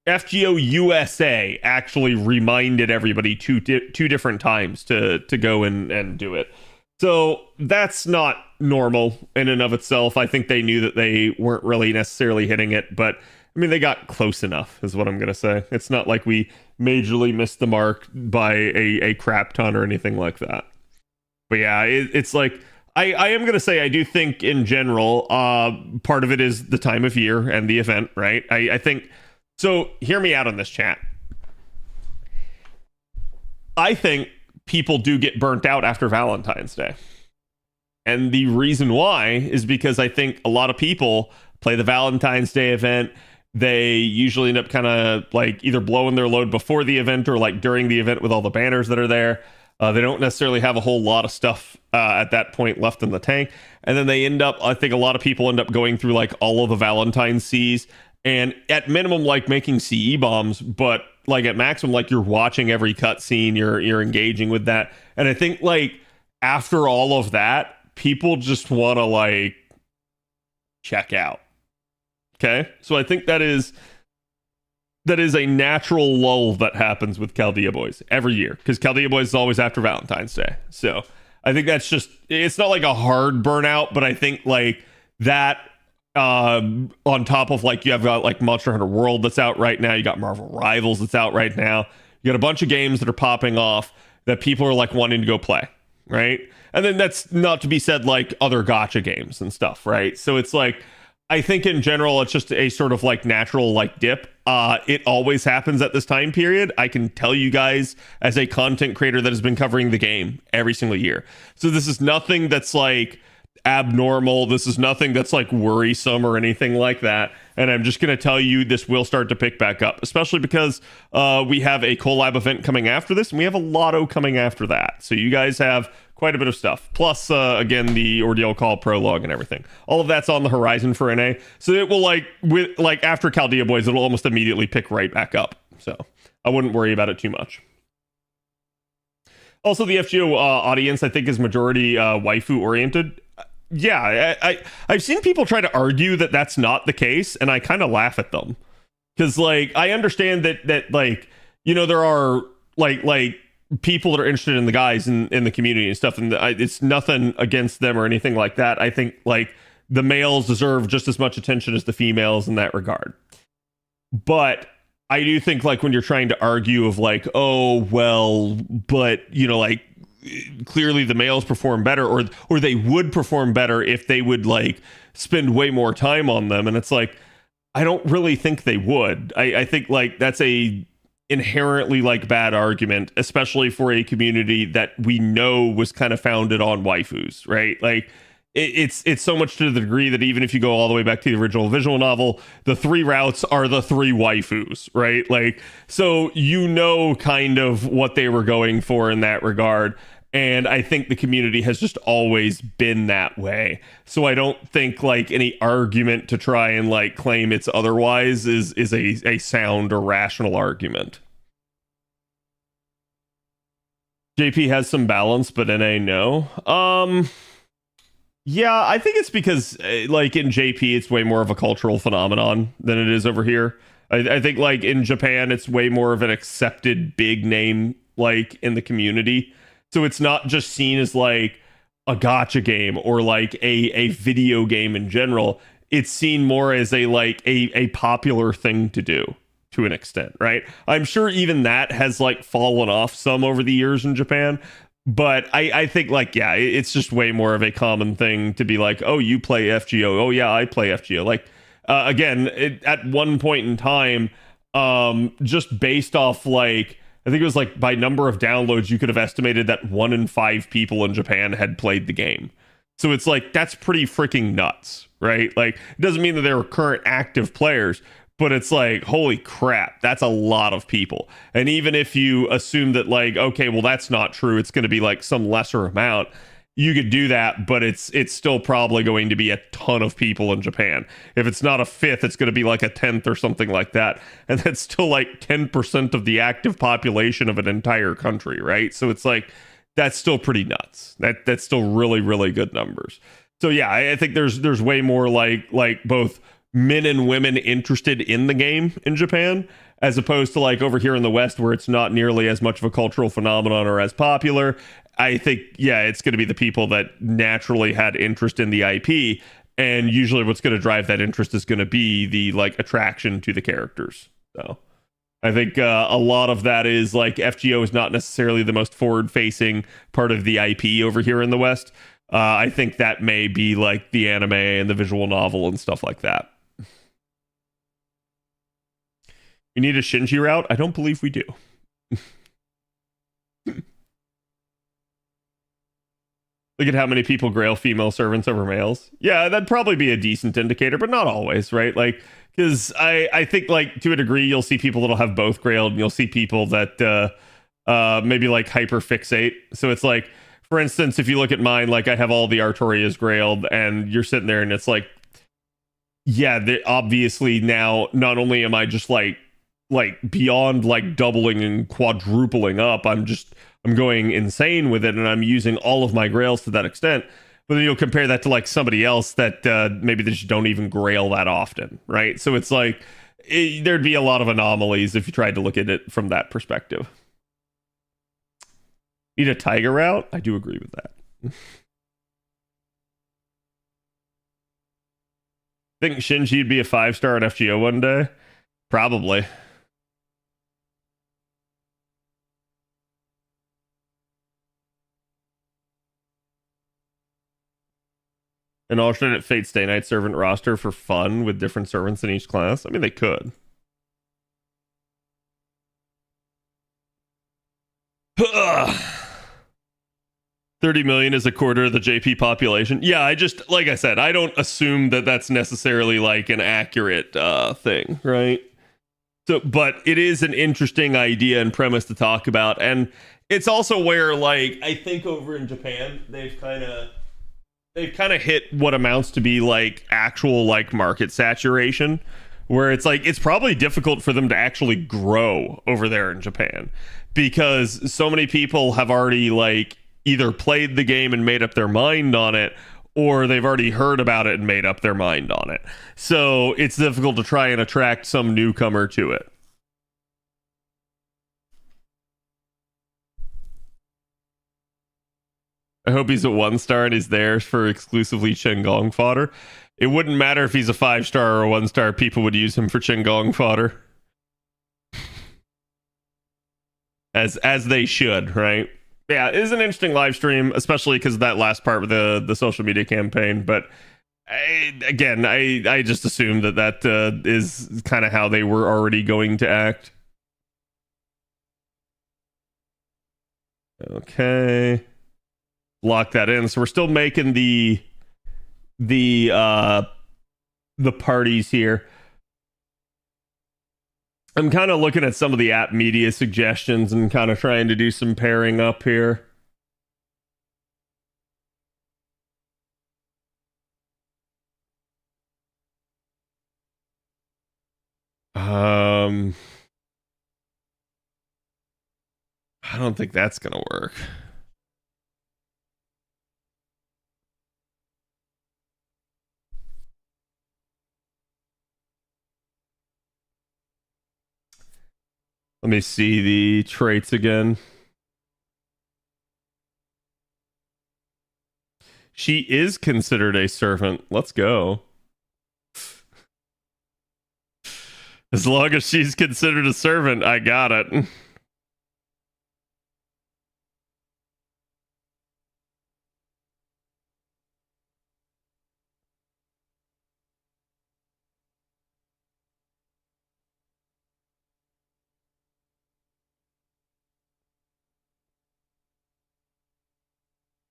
FGO USA actually reminded everybody two different times to go and do it. So that's not normal in and of itself. I think they knew that they weren't really necessarily hitting it, but I mean, they got close enough is what I'm going to say. It's not like we majorly missed the mark by a crap ton or anything like that. But yeah, it's like, I am going to say, I do think in general, part of it is the time of year and the event, right? I think, so hear me out on this, chat. I think people do get burnt out after Valentine's Day. And the reason why is because I think a lot of people play the Valentine's Day event. They usually end up kind of like either blowing their load before the event or like during the event with all the banners that are there. They don't necessarily have a whole lot of stuff at that point left in the tank. And then they end up, I think a lot of people end up going through like all of the Valentine's Cs and at minimum like making CE bombs, but like at maximum, like you're watching every cutscene, you're engaging with that. And I think like after all of that, people just want to like check out. Okay, so I think that is a natural lull that happens with Chaldea Boys every year, because Chaldea Boys is always after Valentine's Day. So I think that's just, it's not like a hard burnout, but I think like that on top of like, you have got like Monster Hunter World that's out right now, you got Marvel Rivals that's out right now, you got a bunch of games that are popping off that people are like wanting to go play, right? And then that's not to be said like other gacha games and stuff, right? So it's like, I think in general, it's just a sort of like natural like dip. It always happens at this time period. I can tell you guys as a content creator that has been covering the game every single year. So this is nothing that's like abnormal. This is nothing that's like worrisome or anything like that. And I'm just going to tell you this will start to pick back up, especially because we have a collab event coming after this and we have a lotto coming after that. So you guys have quite a bit of stuff. Plus, again, the Ordeal Call prologue and everything. All of that's on the horizon for NA. So it will like after Chaldea Boys, it'll almost immediately pick right back up. So I wouldn't worry about it too much. Also, the FGO audience, I think, is majority waifu oriented. Yeah, I've seen people try to argue that that's not the case, and I kind of laugh at them because, like, I understand that like, you know, there are like people that are interested in the guys in the community and stuff, and it's nothing against them or anything like that. I think like the males deserve just as much attention as the females in that regard. But I do think like when you're trying to argue of like, oh well, but you know, like clearly the males perform better, or they would perform better if they would like spend way more time on them, and it's like I don't really think they would. I think like that's a inherently like bad argument, especially for a community that we know was kind of founded on waifus, right? Like it's so much to the degree that even if you go all the way back to the original visual novel, the 3 routes are the 3 waifus, right? Like, so you know kind of what they were going for in that regard. And I think the community has just always been that way. So I don't think like any argument to try and like claim it's otherwise is a sound or rational argument. JP has some balance, but NA no. Yeah, I think it's because like in JP it's way more of a cultural phenomenon than it is over here. I think like in Japan it's way more of an accepted big name like in the community. So it's not just seen as like a gacha game or like a video game in general. It's seen more as a popular thing to do to an extent, right? I'm sure even that has like fallen off some over the years in Japan. But I think like, yeah, it's just way more of a common thing to be like, oh, you play FGO. Oh, yeah, I play FGO. Like, again, at one point in time, just based off like, I think it was like by number of downloads, you could have estimated that 1 in 5 people in Japan had played the game. So it's like, that's pretty freaking nuts, right? Like, it doesn't mean that they were current active players, but it's like, holy crap, that's a lot of people. And even if you assume that like, okay, well, that's not true, it's going to be like some lesser amount, you could do that, but it's still probably going to be a ton of people in Japan. If it's not a 5th, it's going to be like a 10th or something like that. And that's still like 10% of the active population of an entire country, right? So it's like, that's still pretty nuts. That's still really, really good numbers. So yeah, I think there's way more like both men and women interested in the game in Japan, as opposed to like over here in the West where it's not nearly as much of a cultural phenomenon or as popular. I think, yeah, it's going to be the people that naturally had interest in the IP, and usually what's going to drive that interest is going to be the like attraction to the characters. So I think a lot of that is like FGO is not necessarily the most forward-facing part of the IP over here in the West. I think that may be like the anime and the visual novel and stuff like that. We need a Shinji route? I don't believe we do. Look at how many people grail female servants over males. Yeah, that'd probably be a decent indicator, but not always, right? Like, because I think, like, to a degree, you'll see people that'll have both grailed, and you'll see people that maybe, like, hyper-fixate. So it's like, for instance, if you look at mine, like, I have all the Artorias grailed, and you're sitting there, and it's like, yeah, obviously now, not only am I just, like beyond, like, doubling and quadrupling up, I'm going insane with it, and I'm using all of my grails to that extent. But then you'll compare that to like somebody else that maybe they just don't even grail that often, right? So it's like there'd be a lot of anomalies if you tried to look at it from that perspective. Need a tiger route? I do agree with that. Think Shinji'd be a 5-star at FGO one day? Probably. An alternate Fate Stay Night servant roster for fun with different servants in each class? I mean, they could. Ugh. 30 million is a quarter of the JP population. Yeah, like I said, I don't assume that that's necessarily like an accurate thing, right? So, but it is an interesting idea and premise to talk about. And it's also where, like, I think over in Japan, they've kind of hit what amounts to be like actual like market saturation, where it's like it's probably difficult for them to actually grow over there in Japan, because so many people have already like either played the game and made up their mind on it, or they've already heard about it and made up their mind on it. So it's difficult to try and attract some newcomer to it. I hope he's a 1-star and he's there for exclusively Qinggong fodder. It wouldn't matter if he's a 5-star or a 1-star. People would use him for Qinggong fodder. As they should, right? Yeah, it is an interesting live stream, especially because of that last part with the social media campaign. But I just assume that is kind of how they were already going to act. Okay. Lock that in. So we're still making the parties here. I'm kind of looking at some of the app media suggestions and kind of trying to do some pairing up here. I don't think that's gonna work. Let me see the traits again. She is considered a servant. Let's go. As long as she's considered a servant, I got it.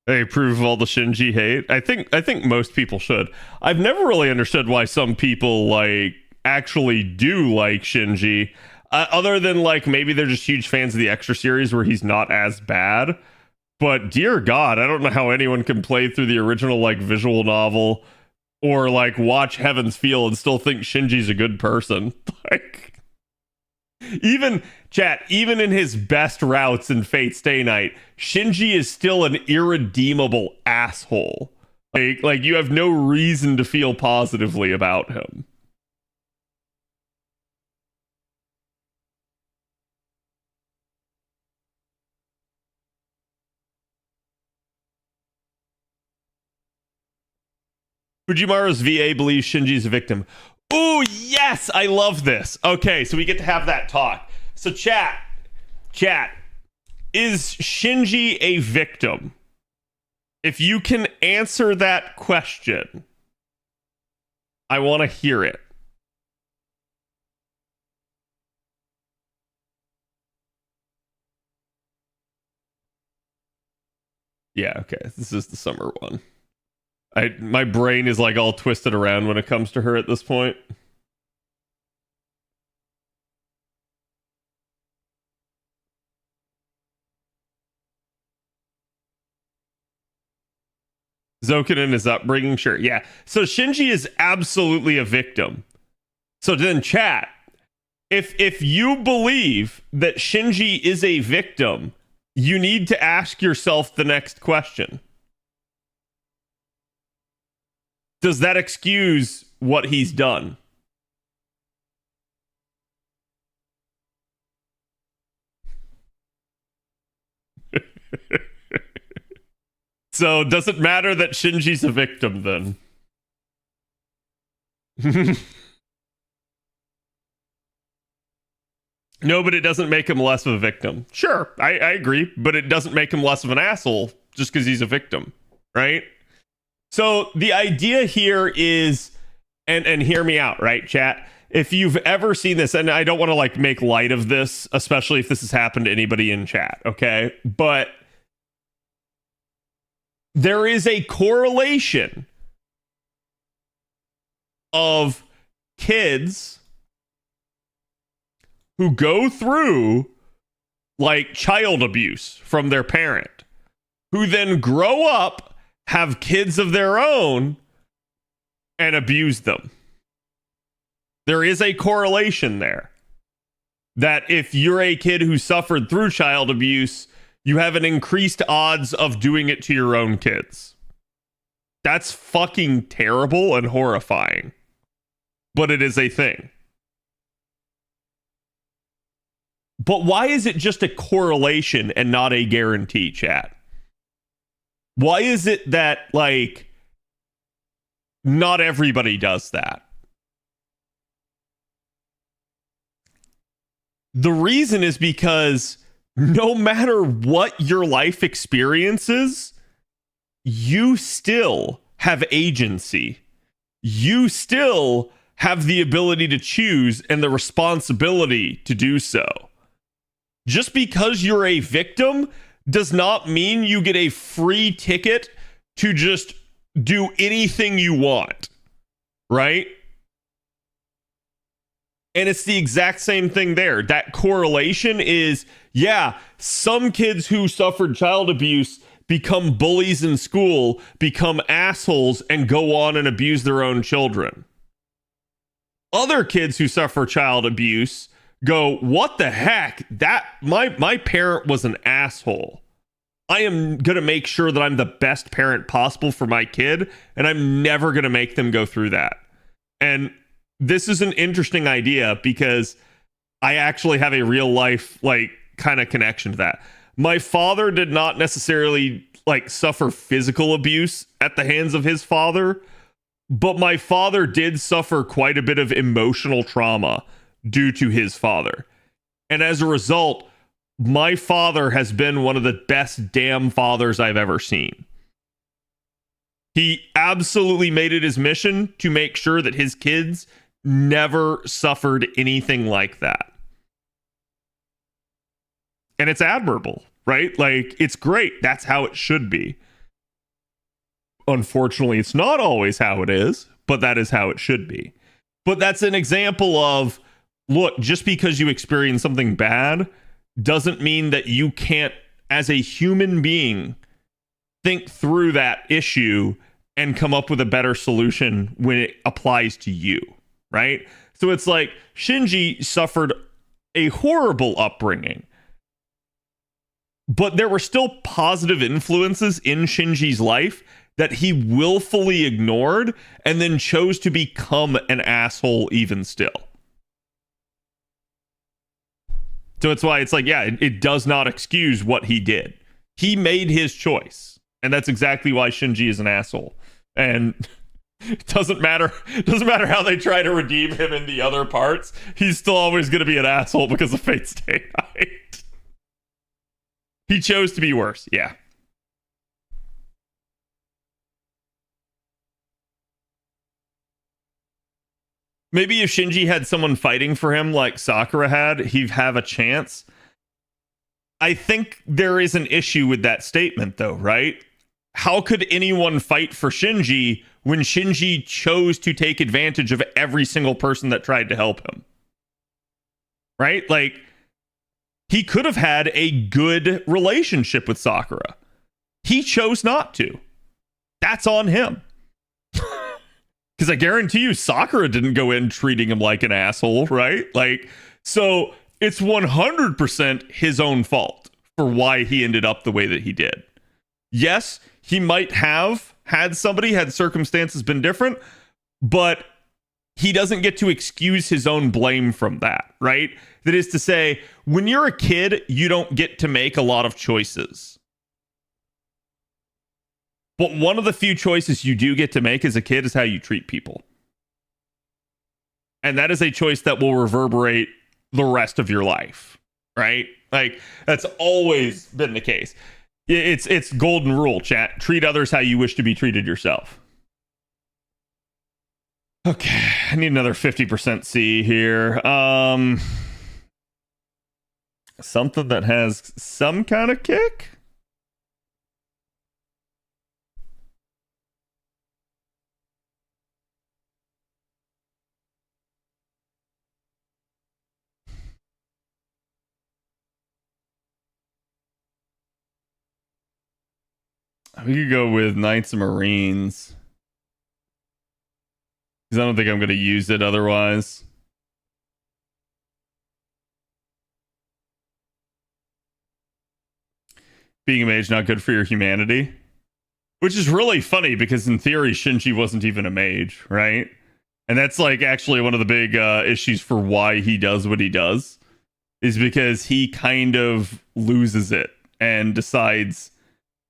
I approve of all the Shinji hate. I think most people should. I've never really understood why some people like actually do like Shinji, other than like maybe they're just huge fans of the Extra series where he's not as bad. But dear God, I don't know how anyone can play through the original like visual novel or like watch Heaven's Feel and still think Shinji's a good person. Like, even in his best routes in Fate Stay Night, Shinji is still an irredeemable asshole. Like you have no reason to feel positively about him. Fujimaru's VA believes Shinji's a victim. Ooh, yes, I love this. Okay, so we get to have that talk. So chat, is Shinji a victim? If you can answer that question, I want to hear it. Yeah, okay, this is the summer one. My brain is like all twisted around when it comes to her at this point. Zoken and his upbringing, sure, yeah. So Shinji is absolutely a victim. So then chat, if you believe that Shinji is a victim, you need to ask yourself the next question. Does that excuse what he's done? So, does it matter that Shinji's a victim then? No, but it doesn't make him less of a victim. Sure, I agree, but it doesn't make him less of an asshole just because he's a victim, right? So the idea here is, and hear me out, right, chat? If you've ever seen this, and I don't want to like make light of this, especially if this has happened to anybody in chat, okay? But there is a correlation of kids who go through like child abuse from their parent, who then grow up, have kids of their own, and abuse them. There is a correlation there. that if you're a kid who suffered through child abuse, you have an increased odds of doing it to your own kids. That's fucking terrible and horrifying. But it is a thing. But why is it just a correlation and not a guarantee, chat? Why is it that, like, not everybody does that? The reason is because no matter what your life experiences, you still have agency. You still have the ability to choose and the responsibility to do so. Just because you're a victim does not mean you get a free ticket to just do anything you want, right? And it's the exact same thing there. That correlation is, yeah, some kids who suffered child abuse become bullies in school, become assholes, and go on and abuse their own children. Other kids who suffer child abuse go, what the heck? That my parent was an asshole. I am going to make sure that I'm the best parent possible for my kid, and I'm never going to make them go through that. And this is an interesting idea because I actually have a real life, like, kind of connection to that. My father did not necessarily, like, suffer physical abuse at the hands of his father, but my father did suffer quite a bit of emotional trauma due to his father. And as a result, my father has been one of the best damn fathers I've ever seen. He absolutely made it his mission to make sure that his kids never suffered anything like that. And it's admirable, right? Like, it's great. That's how it should be. Unfortunately, it's not always how it is, but that is how it should be. But that's an example of, look, just because you experience something bad doesn't mean that you can't, as a human being, think through that issue and come up with a better solution when it applies to you, right? So it's like Shinji suffered a horrible upbringing, but there were still positive influences in Shinji's life that he willfully ignored and then chose to become an asshole even still. So it's why it's like, yeah, it does not excuse what he did. He made his choice. And that's exactly why Shinji is an asshole. And it doesn't matter how they try to redeem him in the other parts. He's still always going to be an asshole because of Fate Stay Night. He chose to be worse. Yeah. Maybe if Shinji had someone fighting for him like Sakura had, he'd have a chance. I think there is an issue with that statement, though, right? How could anyone fight for Shinji when Shinji chose to take advantage of every single person that tried to help him? Right? Like, he could have had a good relationship with Sakura. He chose not to. That's on him. Because I guarantee you, Sakura didn't go in treating him like an asshole, right? Like, so it's 100% his own fault for why he ended up the way that he did. Yes, he might have had circumstances been different, but he doesn't get to excuse his own blame from that, right? That is to say, when you're a kid, you don't get to make a lot of choices. But one of the few choices you do get to make as a kid is how you treat people. And that is a choice that will reverberate the rest of your life, right? Like, that's always been the case. It's golden rule, chat. Treat others how you wish to be treated yourself. Okay, I need another 50% C here. Something that has some kind of kick? We could go with Knights and Marines. Because I don't think I'm going to use it otherwise. being a mage not good for your humanity? Which is really funny because in theory, Shinji wasn't even a mage, right? And that's like actually one of the big issues for why he does what he does, is because he kind of loses it and decides,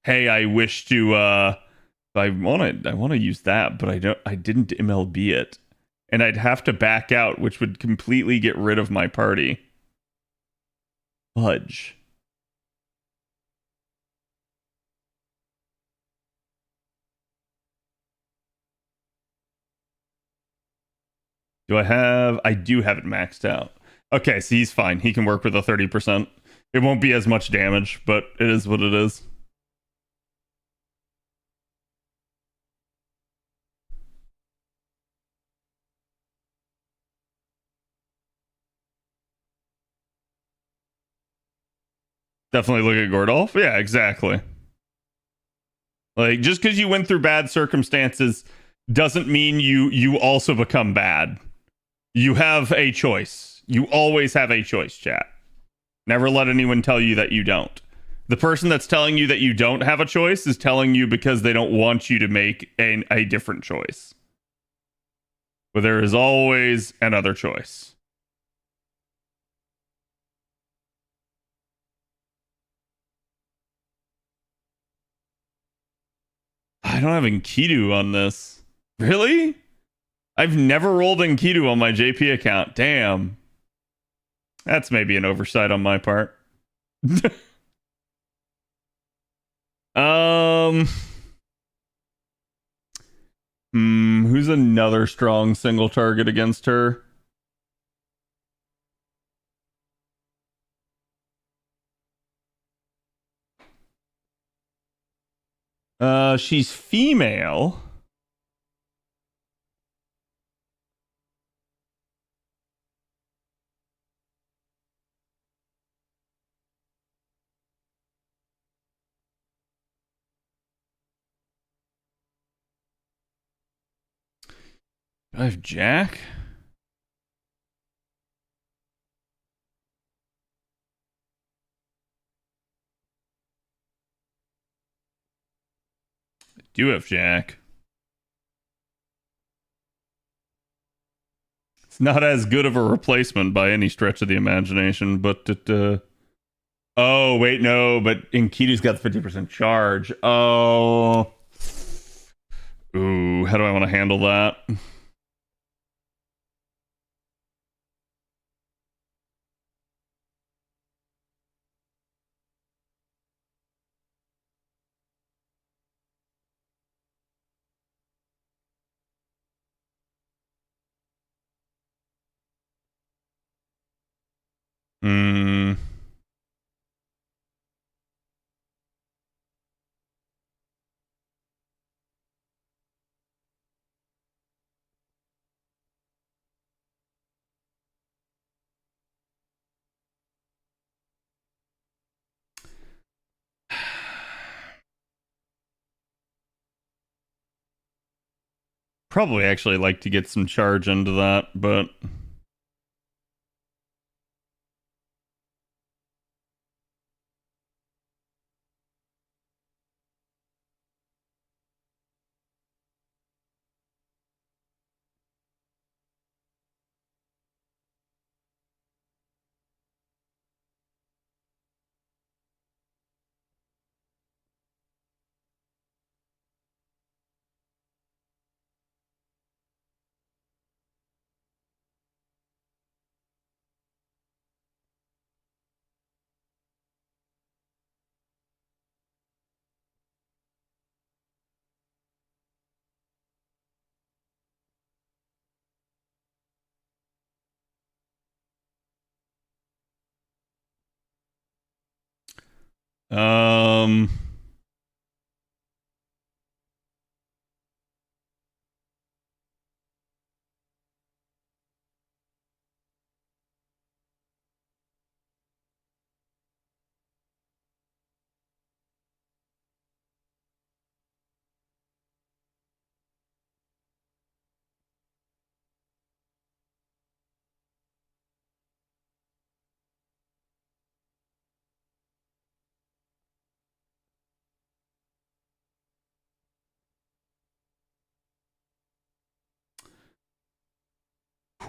hey, I wish to I want to use that, but I didn't MLB it. And I'd have to back out, which would completely get rid of my party. Fudge. I do have it maxed out. Okay, so he's fine. He can work with a 30%. It won't be as much damage, but it is what it is. Definitely look at Gordolf. Yeah, exactly. Like, just because you went through bad circumstances doesn't mean you also become bad. You have a choice. You always have a choice, chat. Never let anyone tell you that you don't. The person that's telling you that you don't have a choice is telling you because they don't want you to make a different choice. But there is always another choice. I don't have Enkidu on this. Really? I've never rolled Enkidu on my JP account. Damn. That's maybe an oversight on my part. Who's another strong single target against her? She's female. Do I have Jack? I do have Jack. It's not as good of a replacement by any stretch of the imagination, but it, oh, wait, no, but Enkidu's got the 50% charge. Oh. Ooh, how do I want to handle that? Hmm. Probably actually like to get some charge into that, but um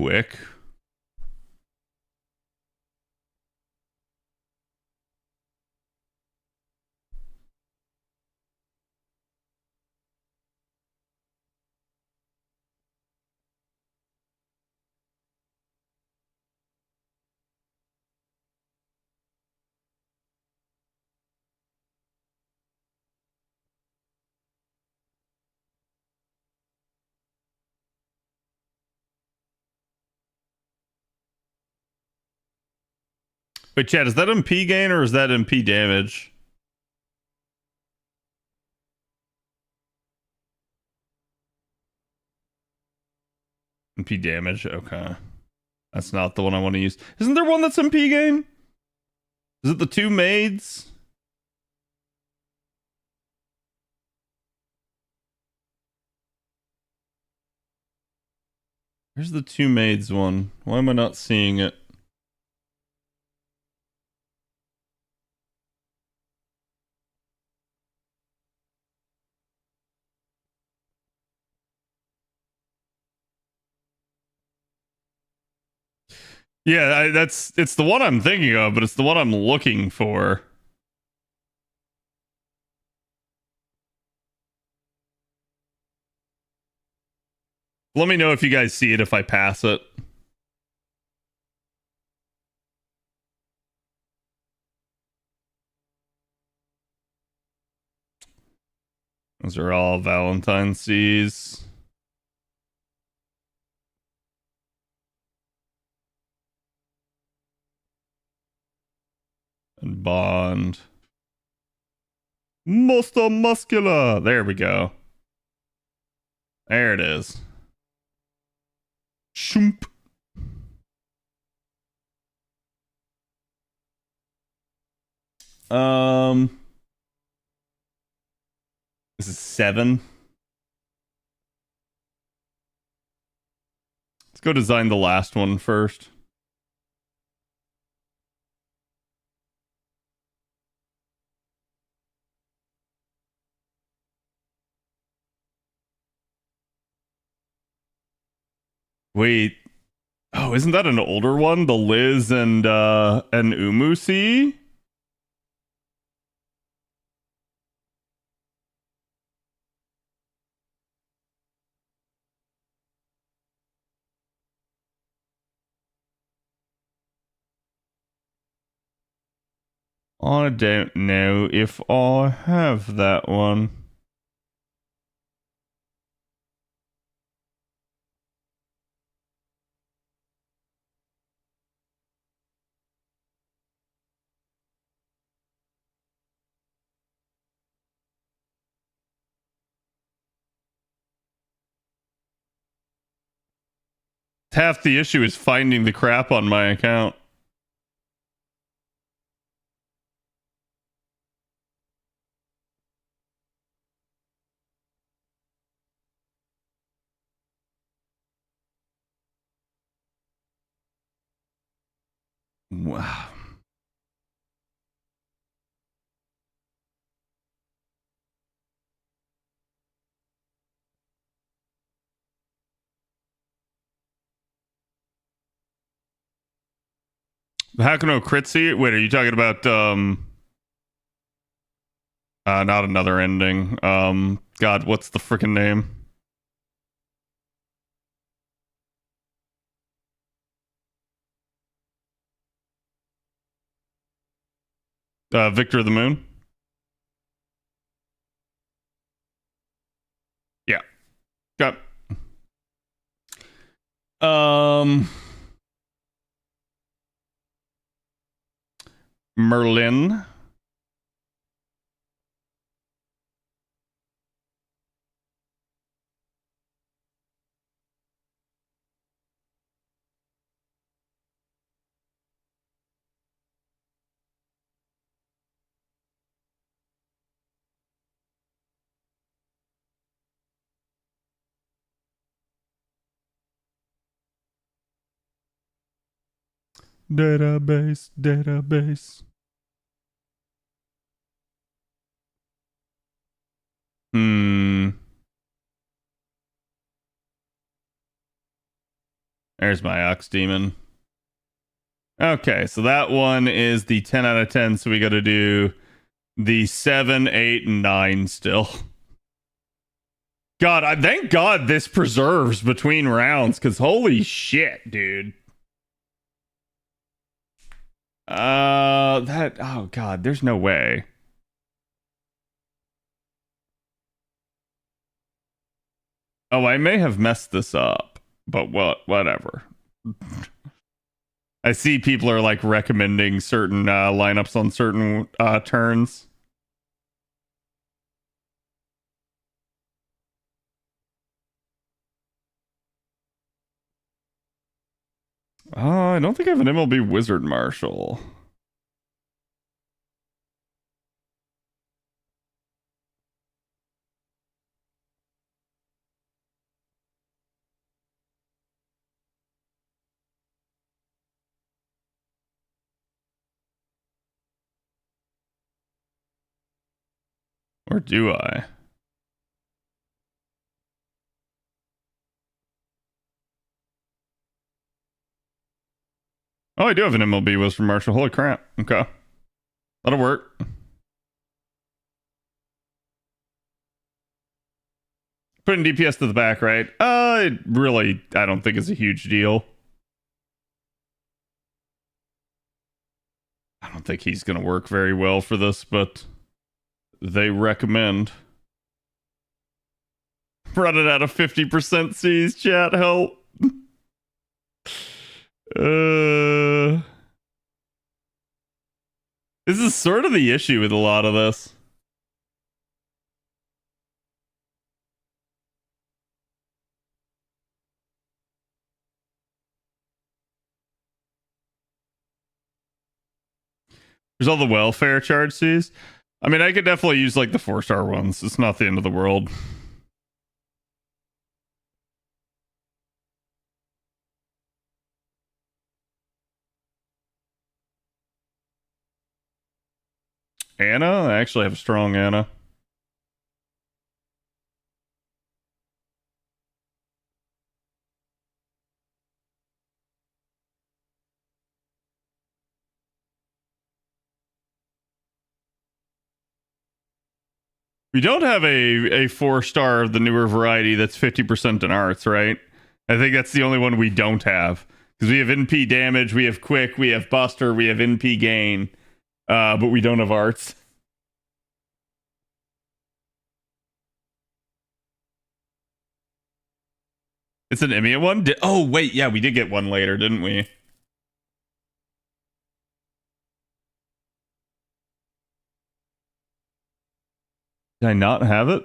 quick. Wait, Chad, is that MP gain or is that MP damage? MP damage, okay. That's not the one I want to use. Isn't there one that's MP gain? Is it the two maids? Where's the two maids one? Why am I not seeing it? Yeah, it's the one I'm thinking of, but it's the one I'm looking for. Let me know if you guys see it if I pass it. Those are all Valentine C's. And Bond. Musta Muscular. There we go. There it is. Shoomp. This is 7. Let's go design the last one first. Wait. Oh, isn't that an older one? The Liz and Umusi? I don't know if I have that one. Half the issue is finding the crap on my account. Wow. How can no crit see it? Wait, are you talking about not another ending? God, what's the freaking name? Victor of the Moon? Yeah. Got Merlin. Database. There's my Ox Demon. Okay, so that one is the 10 out of 10, so we got to do the 7, 8, and 9 still. God, thank God this preserves between rounds, because holy shit, dude. Oh God, there's no way. Oh, I may have messed this up, but whatever. I see people are like recommending certain lineups on certain turns. I don't think I have an MLB Wizard Marshal. Or do I? Oh, I do have an MLB Wizard Marshal. Holy crap. Okay. That'll work. Putting DPS to the back, right? It really, I don't think it's a huge deal. I don't think he's going to work very well for this, but they recommend. Running out of 50% C's, chat, help. This is sort of the issue with a lot of this. There's all the welfare charge C's. I mean, I could definitely use like the 4-star ones. It's not the end of the world. Anna? I actually have a strong Anna. We don't have a 4-star of the newer variety that's 50% in arts, right? I think that's the only one we don't have. Because we have NP damage, we have quick, we have buster, we have NP gain. But we don't have arts. It's an EMEA one? Oh, wait, yeah, we did get one later, didn't we? Did I not have it?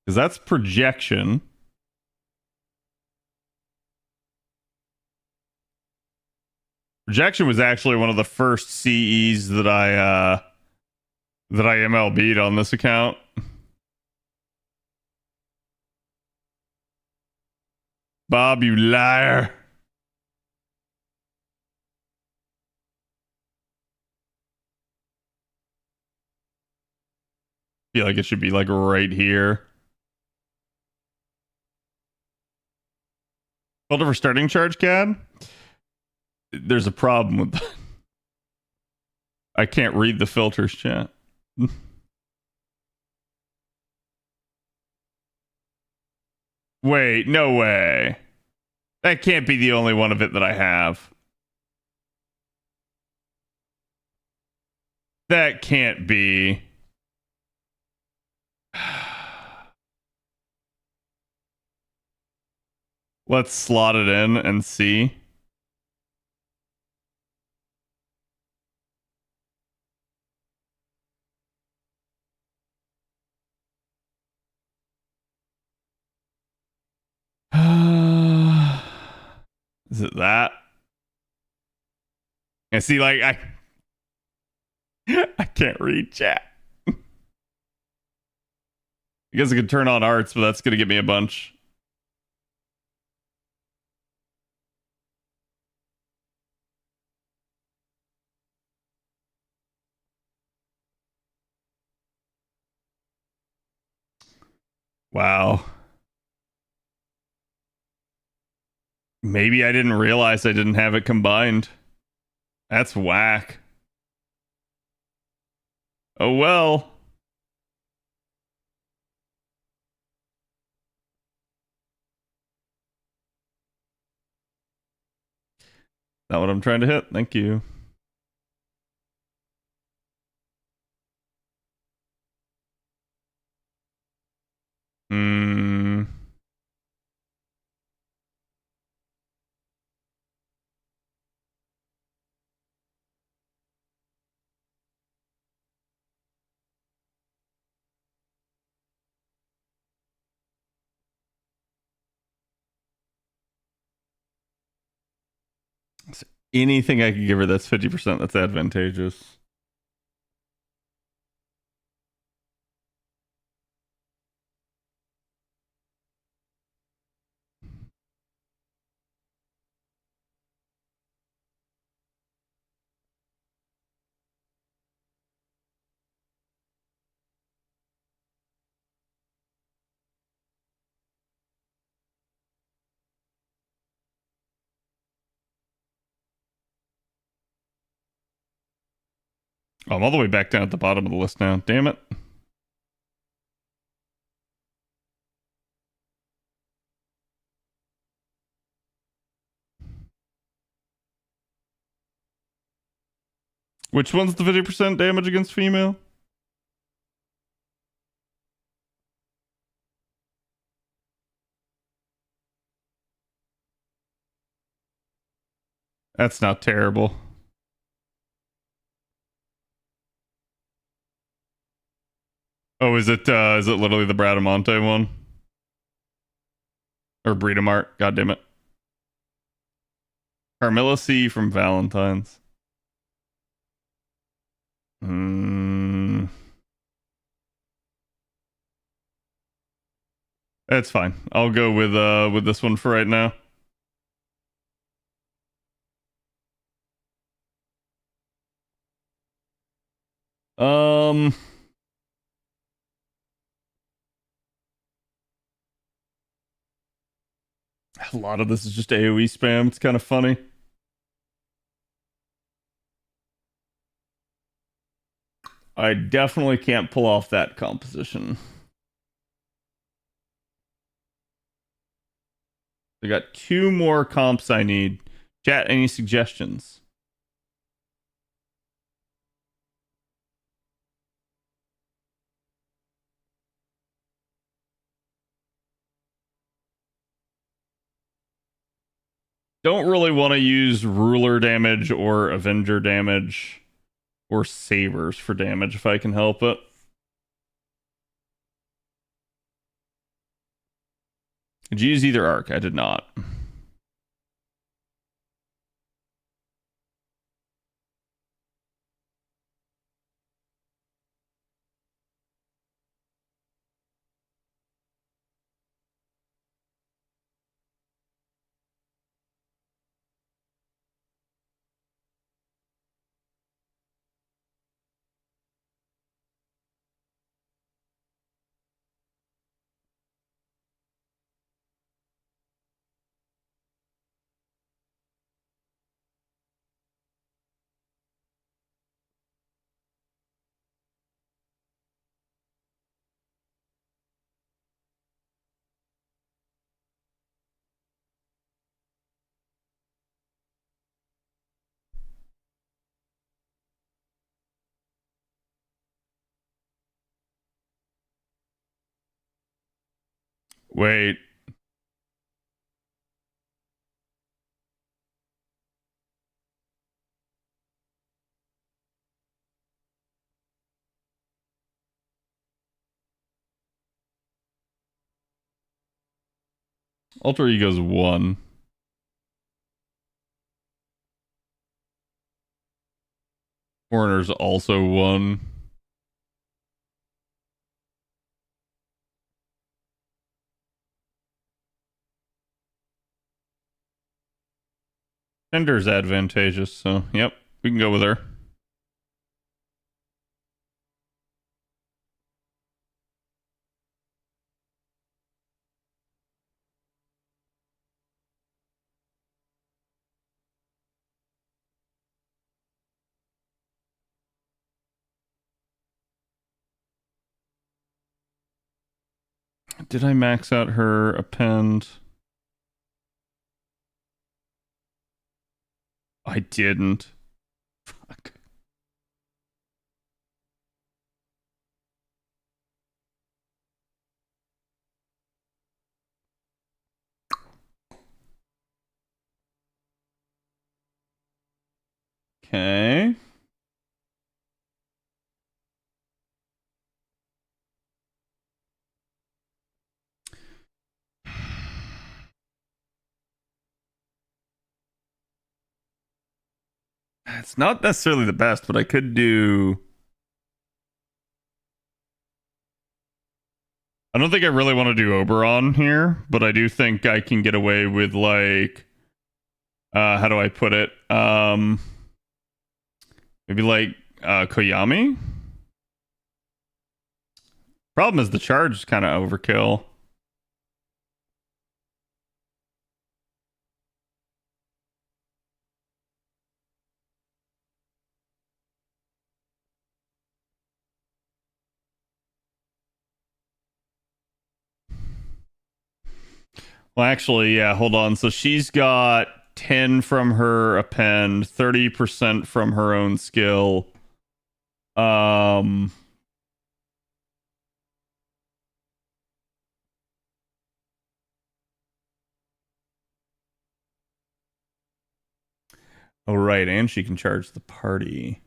Because that's projection. Projection was actually one of the first CEs that I MLB'd on this account. Bob, you liar. Feel like it should be like right here. Filter for starting charge, CAD? There's a problem with that. I can't read the filters, chat. Wait, no way. That can't be the only one of it that I have. That can't be. Let's slot it in and see. Is it that? And see, like, I can't read chat. I guess I could turn on arts, but that's gonna get me a bunch. Wow. Maybe I didn't realize I didn't have it combined. That's whack. Oh well. Not what I'm trying to hit. Thank you. Hmm. Anything I could give her that's 50% that's advantageous. Oh, I'm all the way back down at the bottom of the list now. Damn it. Which one's the 50% damage against female? That's not terrible. Oh, is it literally the Bradamante one? Or Bredamart, god damn it. Carmilla C from Valentine's. That's fine. I'll go with this one for right now. A lot of this is just AoE spam. It's kind of funny. I definitely can't pull off that composition. I got 2 more comps I need. Chat, any suggestions? Don't really want to use ruler damage or avenger damage or sabers for damage if I can help it. Did you use either arc? I did not. Wait. Alter Ego's 1. Foreigner's also 1. Gender's advantageous, so yep, we can go with her. Did I max out her append? I didn't. Fuck. Okay. It's not necessarily the best, but I could do... I don't think I really want to do Oberon here, but I do think I can get away with, like... how do I put it? Maybe like Koyami? Problem is the charge is kind of overkill. Well, actually, yeah, hold on. So she's got 10 from her append, 30% from her own skill. Oh, right, and she can charge the party.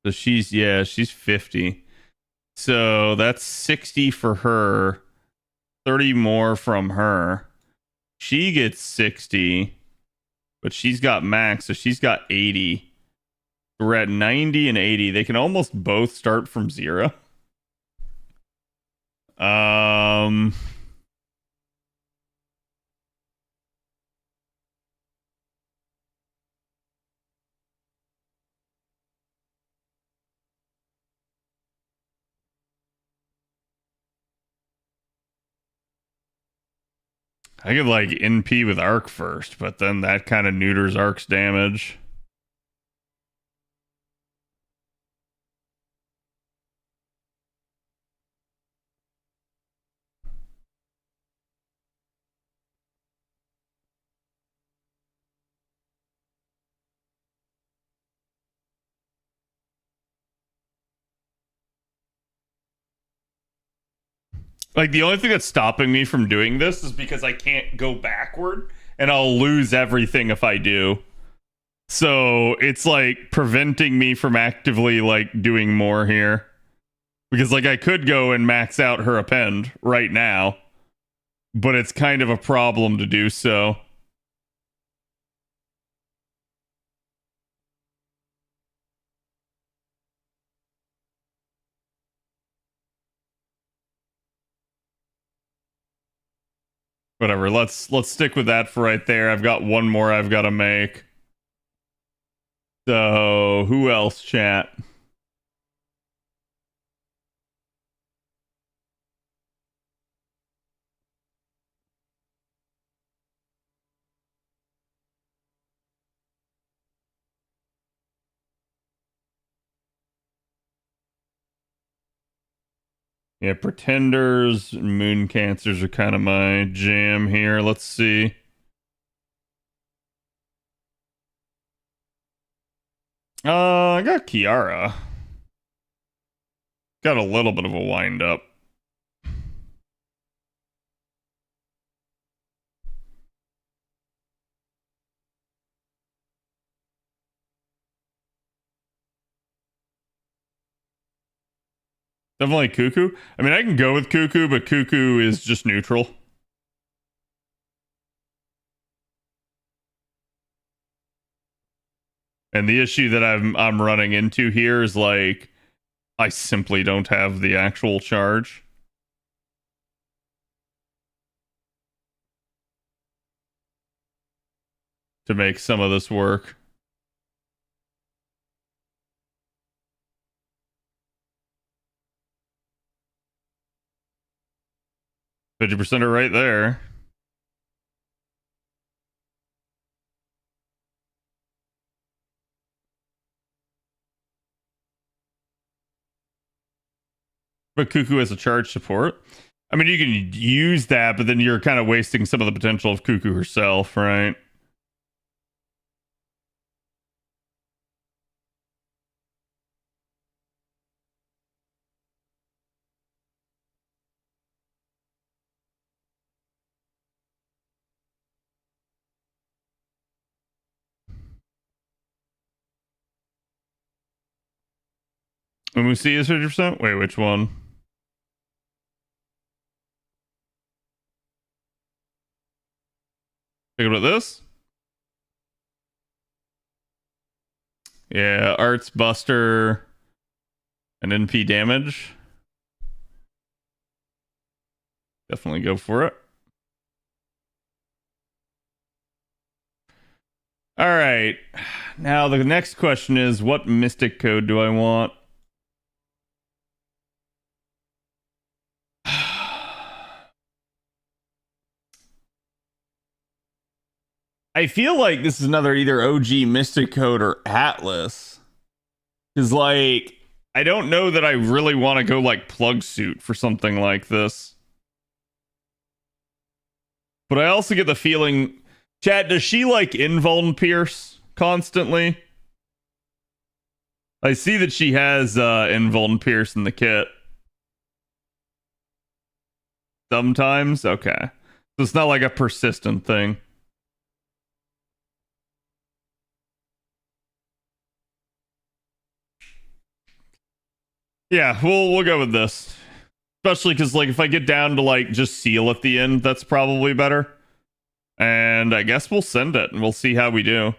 So she's 50. So that's 60 for her, 30 more from her. She gets 60, but she's got max, so she's got 80. We're at 90 and 80. They can almost both start from 0. I could like NP with Arc first, but then that kind of neuters Arc's damage. Like, the only thing that's stopping me from doing this is because I can't go backward, and I'll lose everything if I do. So it's like preventing me from actively like doing more here. Because like I could go and max out her append right now, but it's kind of a problem to do so. Whatever, let's stick with that for right there. I've got one more I've got to make. So, who else, chat? Yeah, pretenders, moon cancers are kind of my jam here. Let's see. I got Kiara. Got a little bit of a wind up. Definitely Cuckoo. I mean, I can go with Cuckoo, but Cuckoo is just neutral. And the issue that I'm running into here is like I simply don't have the actual charge to make some of this work. %50 are right there. But Cuckoo has a charge support. I mean, you can use that, but then you're kind of wasting some of the potential of Cuckoo herself, right? Umusi is 50%? Wait, which one? Think about this. Yeah, Arts Buster and NP damage. Definitely go for it. All right. Now the next question is, what mystic code do I want? I feel like this is another either OG Mystic Code or Atlas. Because, like, I don't know that I really want to go, like, Plug Suit for something like this. But I also get the feeling... Chat, does she, like, Invuln Pierce constantly? I see that she has Invuln Pierce in the kit. Sometimes? Okay. So it's not like a persistent thing. Yeah, we'll go with this. Especially because, like, if I get down to, like, just seal at the end, that's probably better. And I guess we'll send it, and we'll see how we do.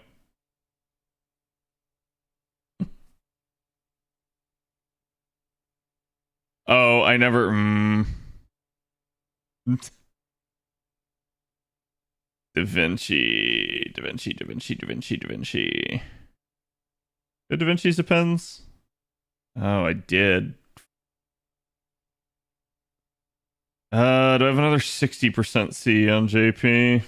Oh, I never... Da Vinci. Did Da Vinci's depends? Oh, I did. Do I have another 60% C on JP?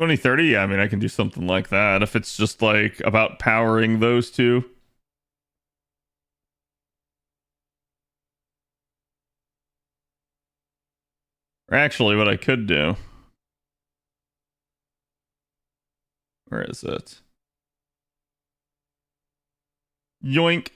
$2030? Yeah, I mean, I can do something like that if it's just like about powering those two. Or actually, what I could do. Where is it? Yoink.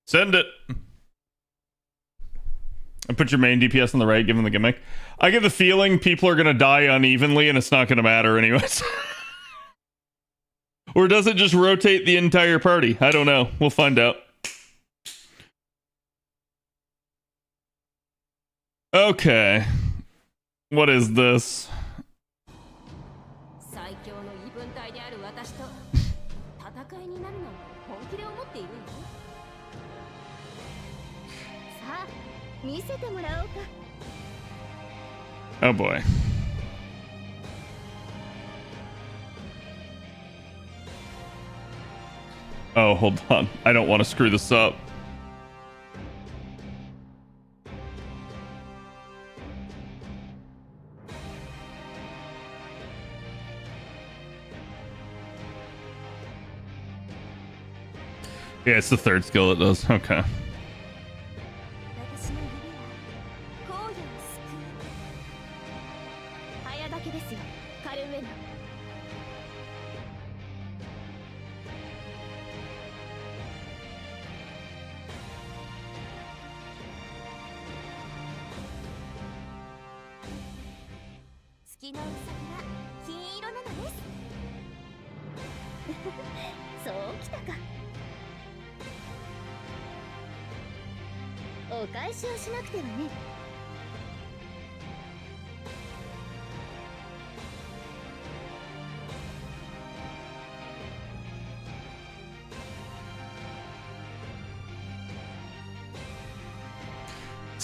Send it. And put your main DPS on the right, give them the gimmick. I get the feeling people are going to die unevenly and it's not going to matter anyways. Or does it just rotate the entire party? I don't know. We'll find out. Okay. What is this? Oh boy. Oh, hold on. I don't want to screw this up. Yeah, it's the third skill it does. Okay.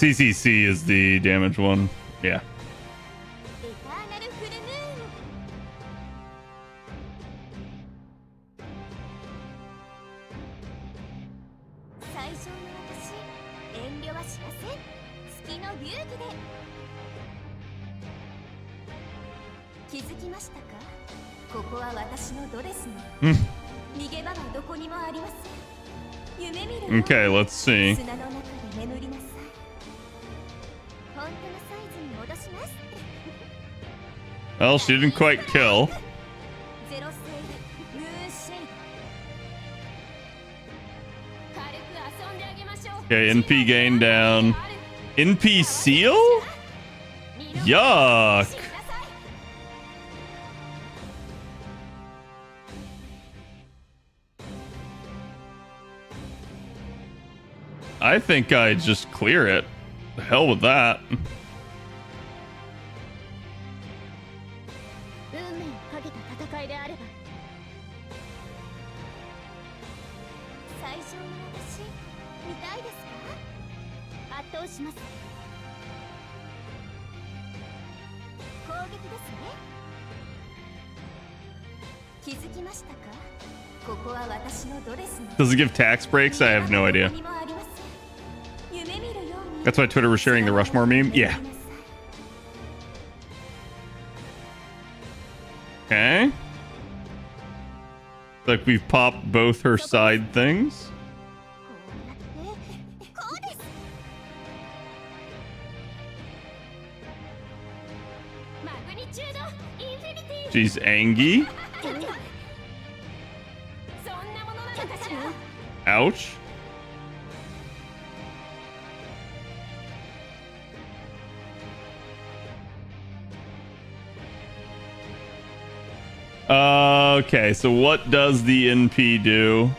CCC is the damage one. Yeah. Okay, let's see. Well, she didn't quite kill. Okay, NP gain down. NP seal? Yuck. I think I'd just clear it. The hell with that. Does it give tax breaks? I have no idea. That's why Twitter was sharing the Rushmore meme? Yeah. Okay. Like we've popped both her side things. She's angry. Ouch. Okay, so what does the NP do?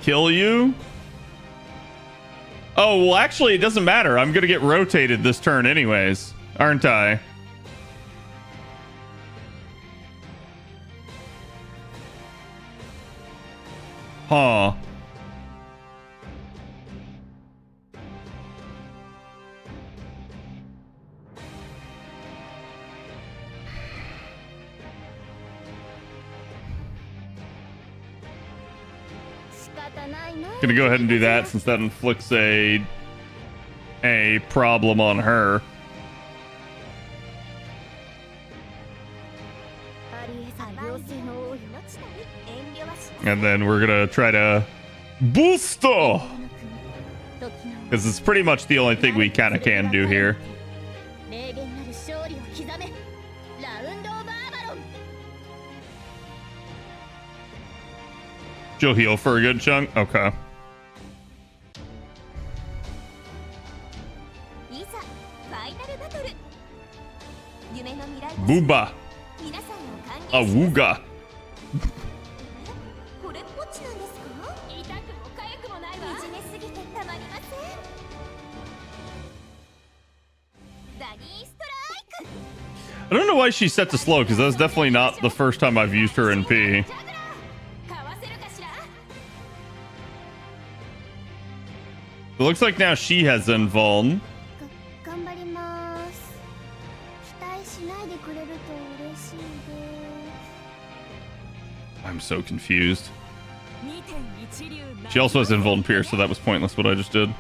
Kill you? Oh, well, actually, it doesn't matter. I'm gonna get rotated this turn anyways, aren't I? Huh. Gonna go ahead and do that since that inflicts a problem on her. And then we're gonna try to boost her, because it's pretty much the only thing we kind of can do here. She'll heal for a good chunk? Okay. Booba. Awooga. I don't know why she's set to slow, because that's definitely not the first time I've used her in P. It looks like now she has invuln. I'm so confused. She also has invuln pierce, so that was pointless what I just did.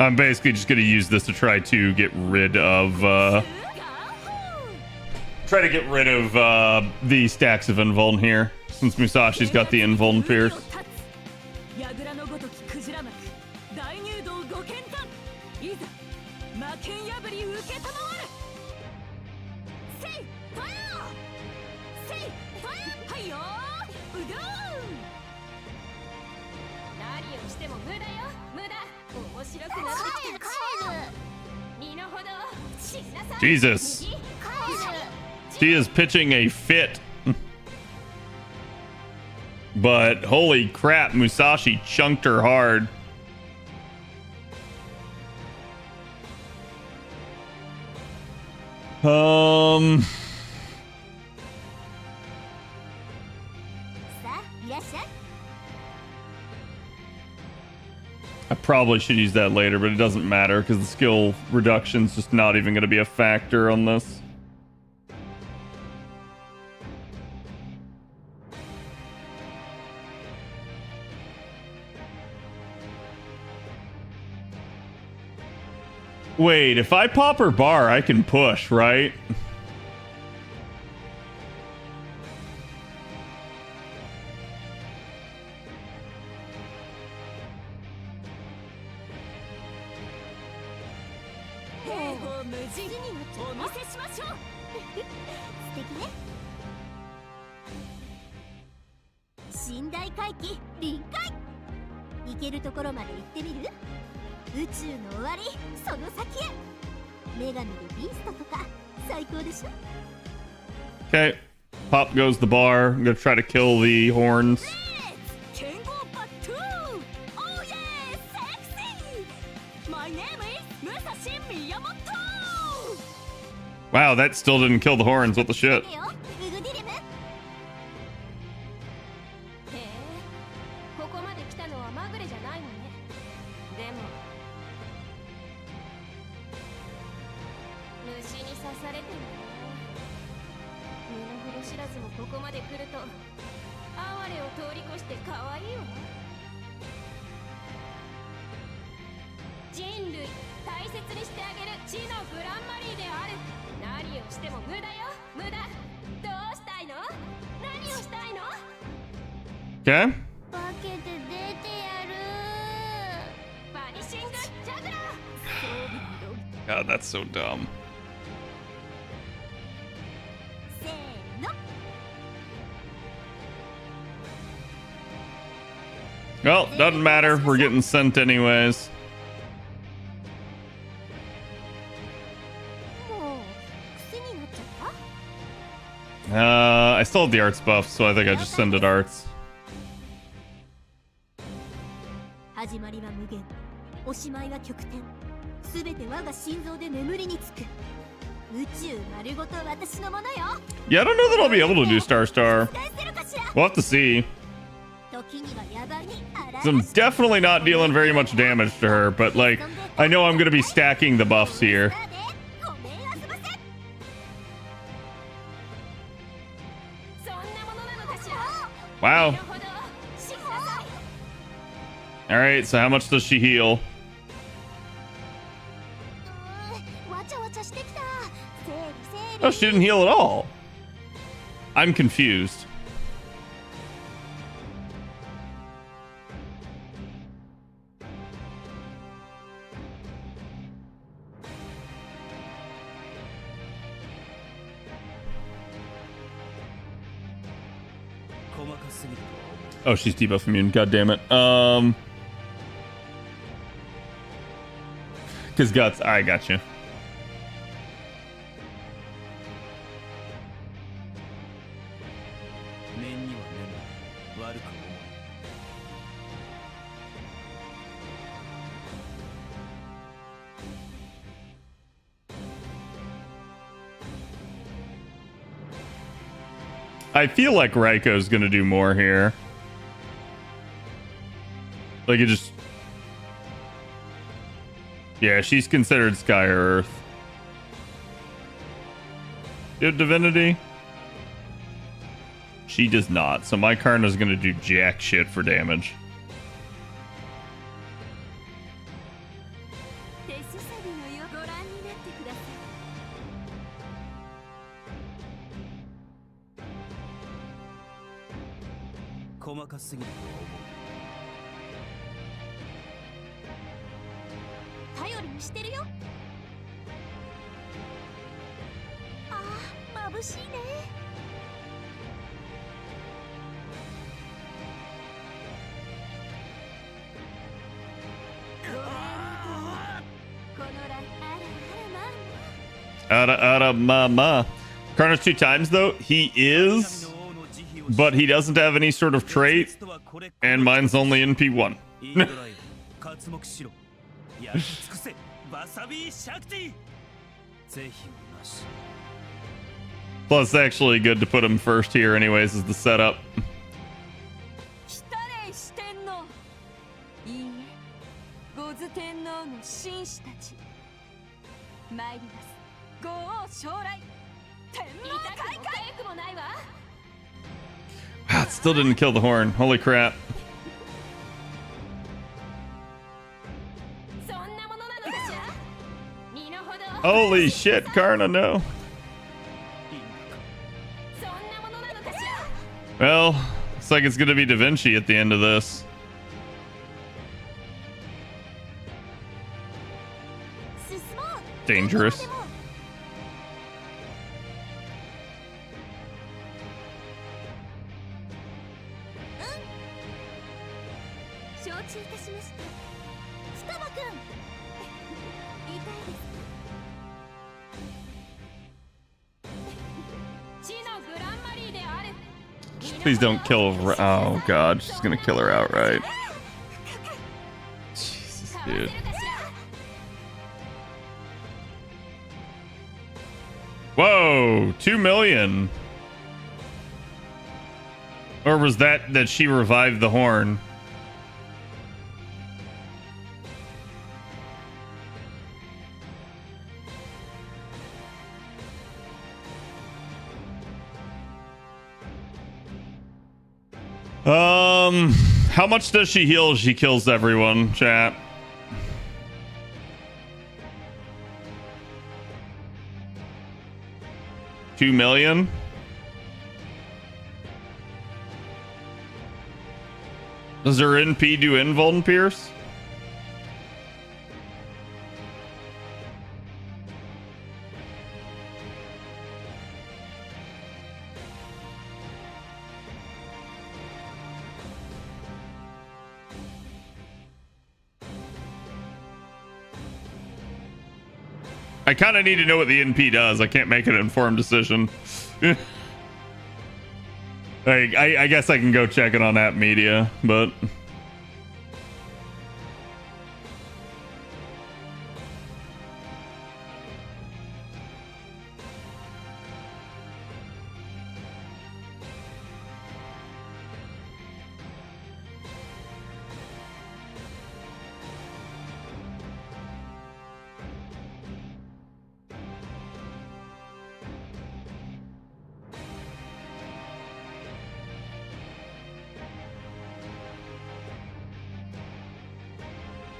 I'm basically just going to use this to try to get rid of the stacks of invuln here, since Musashi's got the invuln pierce. Jesus. She is pitching a fit. But holy crap, Musashi chunked her hard. I probably should use that later, but it doesn't matter because the skill reduction's just not even going to be a factor on this. Wait, if I pop her bar, I can push, right? Okay, pop goes the bar. I'm gonna try to kill the horns. Wow, that still didn't kill the horns. What the shit? Okay. God, that's so dumb. Well, doesn't matter. We're getting sent anyways. I still have the arts buff, so I think I just send it arts. Yeah, I don't know that I'll be able to do Star. We'll have to see. I'm definitely not dealing very much damage to her, but like, I know I'm gonna be stacking the buffs here. Wow. Alright, so how much does she heal? Oh, she didn't heal at all. I'm confused. Oh, she's debuff immune. God damn it. Cause guts. I got you. I feel like Raiko's gonna do more here. Like, it just... Yeah, she's considered Sky or Earth. Do you have Divinity? She does not, so my Karna's gonna do jack shit for damage. しいね。このらあらあらまあ Ara mama. Karna's 2 times though. He is, but he doesn't have any sort of trait, and mine's only in P1. Plus, actually good to put him first here, anyways, is the setup. 来たれ四天王。いいえ、ゴズ天皇の紳士たち。参ります。ご王将来。天皇開会。くもないわ。Wow, it still didn't kill the horn. Holy crap. そんなものなのかしら。身の程を。 Holy shit, Karna, no. そんなものなのかしら。 Well, looks like it's gonna be Da Vinci at the end of this. 進もう。 Dangerous. 承知いたしました。双葉くん。痛いです。地のグランマリーである。 Please don't kill. Oh god, she's gonna kill her outright. Jesus, dude. Whoa, 2 million. Or was that she revived the horn? How much does she heal? She kills everyone, chat. $2 million? Does her NP do invuln pierce? I kind of need to know what the NP does. I can't make an informed decision. I guess I can go check it on app media, but...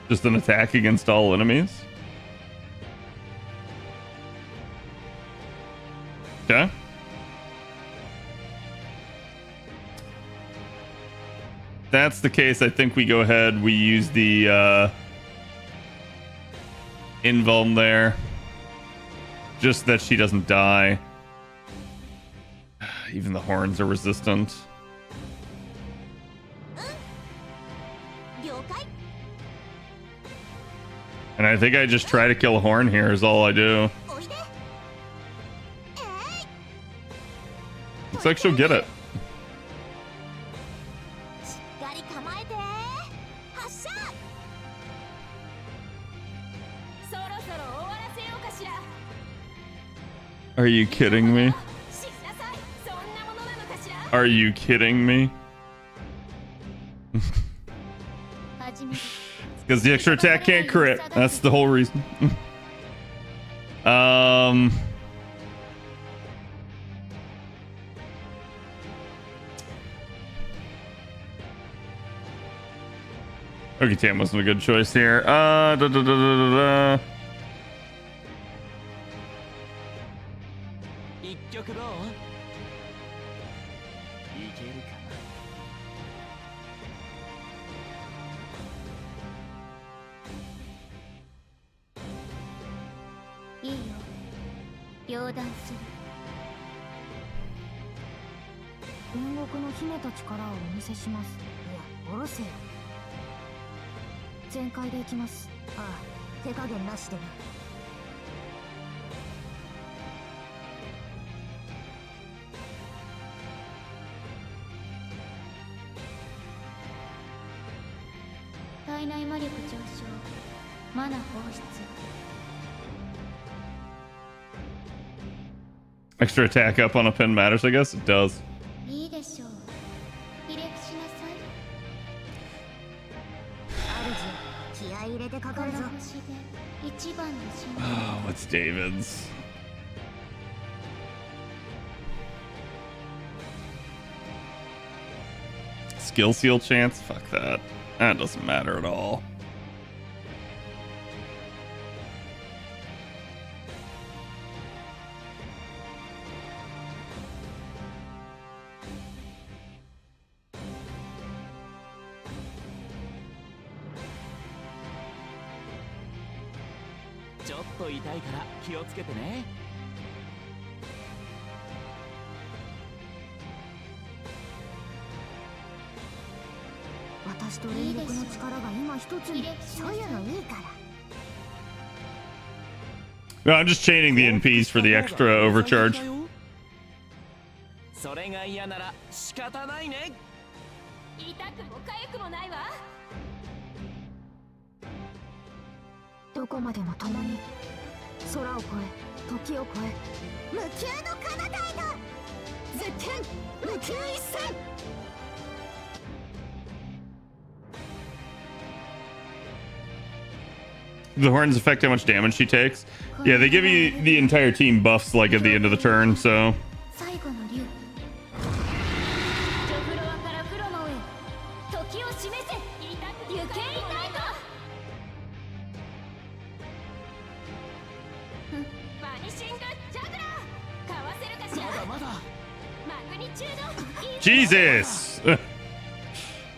Just an attack against all enemies? Okay. If that's the case, I think we go ahead, we use the invuln there. Just that she doesn't die. Even the horns are resistant. And I think I just try to kill a horn here is all I do. Looks like she'll get it. Are you kidding me? Are you kidding me? Because the extra attack can't crit. That's the whole reason. Okay, Tam wasn't a good choice here. 煉獄の秘めた力をお見せします。いや、おろせよ。全開でいきます。ああ、手加減なしでな。体内魔力上昇、マナ放出。 Extra attack up on a pin matters, I guess. It does. いいでしょう。ひれ伏しなさい。主、気合い入れてかかるぞ。この星で一番の信念。 Oh, it's David's. Skill seal chance? Fuck that. That doesn't matter at all. No, I'm just chaining the NPs for the extra overcharge. それが嫌なら仕方ないね。痛くも痒くもないわ。どこまでも共に空を越え時を越え無休の彼方へと絶剣無休一戦。 The horns affect how much damage she takes. Yeah, they give you the entire team buffs like at the end of the turn, so. Jesus!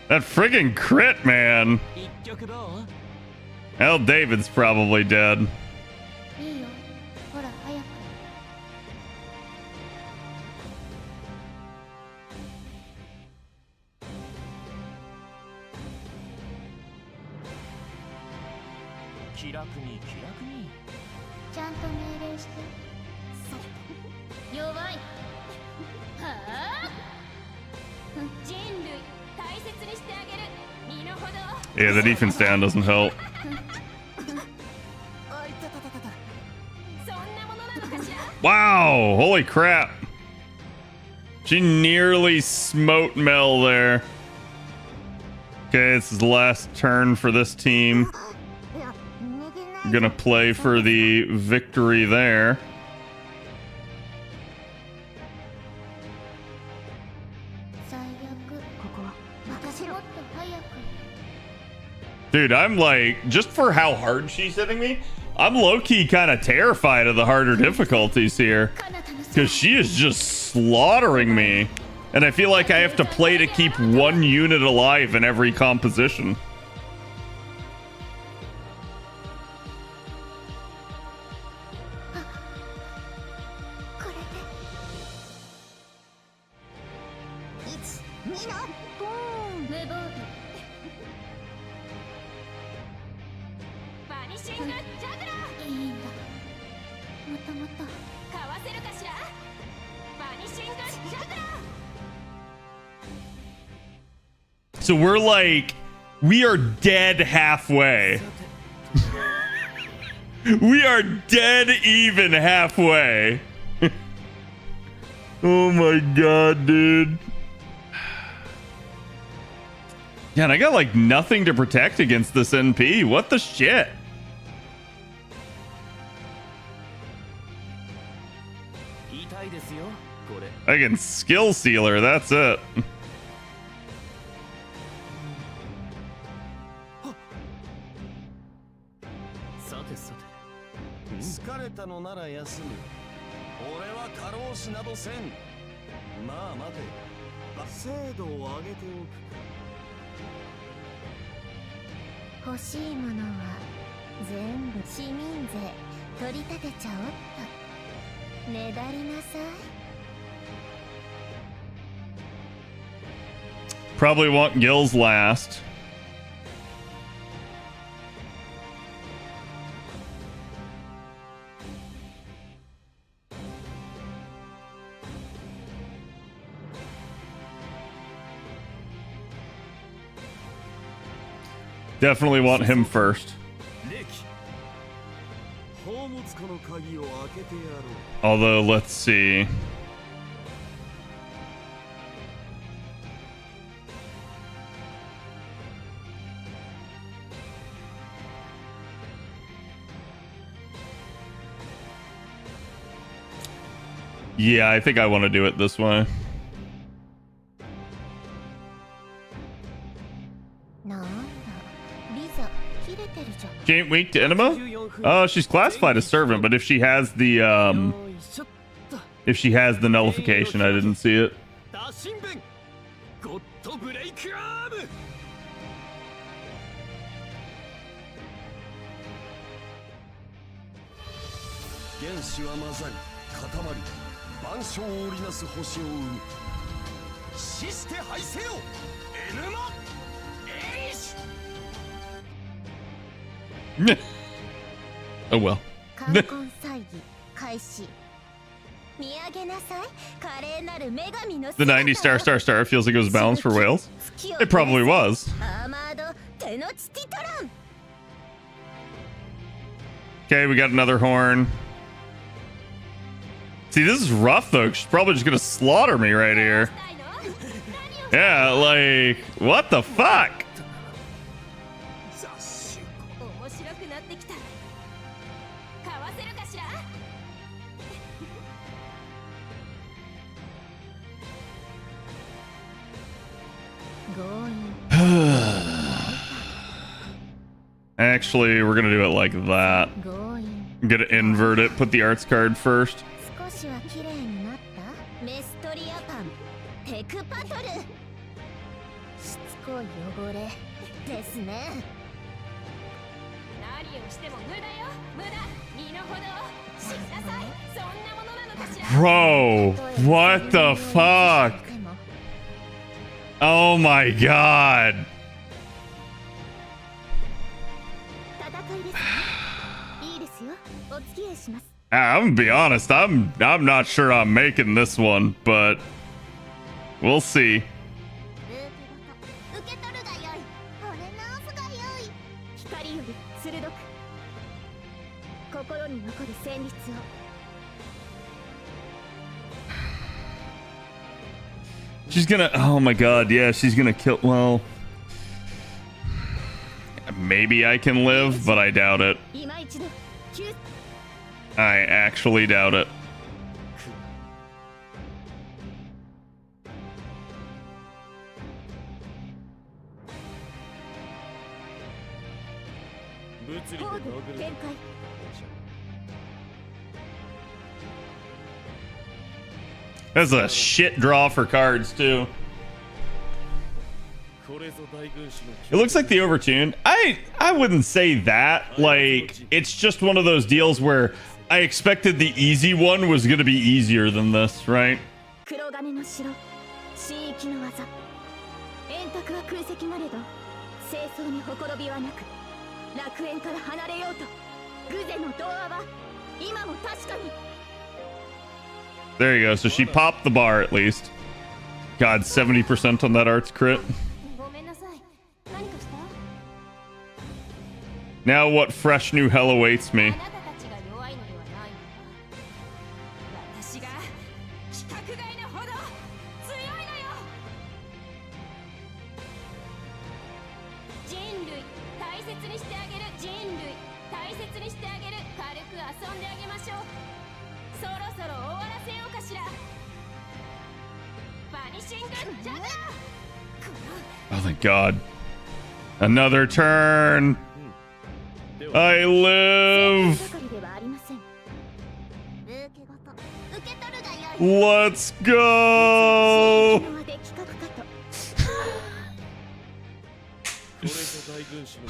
That friggin' crit, man! Hell, David's probably dead. Yeah, the defense down doesn't help. Wow, holy crap. She nearly smote Mel there. Okay, this is the last turn for this team. I'm gonna play for the victory there. Dude, I'm like, just for how hard she's hitting me, I'm low-key kind of terrified of the harder difficulties here. Because she is just slaughtering me. And I feel like I have to play to keep one unit alive in every composition. So we're like, we are dead halfway. We are dead even halfway. Oh my god, dude. Yeah, and I got like nothing to protect against this NP. What the shit? I can skill sealer, that's it. Probably want Gills last. Definitely want him first. Although, let's see. Yeah, I think I want to do it this way. She ain't weak to enema? Oh, she's classified as servant, but if she has the nullification, I didn't see it. Oh well. The 90 star feels like it was balanced for whales. It probably was. Okay, we got another horn. See, this is rough though. She's probably just gonna slaughter me right here. Yeah, like, what the fuck? Actually, we're gonna do it like that. I'm gonna invert it, put the arts card first. Bro, what the fuck? Oh my god. I'm gonna be honest, I'm not sure I'm making this one, but we'll see. She's gonna, oh my god, yeah, she's gonna kill, well, maybe I can live, but I doubt it. I actually doubt it. That's a shit draw for cards too. It looks like the overtune. I wouldn't say that. Like, it's just one of those deals where I expected the easy one was gonna be easier than this, right? There you go. So she popped the bar at least. God, 70% on that arts crit. Now what fresh new hell awaits me? Oh, thank God. Another turn. I live. Let's go.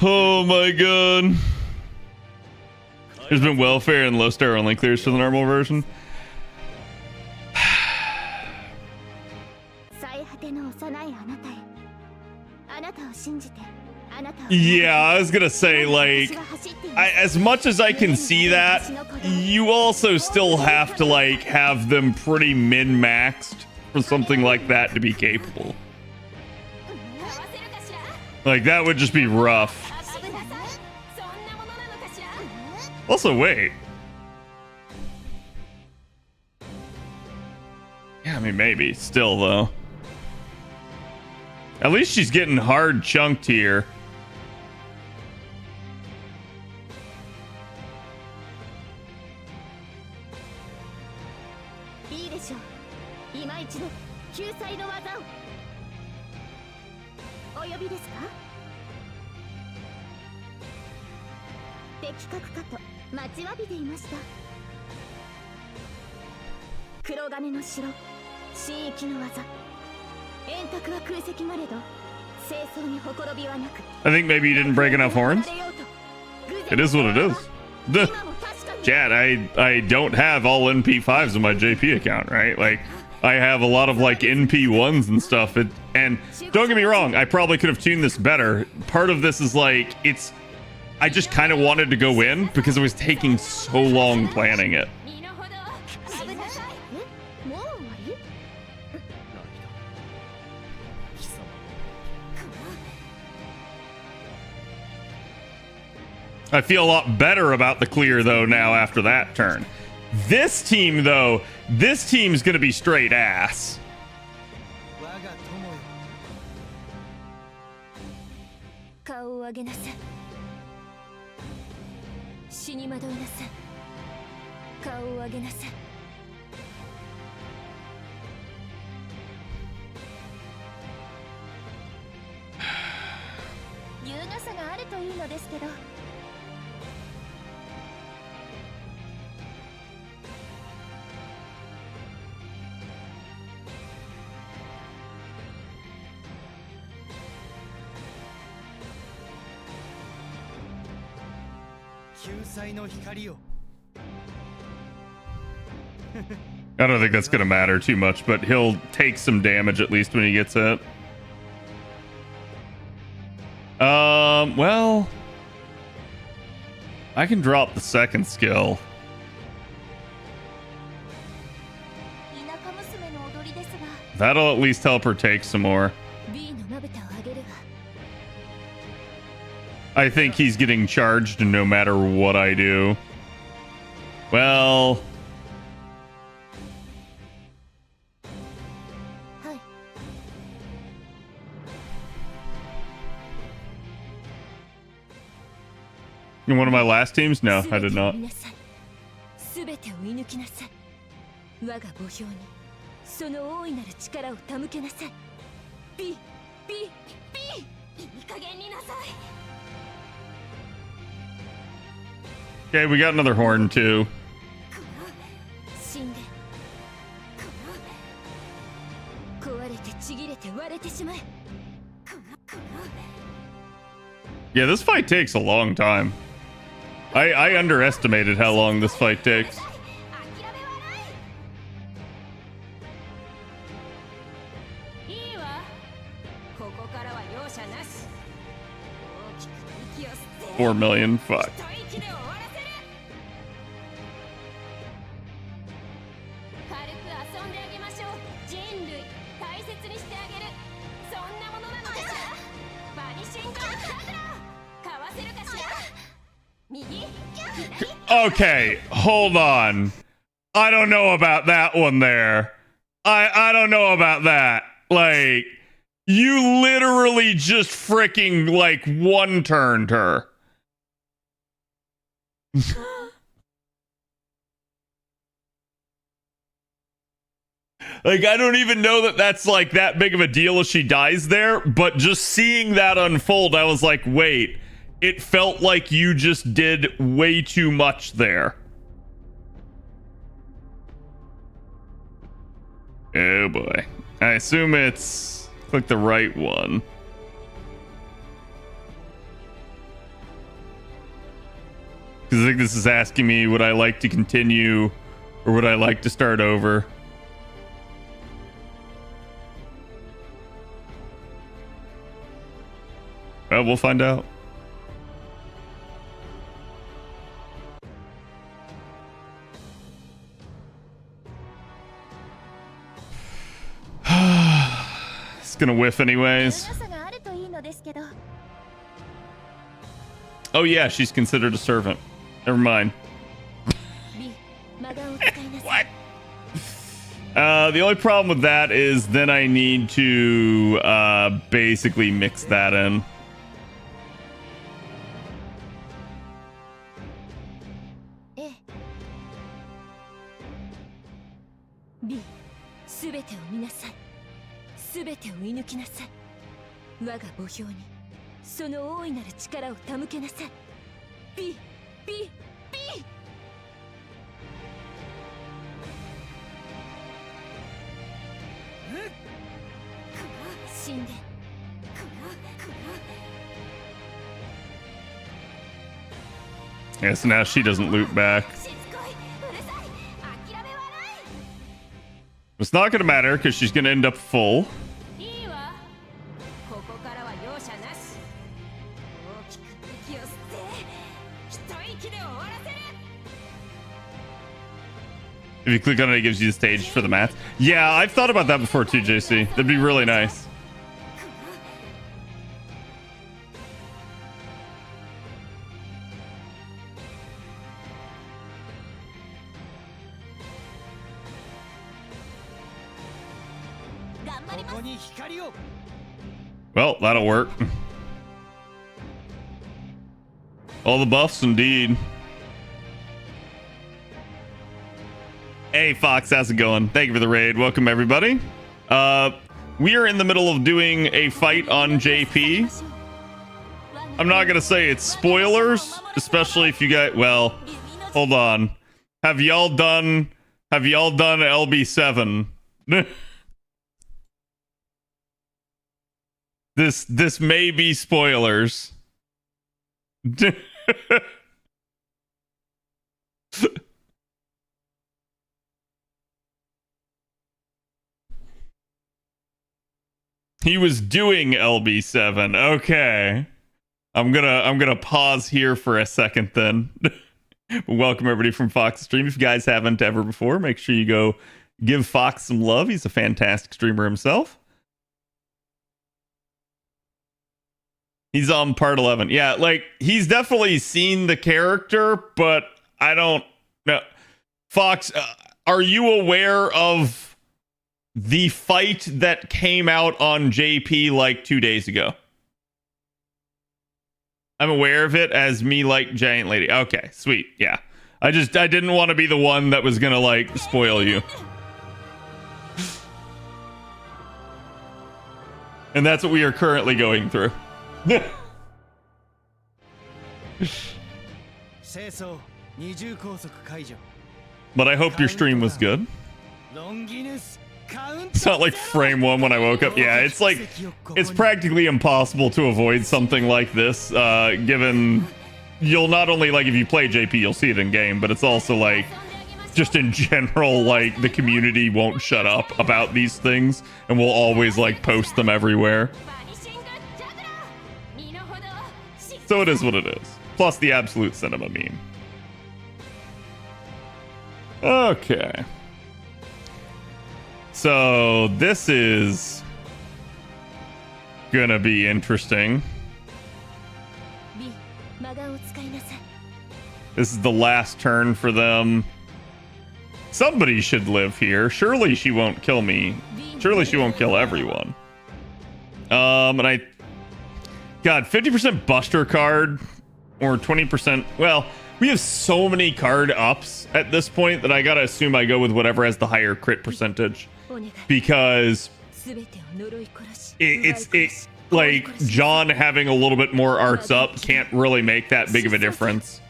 Oh my God. There's been welfare and low star only clears for the normal version. Yeah, I was gonna say, like, as much as I can see that, you also still have to, like, have them pretty min-maxed for something like that to be capable. Like, that would just be rough. Also, wait. Yeah, I mean, maybe. Still, though. At least she's getting hard chunked here. I think maybe you didn't break enough horns. It is what it is. Chad, I don't have all NP5s in my JP account, right? Like, I have a lot of, like, NP1s and stuff. And don't get me wrong, I probably could have tuned this better. Part of this is, like, I just kind of wanted to go in because it was taking so long planning it. I feel a lot better about the clear, though, now after that turn. This team, though, this team's going to be straight ass. I don't think that's going to matter too much, but he'll take some damage at least when he gets hit. Well, I can drop the second skill. That'll at least help her take some more. I think he's getting charged no matter what I do. Well... in one of my last teams? No, I did not. Okay, we got another horn too. Yeah, this fight takes a long time. I underestimated how long this fight takes. $4 million, fuck. Okay, hold on. I don't know about that one there. I don't know about that. Like, you literally just freaking, like, one-turned her. Like, I don't even know that that's, like, that big of a deal if she dies there, but just seeing that unfold, I was like, wait. It felt like you just did way too much there. Oh boy. I assume it's... click the right one. Because I think this is asking me, would I like to continue or would I like to start over? we'll find out. It's gonna whiff anyways. Oh yeah, she's considered a servant. Never mind. What? The only problem with that is then I need to basically mix that in. Yeah, so now she doesn't loop back. It's not gonna matter because she's gonna end up full. If you click on it, it gives you the stage for the mats. Yeah, I've thought about that before too, JC. That'd be really nice. Well, that'll work. All the buffs, indeed. Hey, Fox, how's it going? Thank you for the raid. Welcome, everybody. We are in the middle of doing a fight on JP. I'm not going to say it's spoilers, especially if you guys... Well, hold on. Have y'all done LB7? This may be spoilers. He was doing LB7. Okay. I'm gonna pause here for a second then. Welcome everybody from Fox Stream. If you guys haven't ever before, make sure you go give Fox some love. He's a fantastic streamer himself. He's on part 11. Yeah, like, he's definitely seen the character, but I don't know. Fox, are you aware of the fight that came out on JP like 2 days ago? I'm aware of it as me like Giant Lady. Okay, sweet. Yeah. I didn't want to be the one that was gonna like spoil you. And that's what we are currently going through. But I hope your stream was good. It's not like frame one when I woke up. Yeah, it's like, it's practically impossible to avoid something like this, given you'll not only, like, if you play JP, you'll see it in game, but it's also like, just in general, like, the community won't shut up about these things, and will always, like, post them everywhere. So it is what it is. Plus the absolute cinema meme. Okay. So this is gonna be interesting. This is the last turn for them. Somebody should live here. Surely she won't kill me. Surely she won't kill everyone. And God, 50% Buster card or 20%. Well, we have so many card ups at this point that I gotta assume I go with whatever has the higher crit percentage, because it's like John having a little bit more arts up can't really make that big of a difference.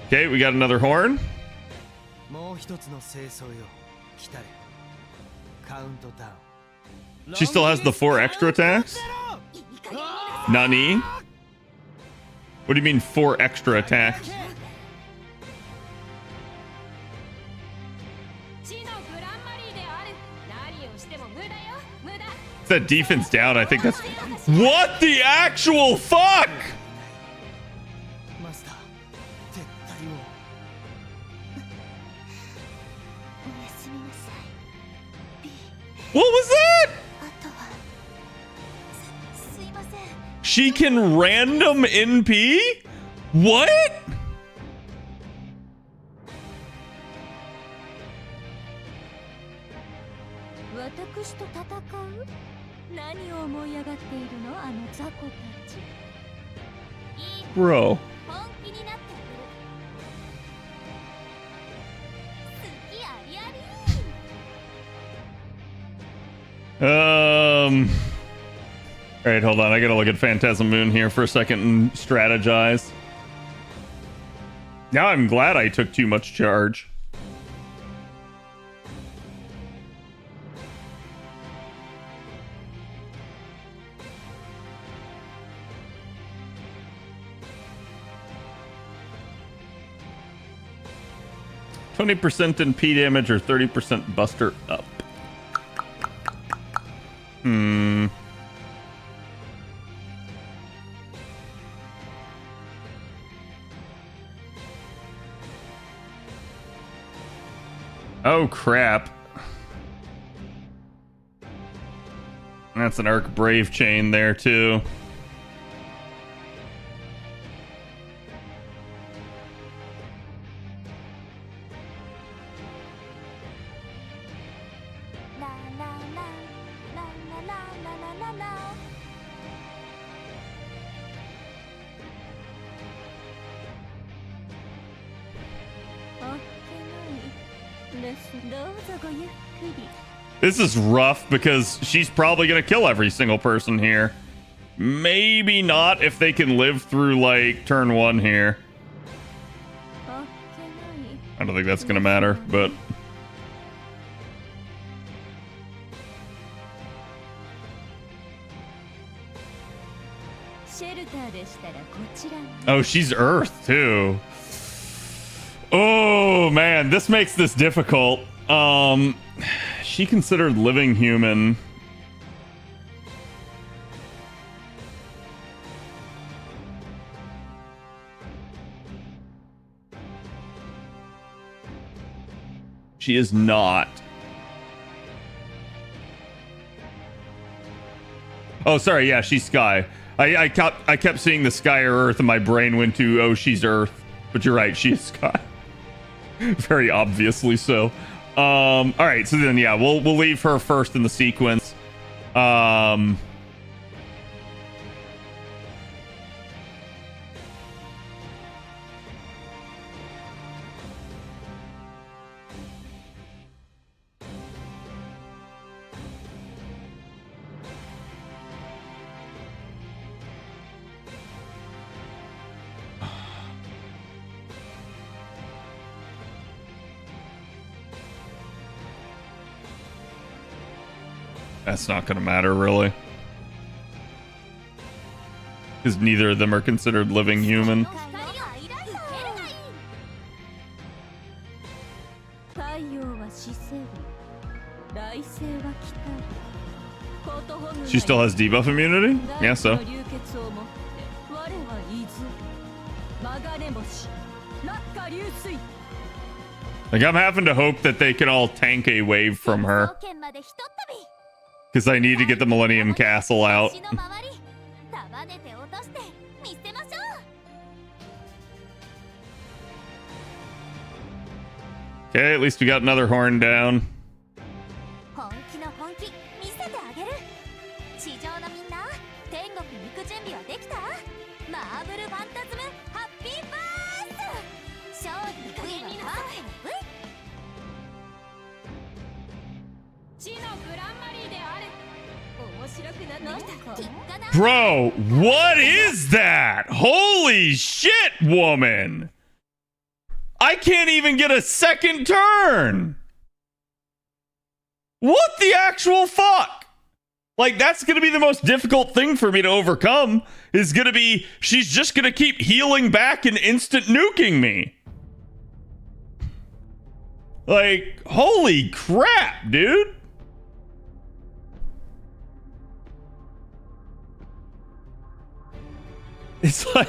Okay, we got another horn. She still has the 4 extra attacks? Nani? What do you mean 4 extra attacks? that defense down. I think that's... What the actual fuck? マスター撤退を。おやすみなさい B What was that? あとはすいません She can random NP? What? 私と戦う何を思い上がっているのあの雑魚たちいい Bro. 本気になってあげる好きありあり Alright, hold on. I gotta look at Phantasm Moon here for a second and strategize. Now I'm glad I took too much charge. %20 in P damage or 30% buster up. Oh crap. That's an Arc Brave chain there too. La la la la la la la la la. This is rough because she's probably gonna kill every single person here. Maybe not if they can live through like turn 1 here. I don't think that's gonna matter, but oh, she's Earth too. Oh man, this makes this difficult. She considered living human. She is not. Oh, sorry. Yeah, she's Sky. I kept seeing the Sky or Earth, and my brain went to, oh, she's Earth. But you're right, she is Sky. Very obviously so. All right. So then, yeah, we'll leave her first in the sequence. That's not going to matter, really. Because neither of them are considered living human. She still has debuff immunity? Yeah, so. Like, I'm having to hope that they can all tank a wave from her. Because I need to get the Millennium Castle out. Okay, at least we got another horn down. Bro, what is that? Holy shit, woman! I can't even get a second turn! What the actual fuck? Like, that's gonna be the most difficult thing for me to overcome, is gonna be, she's just gonna keep healing back and instant nuking me. Like, holy crap, dude. It's like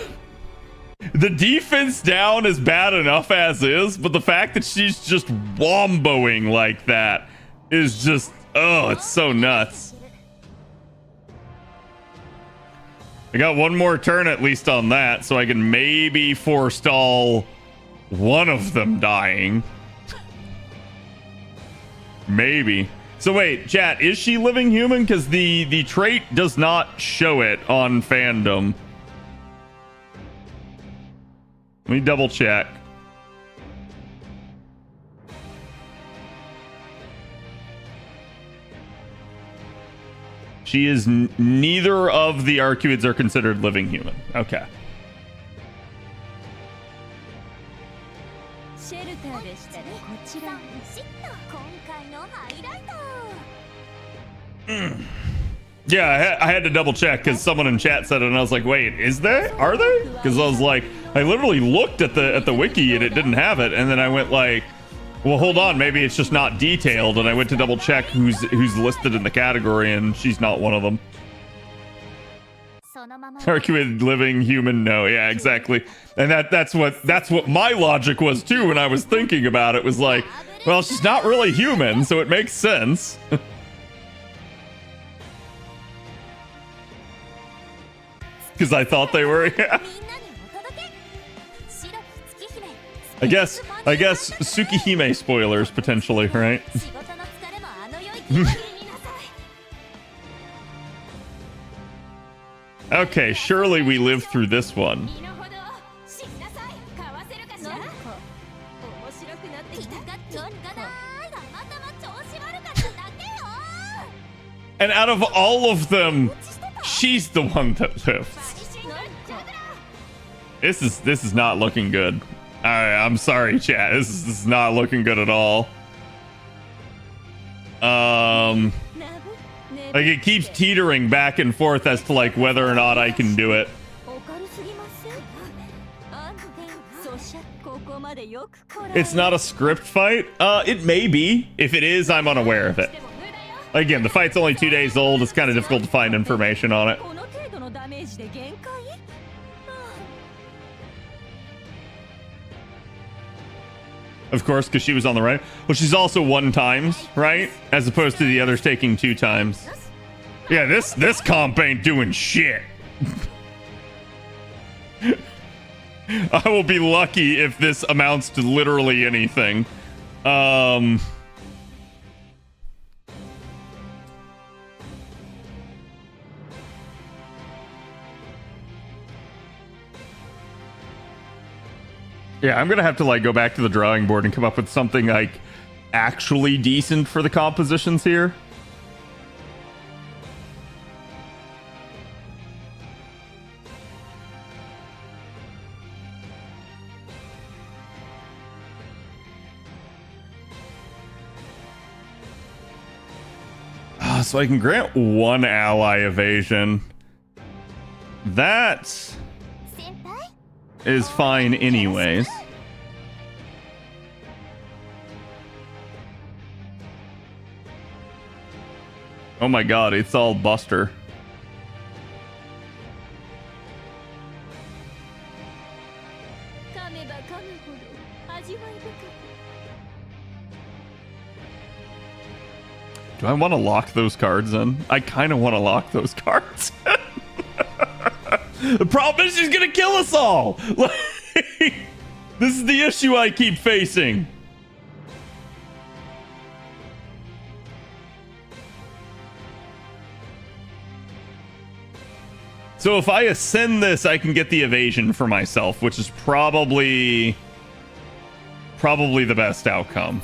the defense down is bad enough as is, but the fact that she's just womboing like that is just, oh, it's so nuts. I got one more turn at least on that, so I can maybe forestall one of them dying. Maybe. So wait, chat, is she living human? Because the trait does not show it on fandom. Let me double check. She is neither of the Arcuids are considered living human. Okay. Yeah, I had to double check because someone in chat said it, and I was like, "Wait, is there? Are they?" Because I was like, I literally looked at the wiki and it didn't have it, and then I went like, "Well, hold on, maybe it's just not detailed." And I went to double check who's listed in the category, and she's not one of them. Arcuid living human, no, yeah, exactly. And that's what my logic was too when I was thinking about it. Was like, well, she's not really human, so it makes sense. Because I thought they were. Yeah. I guess Tsukihime spoilers potentially, right? Okay, surely we lived through this one. And out of all of them, she's the one that lived. This is not looking good. I'm sorry, chat. This is not looking good at all. Like it keeps teetering back and forth as to like whether or not I can do it. It's not a script fight. It may be. If it is, I'm unaware of it. Again, the fight's only 2 days old. It's kind of difficult to find information on it. Of course, because she was on the right. Well, she's also 1 times, right? As opposed to the others taking 2 times. Yeah, this comp ain't doing shit. I will be lucky if this amounts to literally anything. Yeah, I'm gonna have to like go back to the drawing board and come up with something like actually decent for the compositions here. So I can grant 1 ally evasion. That is fine anyways. Oh my god, it's all Buster. Do I want to lock those cards in? I kind of want to lock those cards. The problem is she's gonna kill us all. Like, this is the issue I keep facing. So if I ascend this, I can get the evasion for myself, which is probably the best outcome.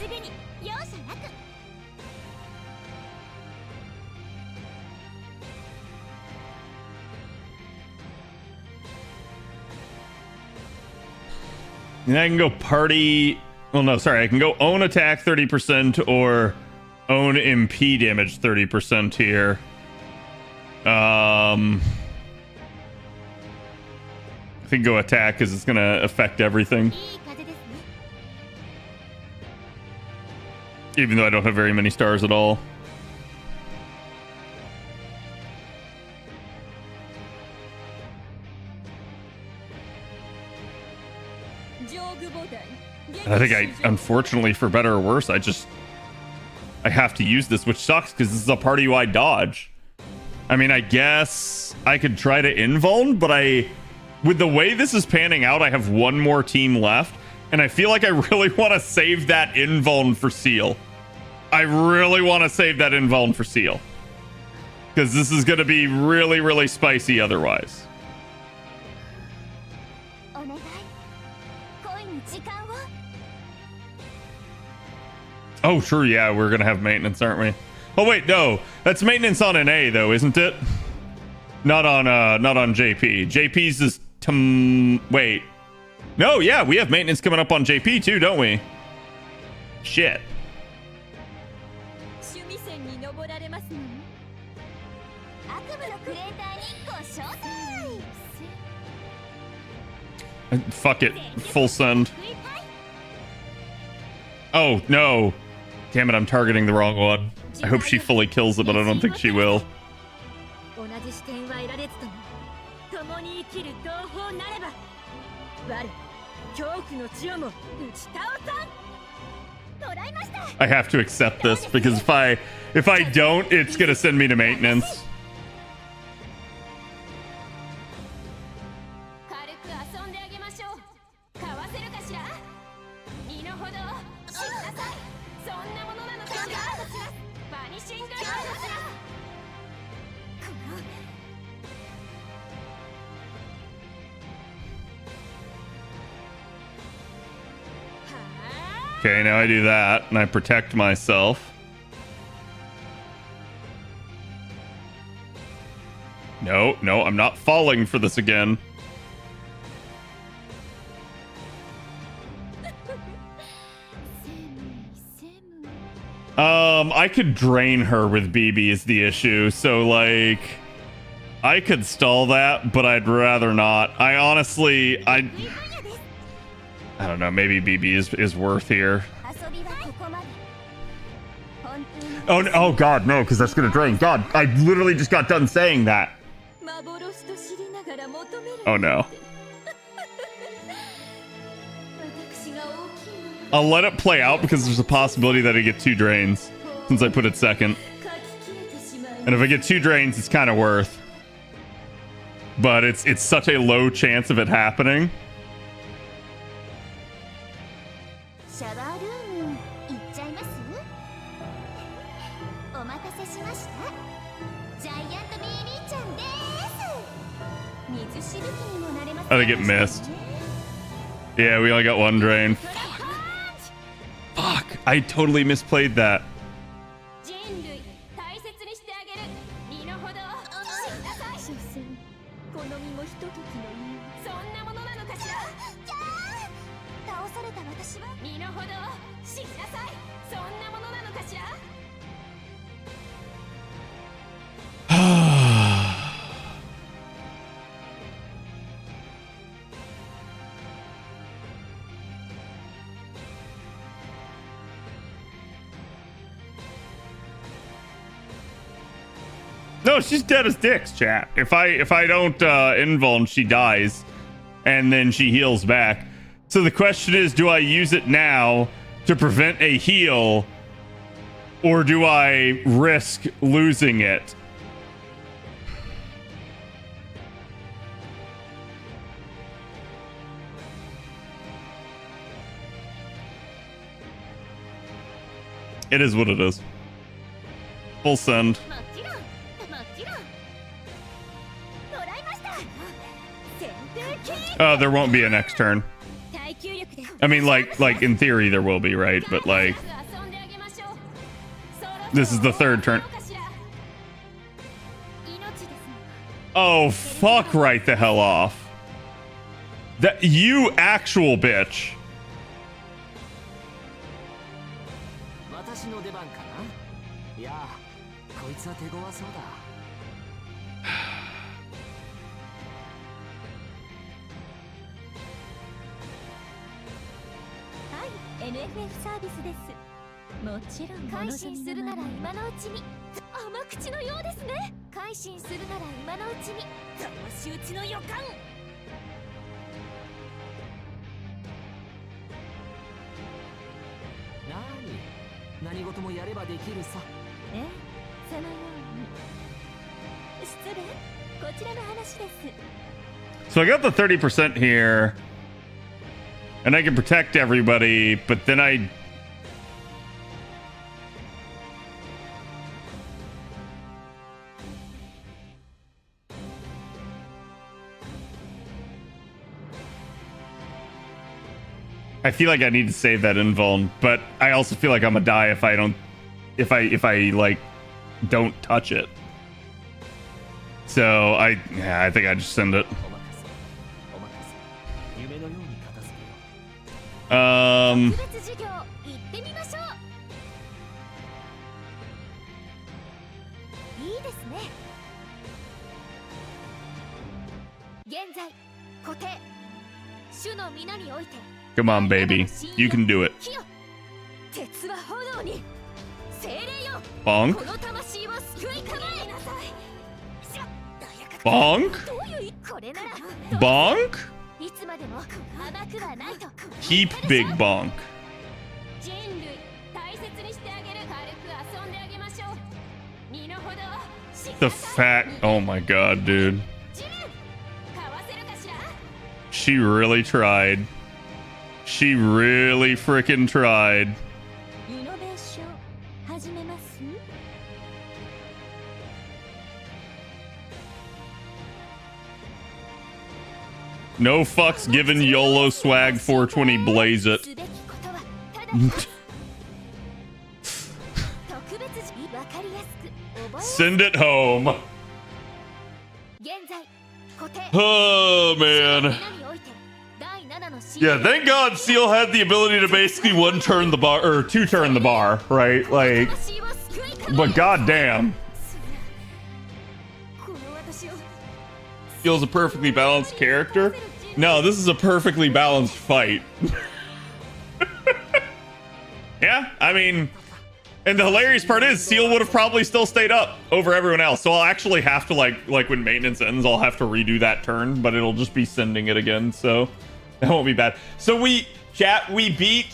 And I can go party. Well, no, sorry. I can go own attack 30% or own MP damage 30% here. I think go attack because it's going to affect everything. Even though I don't have very many stars at all. And I think unfortunately, for better or worse, I have to use this, which sucks because this is a party-wide dodge. I mean, I guess I could try to invuln, but with the way this is panning out, I have one more team left, and I feel like I really want to save that invuln for Seal. I really want to save that invuln for Seal. Because this is going to be really, really spicy otherwise. Oh, true, yeah, we're going to have maintenance, aren't we? Oh, wait, no. That's maintenance on an A, though, isn't it? Not on JP. JP's is... wait. No, yeah, we have maintenance coming up on JP, too, don't we? Shit. Fuck it. Full send. Oh, no. Damn it, I'm targeting the wrong one. I hope she fully kills it, but I don't think she will. I have to accept this, because if I don't, it's gonna send me to maintenance. Okay, now I do that, and I protect myself. No, I'm not falling for this again. I could drain her with BB is the issue, so, like... I could stall that, but I'd rather not. I honestly... I don't know, maybe BB is worth here. Oh, no, oh god, no, because that's gonna drain. God, I literally just got done saying that. Oh no. I'll let it play out because there's a possibility that I get 2 drains since I put it second. And if I get 2 drains, it's kind of worth. But it's such a low chance of it happening. I think it missed. Yeah, we only got 1 drain. Fuck, I totally misplayed that. No, she's dead as dicks, chat. If I don't invuln, she dies, and then she heals back. So the question is, do I use it now to prevent a heal, or do I risk losing it? It is what it is. Full send. There won't be a next turn. I mean, like in theory there will be, right? But like, this is the 3rd turn. Oh, fuck right the hell off. That you actual bitch. NFF サービスです。もちろん改心するなら今のうちに。甘口のようですね。改心するなら今のうちに。騙し討ちの予感。何事もやればできるさ。え、そのように。失礼、こちらの話です。 So I got the 30% here, and I can protect everybody, but then I feel like I need to save that invuln, but I also feel like I'm gonna die if I don't, if I like don't touch it. So I think I just send it. お任せ。夢のように片付けよう。特別授業行ってみましょう。いいですね。現在固定。主の皆において。 Come on, baby. You can do it. 鉄は炎に。精霊よ。 Bonk. この魂を救い構えなさい。 Bonk. これなら Bonk. いつまでも甘くはないと。 Keep big bonk. 人類大切にしてあげる。軽く遊んであげましょう。身の程を。 The fat. Oh my god, dude. ジレンかわせるかしら。 She really tried. She really freaking tried. イノベーション始めます。 No fucks given. YOLO swag 420. Blaze it. すべきことはただ特別時わかりやすく覚え Send it home. 現在固定 Oh man. 皆において第7の Yeah, thank God Seal had the ability to basically one turn the bar or two turn the bar, right? Like, 魂を救い構え but goddamn, この私を Seal's a perfectly balanced character. No, this is a perfectly balanced fight. Yeah, I mean, and the hilarious part is Seal would have probably still stayed up over everyone else. So I'll actually have to like when maintenance ends, I'll have to redo that turn, but it'll just be sending it again. So that won't be bad. So we beat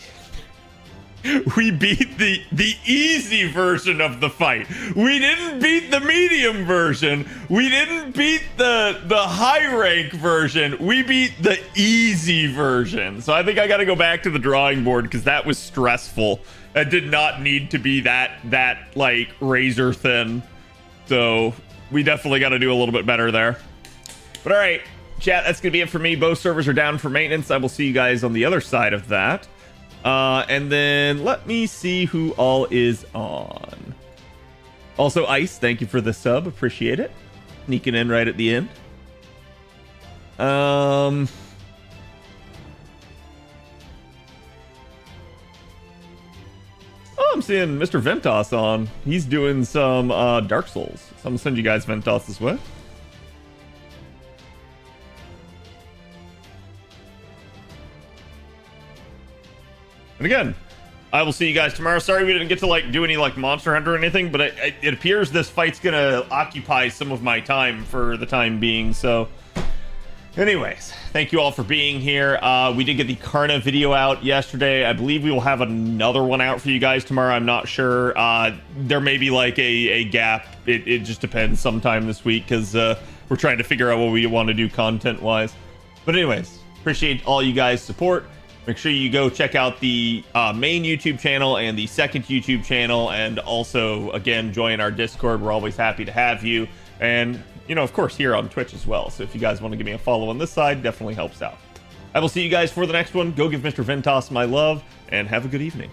the easy version of the fight. We didn't beat the medium version. We didn't beat the high rank version. We beat the easy version. So I think I got to go back to the drawing board because that was stressful. That did not need to be that like razor thin. So we definitely got to do a little bit better there. But all right, chat, that's gonna be it for me. Both servers are down for maintenance. I will see you guys on the other side of that. And then let me see who all is on. Also, Ice, thank you for the sub. Appreciate it. Sneaking in right at the end. Oh, I'm seeing Mr. Ventos on. He's doing some Dark Souls. So I'm gonna send you guys Ventos this way. And again, I will see you guys tomorrow. Sorry we didn't get to like do any like Monster Hunter or anything, but it appears this fight's gonna occupy some of my time for the time being. So anyways, thank you all for being here. We did get the Karna video out yesterday. I believe we will have another one out for you guys tomorrow. I'm not sure. There may be like a gap. It just depends sometime this week because we're trying to figure out what we want to do content wise. But anyways, appreciate all you guys' support. Make sure you go check out the main YouTube channel and the second YouTube channel, and also again join our Discord. We're always happy to have you, and you know, of course, here on Twitch as well. So if you guys want to give me a follow on this side, definitely helps out. I will see you guys for the next one. Go give Mr. Ventos my love, and have a good evening.